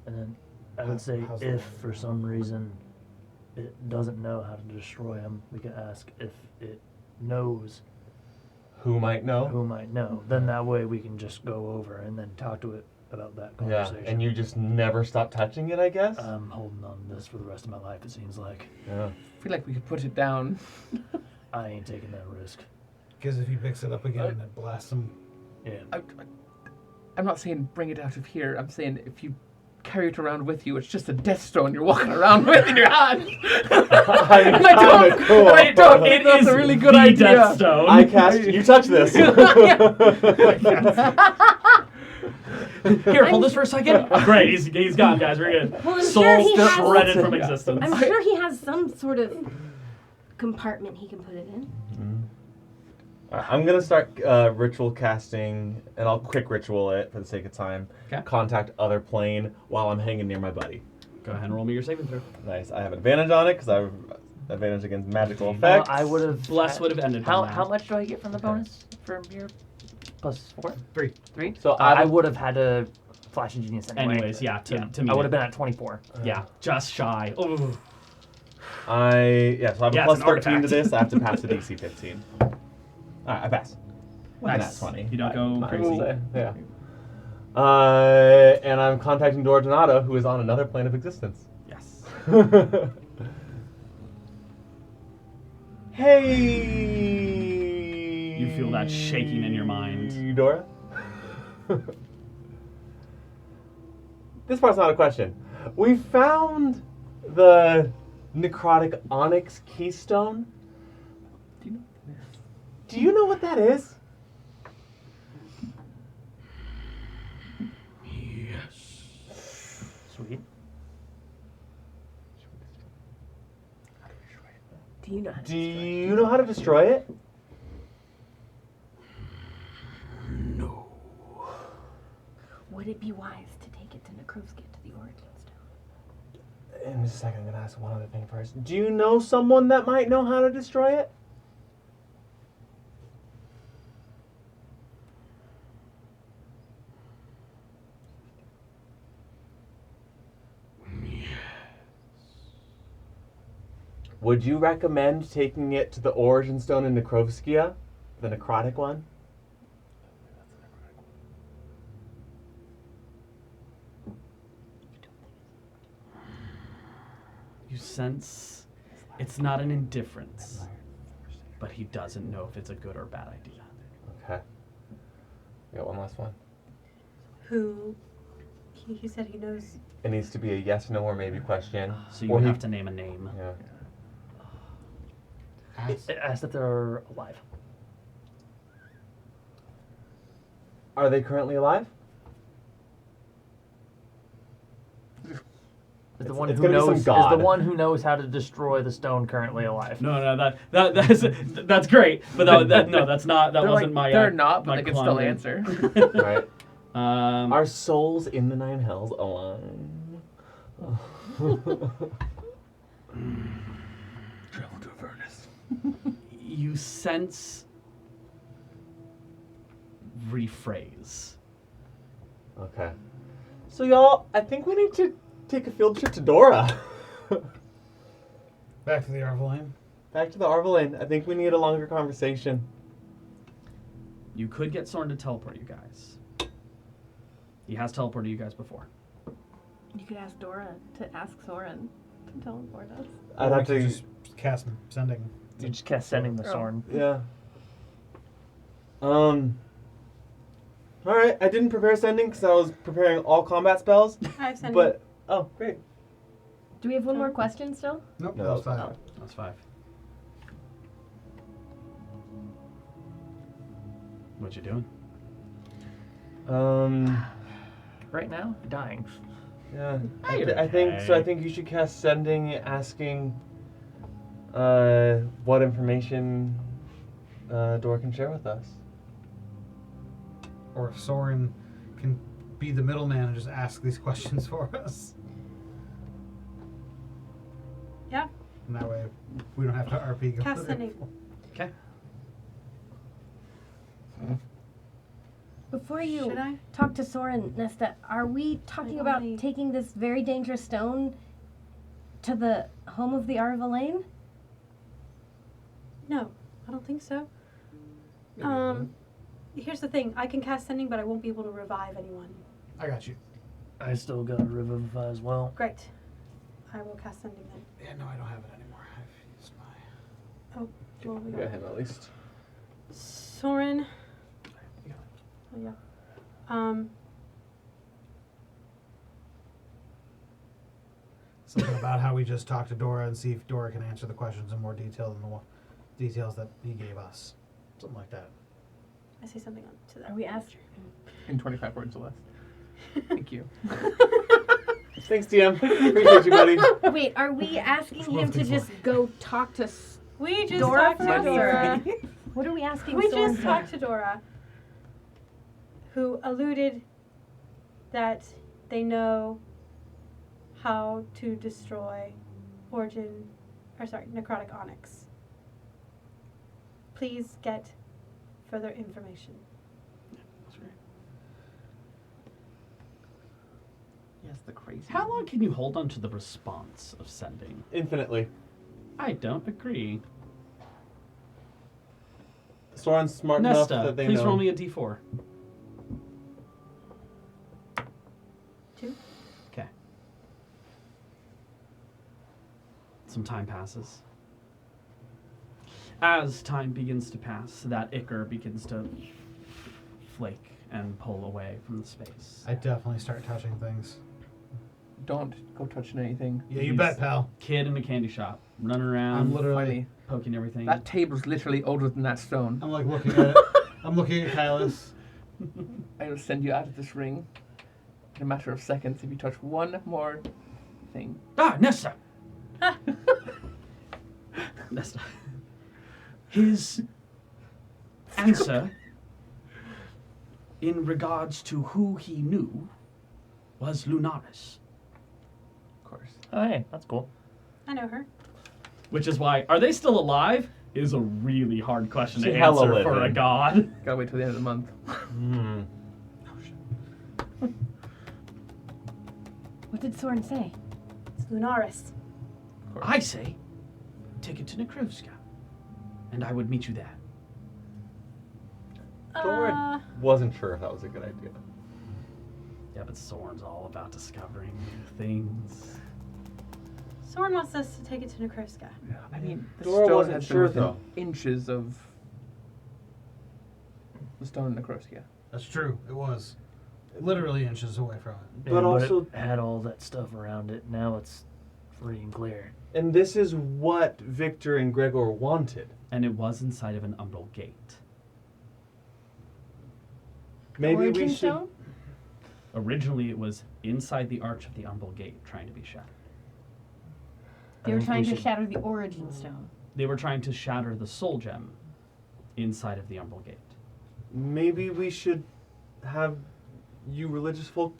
And then I How- would say how's that? if for some reason it doesn't know how to destroy them, we could ask if it knows Who might know? who might know. Then that way we can just go over and then talk to it about that Yeah. conversation. And you just never stop touching it, I guess. I'm holding on to this for the rest of my life, it seems like. Yeah. I feel like we could put it down. I ain't taking that risk. Because if he picks it up again and it blasts him, Yeah. I'm not saying bring it out of here. I'm saying if you carry it around with you, it's just a death stone you're walking around with in your hand. And I don't. Cool. And I don't think It that's is a really good the idea. Death Stone. I cast. You touch this. Here, hold this for a second. Oh, great, he's gone, guys. We're good. Well, I'm Soul sure he has- shredded from existence. I'm sure he has some sort of compartment he can put it in. I'm gonna start ritual casting, and I'll quick ritual it for the sake of time. 'Kay. Contact other plane while I'm hanging near my buddy. Go ahead and roll me your saving throw. Nice. I have advantage on it because I have advantage against magical effects. I would have. Bless would have ended. How on that. how much do I get from the bonus for your +4? 3. 3? So I would have had to flash and genius anyway. Anyways, yeah, to I meet would it. have been at 24. Yeah, just shy. Oh, So I have Yeah, a it's plus an 13 to artifact. this. I have to pass the DC 15. Alright, I pass. nice. 20. You don't go Nice. crazy. Yeah. And I'm contacting Dordonato, who is on another plane of existence. Yes. Hey! You feel that shaking in your mind. Dora? This part's not a question. We found the necrotic onyx keystone. Do you know? Do you know what that is? Sweet. Do you know how to Do destroy it? you know how to destroy it? No. Would it be wise to take it to Nekrovsky to the Origin Stone? In just a second, I'm gonna ask one other thing first. Do you know someone that might know how to destroy it? Would you recommend taking it to the Origin Stone in Nekrovskia, the necrotic one? You sense it's not an indifference, but he doesn't know if it's a good or bad idea. Okay. We got one last one. Who? He said he knows. It needs to be a yes, no, or maybe question. So you Or would he- have to name a name. Yeah. Ask. Ask if they're alive. Are they currently alive? Is the It's- one it's who gonna be some knows? Is god. the one who knows how to destroy the stone currently alive? No, that's great, but that's not. That They're wasn't my. They're not, but my they can still quandary. answer. Right. Are Are souls in the nine hells alive? Travel to Avernus. you sense? Rephrase. Okay. So y'all, I think we need to take a field trip to Dora. Back to the Arvalane. Back to the Arvalane. I think we need a longer conversation. You could get Soren to teleport you guys. He has teleported you guys before. You could ask Dora to ask Soren to teleport us. I'd Or have we to. could just cast sending. You just cast sending the Sorn. Yeah. All right. I didn't prepare sending because I was preparing all combat spells. I've sent. But oh, great. Do we have one more question still? Nope, No, that was that was fine. That's 5. What you doing? Right now, dying. Yeah. You're I think so. I okay. think you should cast sending, asking, what information, Dora can share with us. Or if Soren can be the middleman and just ask these questions for us. Yeah. And that way we don't have to RP go Cast there. sending. Okay. Before you Should I? talk to Soren, Nesta, are we talking about only- taking this very dangerous stone to the home of the Arvalane? No, I don't think so. Maybe. Here's the thing. I can cast sending, but I won't be able to revive anyone. I got you. I still got a revivify as well. Great. I will cast sending then. Yeah, no, I don't have it anymore. I've used my... Oh, well, we Go got ahead, at least. Soren. Oh, yeah. Something about how we just talked to Dora and see if Dora can answer the questions in more detail than the details that he gave us. Something like that. I say something to that. Are we asking? In 25 words or less. Thank you. Thanks, DM. Appreciate you, buddy. Wait, are we asking him to just go talk to We just Dora talked to first? Dora. What are we asking We Soren just for? talked to Dora, who alluded that they know how to destroy necrotic onyx. Please get further information. That's right. Yes, the crazy. How long can you hold on to the response of sending? Infinitely. I don't agree. Soren's smart enough Nesta, that they please know. roll me a d4. 2. Okay. Some time passes. As time begins to pass, that ichor begins to flake and pull away from the space. I definitely start touching things. Don't go touching anything. Yeah, you He's- bet, pal. Kid in a candy shop, running around, I'm literally... Funny. poking everything. That table's literally older than that stone. I'm like looking at it. I'm looking at Kylus. I will send you out of this ring. in a matter of seconds if you touch one more thing. Ah, Nesta! Nesta. His answer in regards to who he knew was Lunaris. Of course. Oh, hey, that's cool. I know her. Which is why, are they still alive? Is a really hard question She to hella answer for a living. god. Gotta wait till the end of the month. Hmm. What did Soren say? It's Lunaris. I say, take it to Nekrovska, and I would meet you there. Dora wasn't sure if that was a good idea. Yeah, but Soren's all about discovering things. Soren wants us to take it to Nekrovska. I mean, the Dora stone wasn't has sure, been within though. inches of the stone in Necroskia. That's true. It was literally inches away from it. But also- it had all that stuff around it. Now it's free and clear. And this is what Victor and Gregor wanted. And it was inside of an umbral gate. Maybe Origin we should. stone? Originally, it was inside the arch of the umbral gate, trying to be shattered. They I were think trying we to should- shatter the origin stone. They were trying to shatter the soul gem inside of the umbral gate. Maybe we should have you religious folk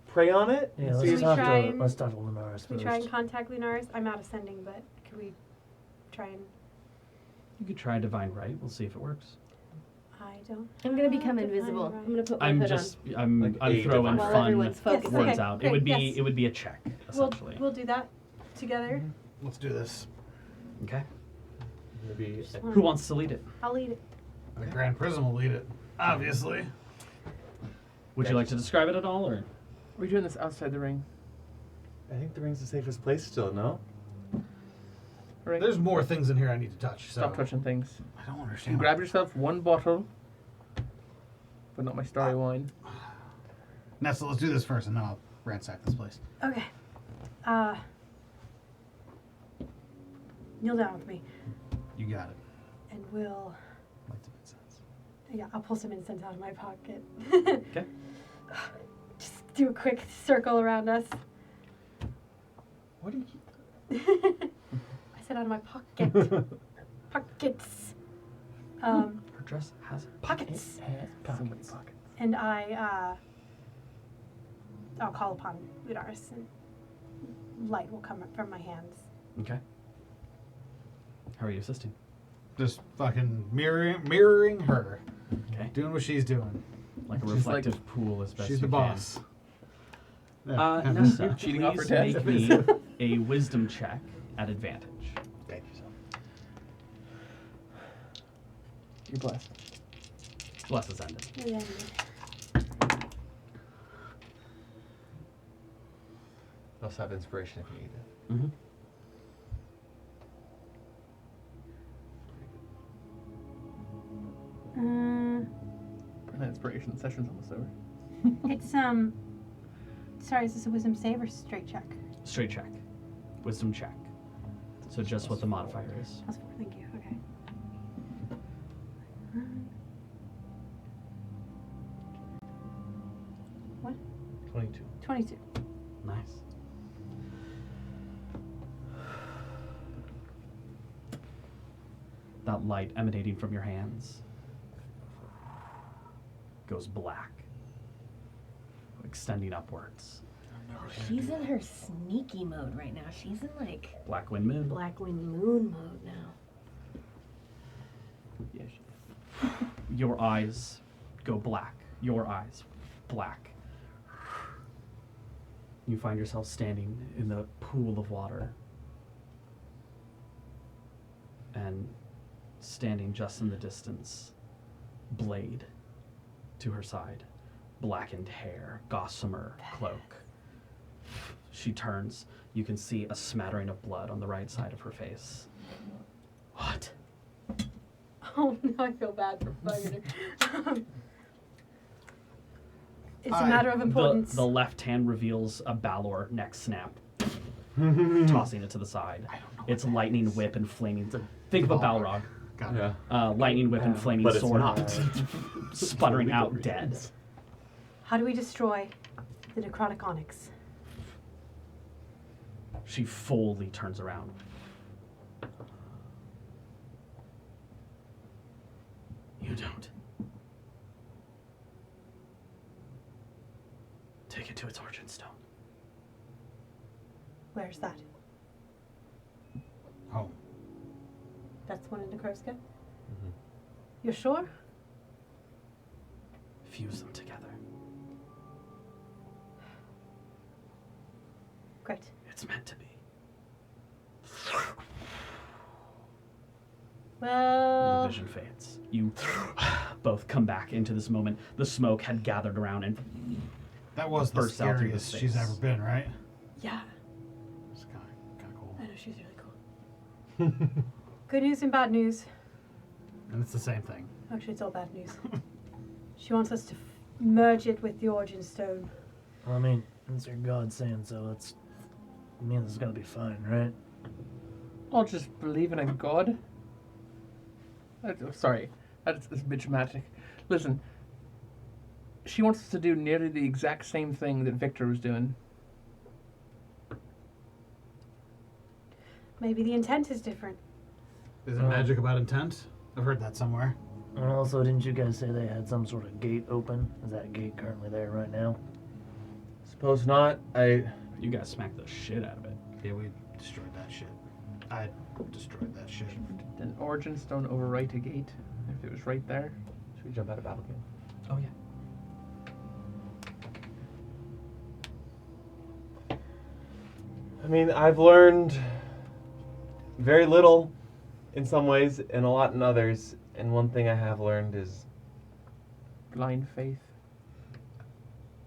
pray on it. Yeah, and let's see we if- try and- let's talk to Lunaris Can we first. try and contact Lunaris? I'm out ascending, but could we try and... You could try divine right. We'll see if it works. I don't... I'm gonna become Divine invisible. right. I'm gonna put my I'm hood just on I'm Like I'm a throwing divine while fun everyone's focusing. Yes, words okay, out. great, It would be yes. it would be a check essentially. We'll do that together. Let's do this. Okay. Maybe Just Who wanna- wants to lead it? I'll lead it. The Grand Prism will lead it, obviously. Would you like to describe it at all, or? Are we doing this outside the ring? I think the ring's the safest place still, no? Ring? There's more things in here I need to touch. So. Stop touching things. I don't You understand. grab yourself one bottle, but not my starry wine. Nessa, let's do this first, and then I'll ransack this place. Okay. Kneel down with me, You got it. and we'll... Light some incense. Yeah, I'll pull some incense out of my pocket. Okay. Just do a quick circle around us. What do you? I said out of my pocket. Pockets. Her dress has Pockets. So many pockets. And I'll call upon Lunaris, and light will come up from my hands. Okay. How are you assisting? Just fucking mirroring her, Okay. doing what she's doing. Like a She's like- reflective pool as best She's you the boss. Yeah. Nessa, You're cheating off her please test. make me a wisdom check at advantage. Thank you, son. You're blessed. Bless is ended. And then I also have inspiration if you need it. Mm-hmm. Permanent inspiration session's almost over. it's sorry, is this a wisdom save or straight check? Straight check. Wisdom check. So just what the modifier is. +4, thank you. Okay. 22. 22. Nice. That light emanating from your hands goes black, extending upwards. She's in her sneaky mode right now. She's in like Black wind moon. Black Wind Moon mode now. Yes. Your eyes go black. Your eyes black. You find yourself standing in the pool of water. And standing just in the distance, Blade to her side, blackened hair, gossamer cloak. She turns. You can see a smattering of blood on the right side of her face. What? Oh, now I feel bad for bugging her. It's a Hi. matter of importance. The left hand reveals a Balor neck snap, tossing it to the side. It's lightning whip and flaming. Think of a Balrog. Got it. Yeah. Lightning whip and flaming But it's sword, not. sputtering out dead. How do we destroy The necrotic onyx. She fully turns around. You don't. Take it to its origin stone. Where's that? Home. That's the one in Nekroska? Mhm. You're sure? Fuse them together. Great. It's meant to be. The Well, vision fades. You both come back into this moment. The smoke had gathered around and That was the Bursts out through the scariest she's space. ever been, right? yeah, It's kind of cool. I know she's really cool. Good news and bad news. And it's the same thing. Actually, it's all bad news. She wants us to merge it with the origin stone. I mean, it's your God saying so. It means it's gonna be fine, right? I'll just believing in God. Sorry, that's a bit dramatic. Listen, she wants us to do nearly the exact same thing that Victor was doing. Maybe the intent is different. Is it magic about intent? I've heard that somewhere. And also, didn't you guys say they had some sort of gate open? Is that gate currently there right now? Suppose not. you guys smack the shit out of it. Yeah, we destroyed that shit. I destroyed that shit. Did an origin stone overwrite a gate? If it was right there? Should we jump out of battle game? Oh yeah. I mean, I've learned very little in some ways and a lot in others. And one thing I have learned is Blind faith.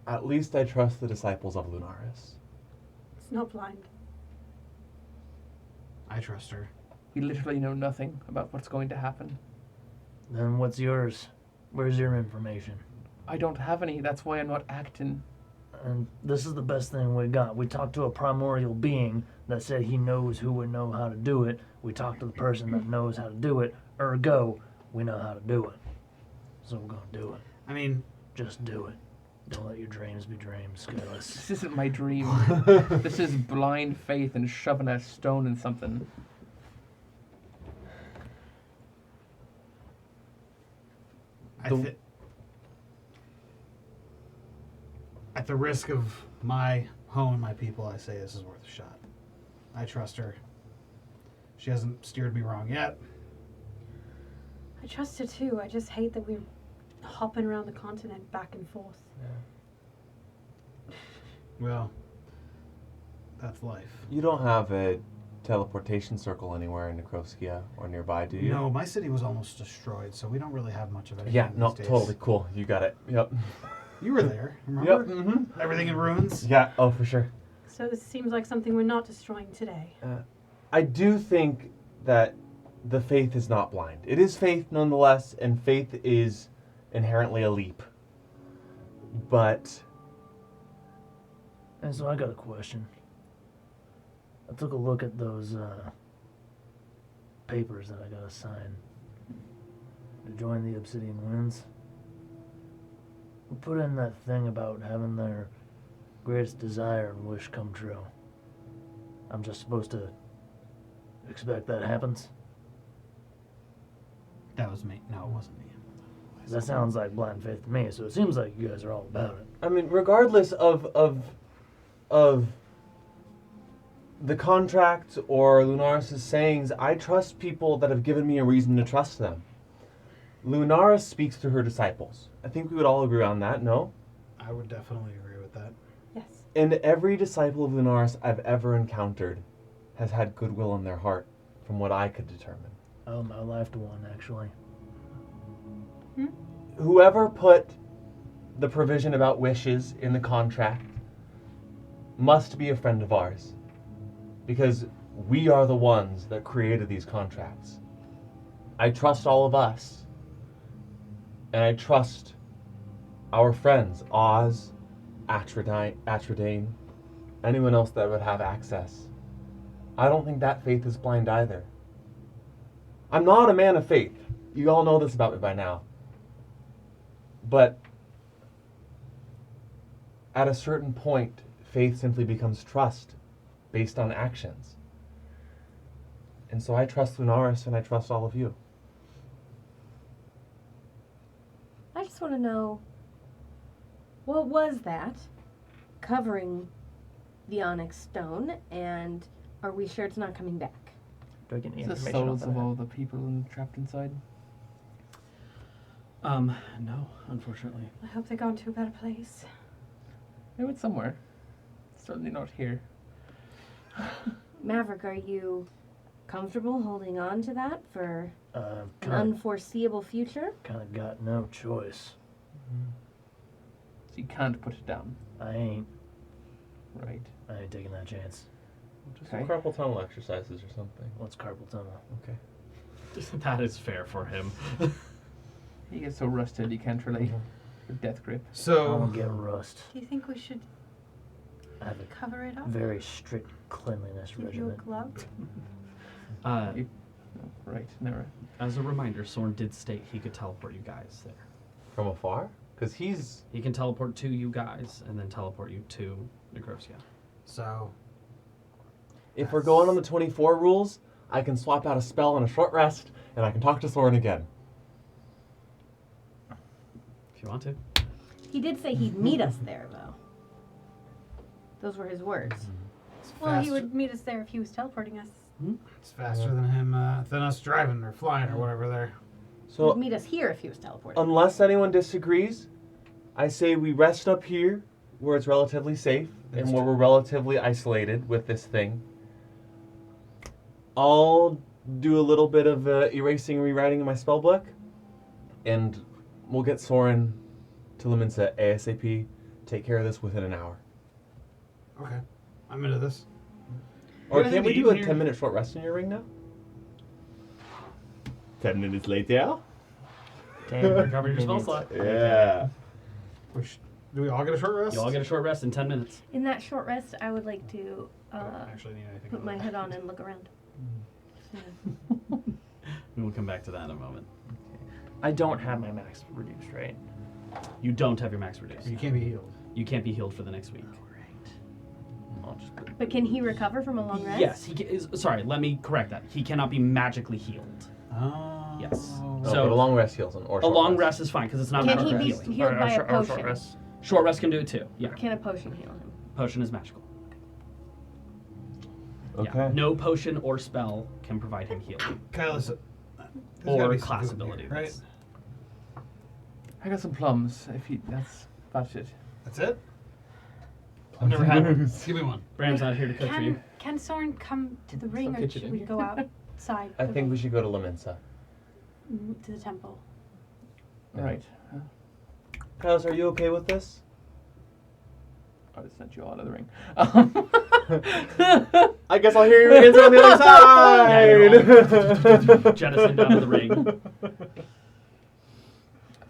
at least I trust the disciples of Lunaris. It's not blind. I trust her. We literally know nothing about what's going to happen. Then what's yours? Where's your information? I don't have any, that's why I'm not acting. And this is the best thing we got. We talked to a primordial being that said he knows who would know how to do it. We talked to the person that knows how to do it. Ergo, we know how to do it. So we're gonna do it. I mean, Just do it. Don't let your dreams be dreams, Skyless. This isn't my dream. This is blind faith and shoving a stone in something. At the risk of my home and my people, I say this is worth a shot. I trust her. She hasn't steered me wrong yet. I trust her too. I just hate that we're hopping around the continent back and forth. Well, that's life. You don't have a teleportation circle anywhere in Nekrovskia or nearby, do you? No, my city was almost destroyed, so we don't really have much of anything. Yeah, no, these days. totally cool. You got it. Yep. You were there, remember? Yep. Mm-hmm. Everything in ruins? Yeah. Oh, for sure. So this seems like something we're not destroying today. I do think that the faith is not blind. It is faith nonetheless, and faith is inherently a leap. But And so I got a question. I took a look at those papers that I gotta sign to join the Obsidian Winds. We put in that thing about having their greatest desire and wish come true. I'm just supposed to expect that happens? That was me. No, it wasn't me. 'Cause that sounds like blind faith to me, so it seems like you guys are all about it. I mean, regardless of the contract or Lunaris' sayings, I trust people that have given me a reason to trust them. Lunaris speaks to her disciples. I think we would all agree on that, no? I would definitely agree with that. Yes. And every disciple of Lunaris I've ever encountered has had goodwill in their heart, from what I could determine. I owe my life to one, actually. Whoever put the provision about wishes in the contract must be a friend of ours, because we are the ones that created these contracts. I trust all of us, and I trust our friends, Oz, Atrodane, anyone else that would have access. I don't think that faith is blind either. I'm not a man of faith. You all know this about me by now. But At a certain point, faith simply becomes trust based on actions. And so I trust Lunaris and I trust all of you. I just want to know, what was that covering the onyx stone, and are we sure it's not coming back? Do I get any The information souls off of that? all the people trapped inside. No, unfortunately. I hope they're going to a better place. They went somewhere. Certainly not here. Maverick, are you comfortable holding on to that for an Kind unforeseeable future? of got no choice. So you can't put it down. I ain't taking that chance. Just Okay. some carpal tunnel exercises or something. What's carpal tunnel? Okay. That is fair for him. He gets so rusted he can't relate with death grip. I So, don't get rust. Do you think we should I have a cover it up? very strict cleanliness Give you a regimen. glove? Right, never. As a reminder, Soren did state he could teleport you guys there. From afar? Because he's... He can teleport to you guys and then teleport you to Necrosia. so If we're going on the 24 rules, I can swap out a spell on a short rest, and I can talk to Soren again. If you want to. He did say he'd meet us there, though. Those were his words. it's Well, he faster- would meet us there if he was teleporting us. It's faster than him, than us driving or flying or whatever there. So, He'd meet us here if he was teleporting. unless anyone disagrees, I say we rest up here, where it's relatively safe, That's and where true. we're relatively isolated with this thing. I'll do a little bit of erasing and rewriting in my spell book, and we'll get Soren to Leminsa ASAP. Take care of this within an hour. Okay, I'm into this. Or Yeah, can we we do a here. 10-minute short rest in your ring now? 10 minutes later? Damn, Recover your spell slot. Yeah. Do we all get a short rest? You all get a short rest in 10 minutes. In that short rest, I would like to I don't actually need anything. put my hood on and look around. We will come back to that in a moment. I don't have my max reduced, right? You don't have your max reduced. You can't be healed. You can't be healed for the next week. I'll just put But can he recover from a long rest? Yes, sorry, let me correct that. He cannot be magically healed. Oh. Yes. No, So- but a long rest heals him. Or A short long rest is fine because it's not Can magical he be healing. healed by a short potion? rest. Short rest can do it too. Yeah, Can a potion heal him? potion is magical. Okay. Yeah. No potion or spell can provide him healing. Kyle, there's Or gotta be class some food ability, here, right? that's- I got some plums. That's about it. That's it. I've never had one. Give me one. Bram's not here to cook for you. Can Soren come to the ring, or get you should in we here. go outside I think we should go to Leminsa. to the temple? Yeah. Right. Kylos, are you okay with this? I just sent you all out of the ring. I guess I'll hear your answer on the other Yeah, side! Jettison down to the ring.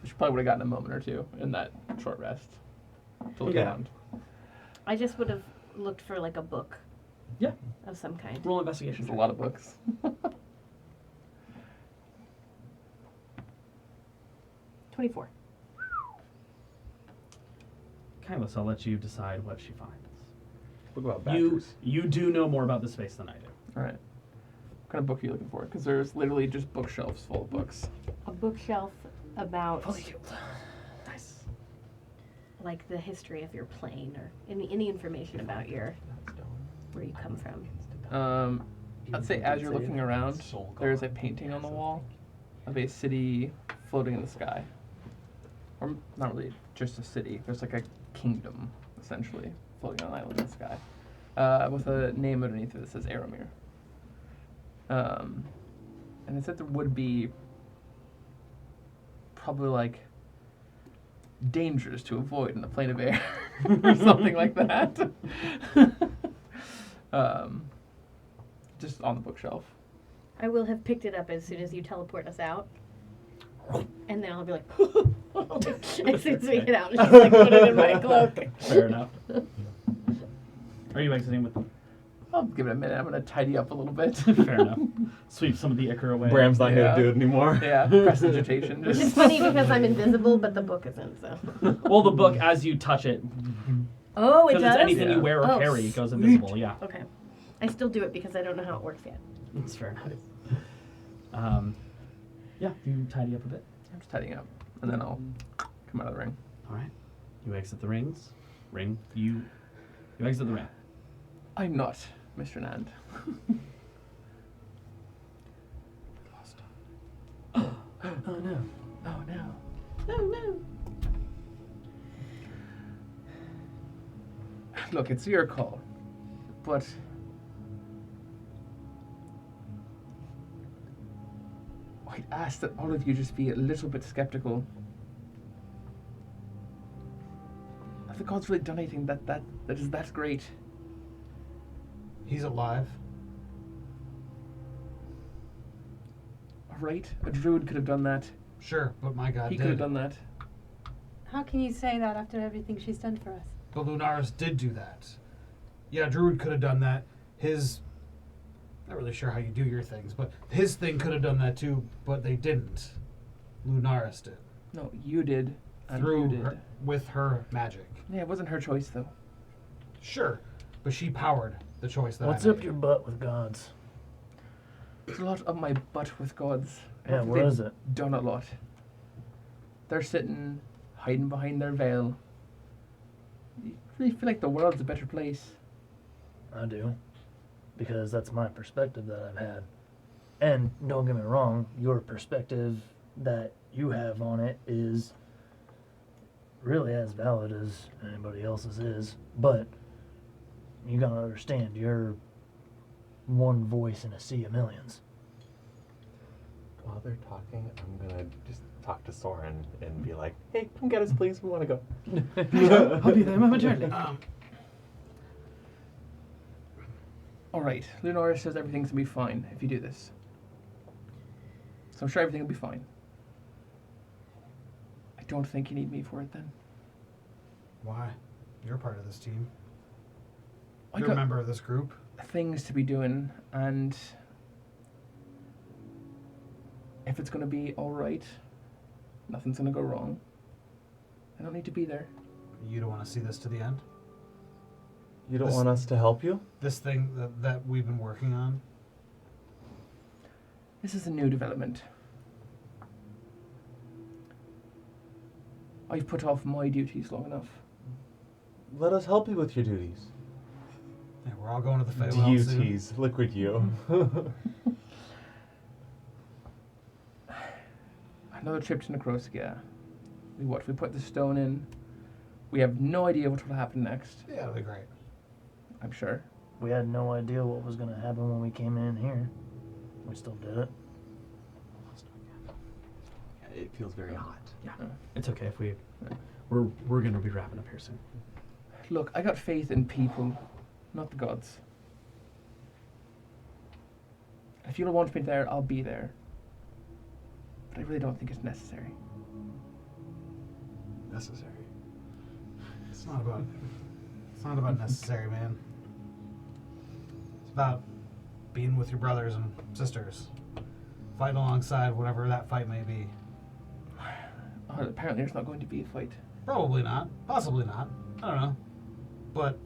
Which probably would have gotten a moment or two in that short rest to look Yeah. around. I just would have looked for like a book. Yeah. Of some kind. Roll investigation. There's a lot of books. 24. Kylos, I'll let you decide what she finds. What about You badgers? you do know more about the space than I do. All right. What kind of book are you looking for? Because there's literally just bookshelves full of books. A bookshelf about Nice. like the history of your plane or any information about your where you come from. I'd say as you're looking around, there's a painting on the wall of a city floating in the sky. Or not really just a city. There's like a kingdom, essentially, floating on an island in the sky. With a name underneath it that says Aramir. And it said there would be probably like dangers to avoid in the plane of air or something like that. Just on the bookshelf. I will have picked it up as soon as you teleport us out. And then I'll be like, as soon as we get out, just like put it in my cloak. Fair enough. Are you exiting with them? I'll give it a minute. I'm gonna tidy up a little bit. Fair enough. Sweep some of the ichor away. Bram's not here Yeah. to do it anymore. Yeah, prestidigitation. Which is Just funny because I'm invisible, but the book isn't, so. Well, the book, as you touch it, Oh, it Because does? it's anything Yeah. you wear or Oh, carry goes sweet. invisible. Yeah, Okay. I still do it because I don't know how it works yet. that's fair enough. Yeah, you tidy up a bit. I'm just tidying up, and then I'll come out of the ring. All right, you exit the ring. You exit the ring. I'm not Mr. Nand. Oh no. Oh no. Oh, no. Look, it's your call, but I'd ask that all of you just be a little bit skeptical. Have the gods really done anything that is that great? He's alive. Right? A druid could have done that. Sure, but my god He did. could have done that. How can you say that after everything she's done for us? But Lunaris did do that. Yeah, Druid could have done that. His... Not really sure how you do your things, but his thing could have done that too, but they didn't. Lunaris did. No, you did. And Through you did. her, with her magic. Yeah, it wasn't her choice though. Sure, but she powered the choice that What's I up made. your butt with gods? There's a lot up my butt with gods. I Yeah, don't think what they've is it? Done a lot. They're sitting, hiding behind their veil. You really feel like the world's a better place. I do. Because that's my perspective that I've had. And don't get me wrong, your perspective that you have on it is really as valid as anybody else's is. But you gotta understand, you're one voice in a sea of millions. While they're talking, I'm gonna just talk to Soren and be like, "Hey, come get us, please. We want to go." I'll be there momentarily. Alright, Lunaris says everything's gonna be fine if you do this. So I'm sure everything will be fine. I don't think you need me for it then. Why? You're part of this team. I You're a got member of this group. things to be doing, and if it's gonna be alright, nothing's gonna go wrong, I don't need to be there. You don't want to see this to the end? You don't This- want us to help you? This thing that we've been working on? This is a new development. I've put off my duties long enough. Let us help you with your duties. Yeah, we're all going to the Feywild soon. Duties, liquid you. Another trip to Necrosia. We put the stone in. We have no idea what will happen next, Yeah, that'll be great. I'm sure. We had no idea what was gonna happen when we came in here. We still did it. It feels very hot. Yeah, it's okay if we're gonna be wrapping up here soon. Look, I got faith in people, not the gods. If you don't want me there, I'll be there. But I really don't think it's necessary. Necessary. It's not about necessary, man. It's about being with your brothers and sisters. Fighting alongside whatever that fight may be. Apparently there's not going to be a fight. Probably not. Possibly not. I don't know. But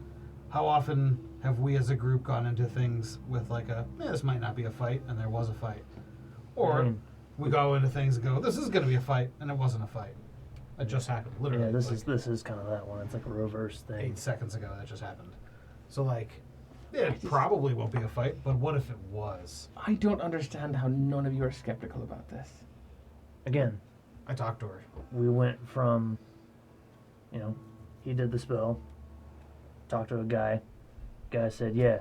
how often have we as a group gone into things with like this might not be a fight, and there was a fight? Or I mean, we go into things and go, this is going to be a fight, and it wasn't a fight. It just happened, literally. yeah, this like is kind of that one. It's like a reverse thing. 8 seconds ago that just happened. So like, yeah, it probably won't be a fight, but what if it was? I don't understand how none of you are skeptical about this. Again, I talked to her. we went from, he did the spell, talked to a guy. Guy said, yeah,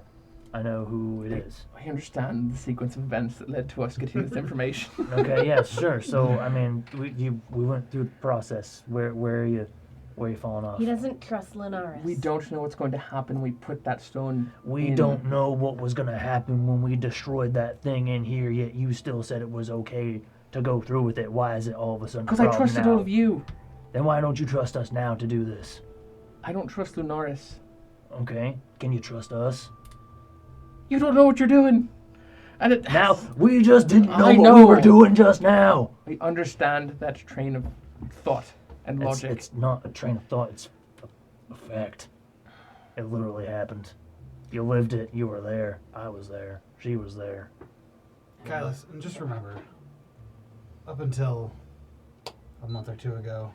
I know who it is. I understand the sequence of events that led to us getting this information. Okay, yeah, sure. So, I mean, we went through the process. Where are you falling off? He doesn't trust Lunaris. We don't know what's going to happen. We put that stone We in. don't know what was going to happen when we destroyed that thing in here, yet you still said it was okay to go through with it. Why is it all of a sudden a Because I problem trusted now? all of you. Then why don't you trust us now to do this? I don't trust Lunaris. Okay, can you trust us? You don't know what you're doing. And it Now, we just didn't know I what we were know. doing just now. I understand that train of thought and logic. It's not a train of thought, it's a fact. It literally happened. You lived it. You were there. I was there. She was there. Kylus, and just remember, up until a month or two ago,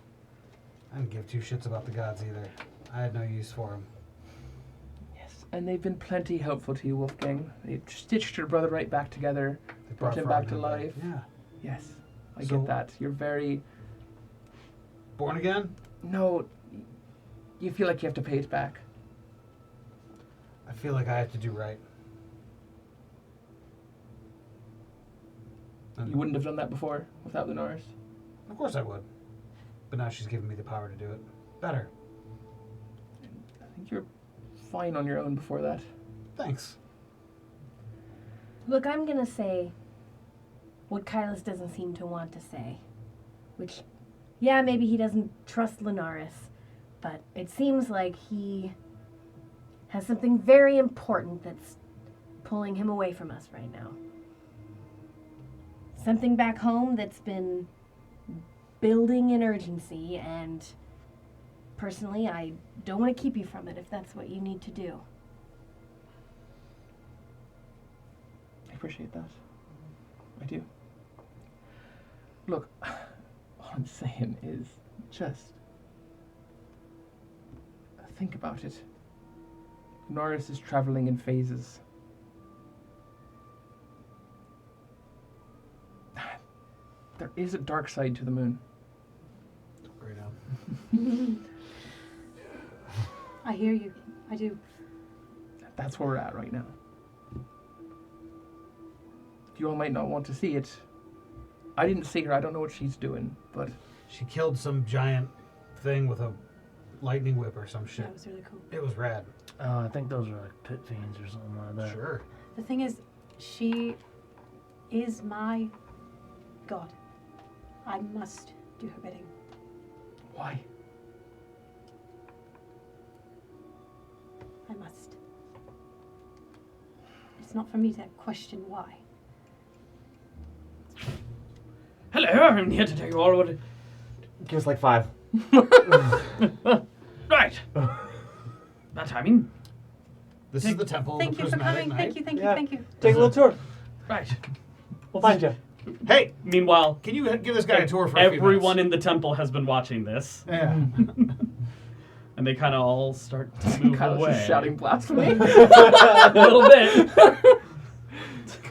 I didn't give two shits about the gods either. I had no use for them. Yes, and they've been plenty helpful to you, Wolfgang. They stitched your brother right back together, They brought him back to life. Yeah. Yes, I So- get that. You're very... Born again? No, you feel like you have to pay it back. I feel like I have to do right. And You wouldn't have done that before without Lunaris. of course I would. But now she's given me the power to do it. Better. I think you're fine on your own before that. Thanks. Look, I'm gonna say what Kylus doesn't seem to want to say. Which, yeah, maybe he doesn't trust Lunaris, but it seems like he has something very important that's pulling him away from us right now. Something back home that's been building in urgency, and personally, I don't want to keep you from it if that's what you need to do. I appreciate that. I do. Look, all I'm saying is just think about it. Lunaris is traveling in phases. There is a dark side to the moon. Right now. I hear you. I do. That's where we're at right now. You all might not want to see it. I didn't see her. I don't know what she's doing, but She killed some giant thing with a lightning whip or some shit. That was really cool. It was rad. I think those are like pit fiends or something like that. Sure. The thing is, she is my god. I must do her bidding. why? I must. It's not for me to question why. Hello, I'm here to tell you all what. Give us like 5. Right. That timing. This is the temple Thank of the you for prismatic coming. knight. Thank you, thank Yeah. you, thank you. Take a little tour. Right. We'll find you. Hey, Meanwhile, can you give this guy a tour for a few everyone minutes? in the temple has been watching this, Yeah. and they kind of all start to move Kylus away. is shouting blasphemy. A little bit.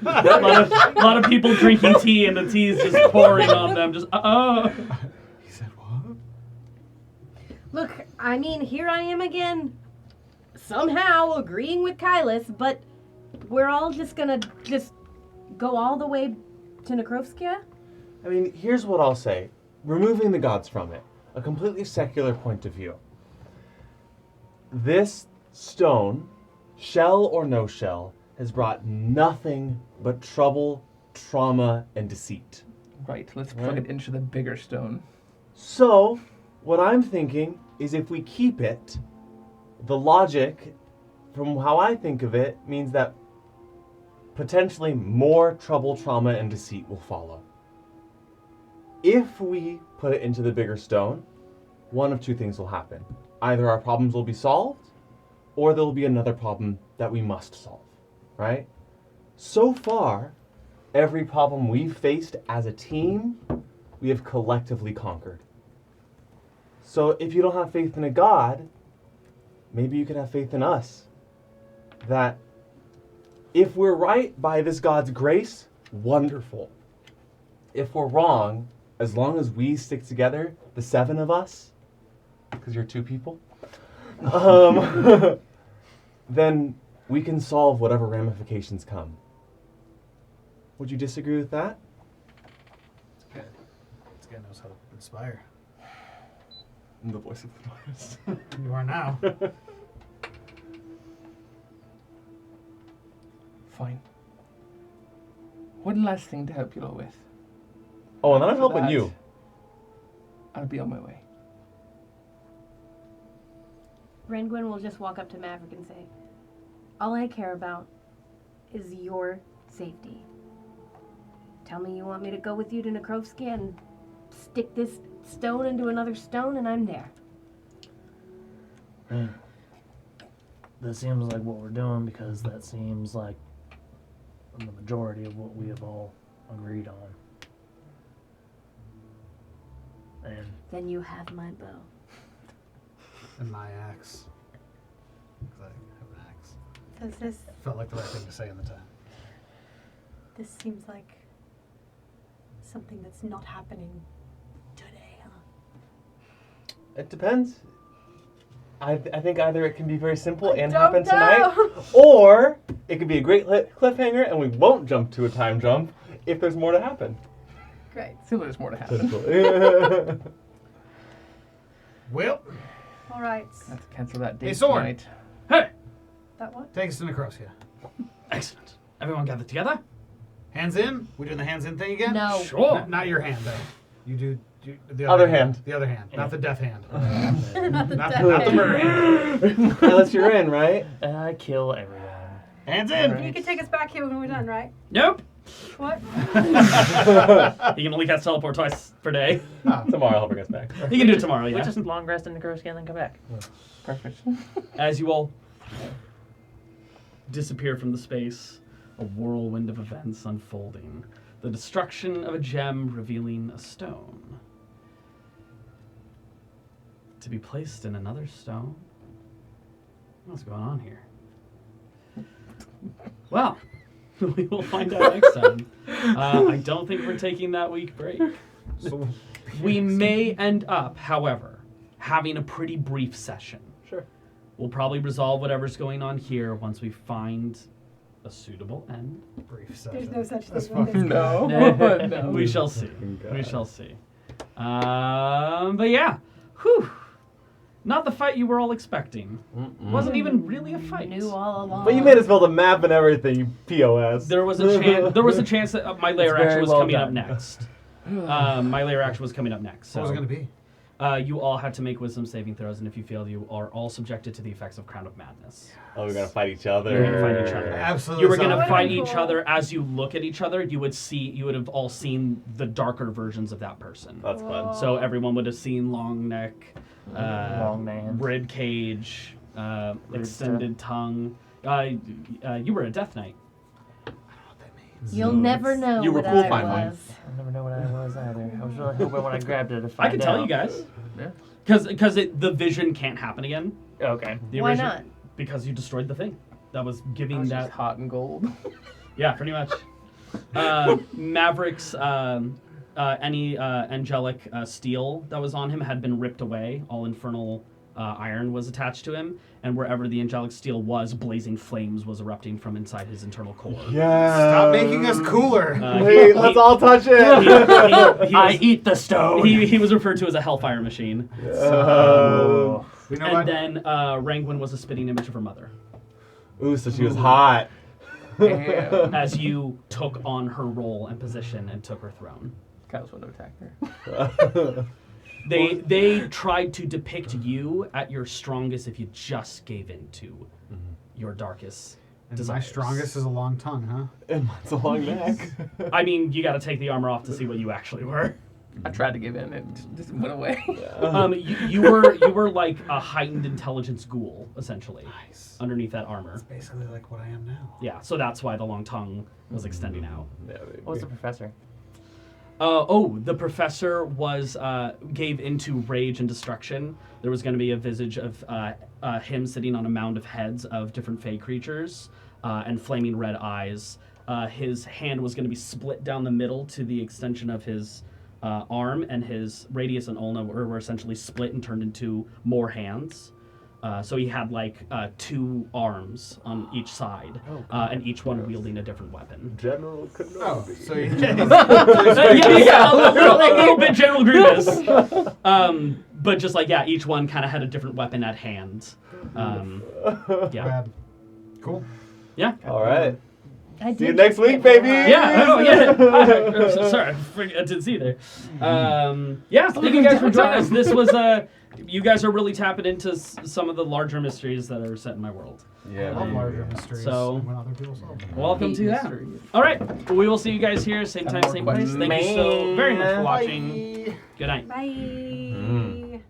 a lot of people drinking tea, and the tea is just pouring on them. Just He said what? Look, I mean, here I am again, somehow agreeing with Kylus, but we're all just gonna go all the way to Nekrovskia? I mean, here's what I'll say. Removing the gods from it, a completely secular point of view. This stone, shell or no shell, has brought nothing but trouble, trauma, and deceit. Right, let's plug it into the bigger stone. So, what I'm thinking is if we keep it, the logic, from how I think of it, means that potentially more trouble, trauma, and deceit will follow. If we put it into the bigger stone, one of two things will happen. Either our problems will be solved, or there will be another problem that we must solve, right? So far, every problem we've faced as a team, we have collectively conquered. So if you don't have faith in a god, maybe you could have faith in us. That if we're right by this God's grace, wonderful. If we're wrong, as long as we stick together, the 7 of us, because you're 2 people, then we can solve whatever ramifications come. Would you disagree with that? This guy knows how to inspire. I'm the voice of the noise. You are now. Fine. One last thing to help you all with. Oh, and I'm After helping that, you. I'll be on my way. Rengwin will just walk up to Maverick and say, all I care about is your safety. Tell me you want me to go with you to Nekrovskia and stick this stone into another stone, and I'm there. that seems like what we're doing because that seems like the majority of what we have all agreed on. And Then you have my bow. And my axe. 'Cause I have an axe. Does this Felt like the right thing to say in the time. this seems like something that's not happening today, huh? It depends. I think either it can be very simple and don't happen tonight, know. or it could be a great cliffhanger and we won't jump to a time jump if there's more to happen. Great. Seems like there's more to happen. Well, All right. I have to cancel that date Hey, Soren. tonight. Hey, That what? take us to Necrosia. excellent. Everyone gathered together? Hands in? We doing the hands in thing again? No. Sure. Not your hand, though. You do the Other hand. The other hand. Not the death hand. Not the Not death the hand. murder hand. Unless you're in, right? I kill everyone. Hands in! Alright. You can take us back here when we're done, right? Nope. What? You can only cast teleport twice per day. Tomorrow I'll bring us back. You can do it tomorrow, We yeah. just long rest in the gross and then come back. Perfect. As you all disappear from the space, a whirlwind of events unfolding. The destruction of a gem revealing a stone. To be placed in another stone? What's going on here? Well, we will find out next time. I don't think we're taking that week break. So, We may end up, however, having a pretty brief session. Sure. We'll probably resolve whatever's going on here once we find a suitable end. brief session. There's no such That's thing. fucking No. No. No. We shall see. God. We shall see. But yeah, whew. Not the fight you were all expecting. Wasn't even really a fight. Knew all along. But you made us build a map and everything, you POS. There was a chance. There was a chance that my layer very action was well coming up done. next. My layer action was coming up next. So What was it going to be? you all had to make wisdom saving throws, and if you failed, you are all subjected to the effects of Crown of Madness. Oh, we're gonna fight each other. You're gonna fight each other. Absolutely. You were gonna Would've fight been each cool. other. As you look at each other, you would have all seen the darker versions of that person. That's fun. So everyone would have seen long neck, Long man. rib cage, Rude extended tongue. You were a Death Knight. You'll never know You were what cool I finally. was. I never know what I was either. I was really hoping when I grabbed it to I find can out. tell you guys. Yeah. Because the vision can't happen again. Okay. The Why original- not? Because you destroyed the thing. That was I giving was that. just hot and gold. Yeah, pretty much. Maverick's any angelic steel that was on him had been ripped away. All infernal iron was attached to him, and wherever the angelic steel was, blazing flames was erupting from inside his internal core. Yeah. Stop making us cooler. Wait, let's all touch it. He I was, eat the stone. he was referred to as a hellfire machine. Oh. We know And what? then Rangwin was a spitting image of her mother. Ooh, so she was hot. Damn. As you took on her role and position and took her throne. Kyle's wouldn't have attacked her. They tried to depict you at your strongest if you just gave in to your darkest And my desires. strongest is a long tongue, huh? And mine's a long neck. I mean, you got to take the armor off to see what you actually were. I tried to give in, it just went away. You were like a heightened intelligence ghoul, essentially, Nice. underneath that armor. That's basically like what I am now. Yeah, so that's why the long tongue was extending out. Yeah, What was the professor? The professor was gave into rage and destruction. There was going to be a visage of him sitting on a mound of heads of different fey creatures and flaming red eyes. His hand was going to be split down the middle to the extension of his arm, and his radius and ulna were essentially split and turned into more hands. So he had like 2 arms on each side, and each one wielding a different weapon. General Kenobi. Oh, so you yeah, a little bit General Grievous. But just like, yeah, each one kind of had a different weapon at hand. Yeah. Bad. Cool. Yeah. All right. I did See you next just week, get baby. one. Yeah. Oh, yeah. Sorry, I didn't see there. Yeah. Thank you guys for joining us. This was you guys are really tapping into some of the larger mysteries that are set in my world. I Yeah. love larger mysteries So- when other people solve them. Welcome Hate to that. mystery. All right. We will see you guys here, same Have time, more same place. questions? Thank you so very much for watching. Bye. Good night. Bye.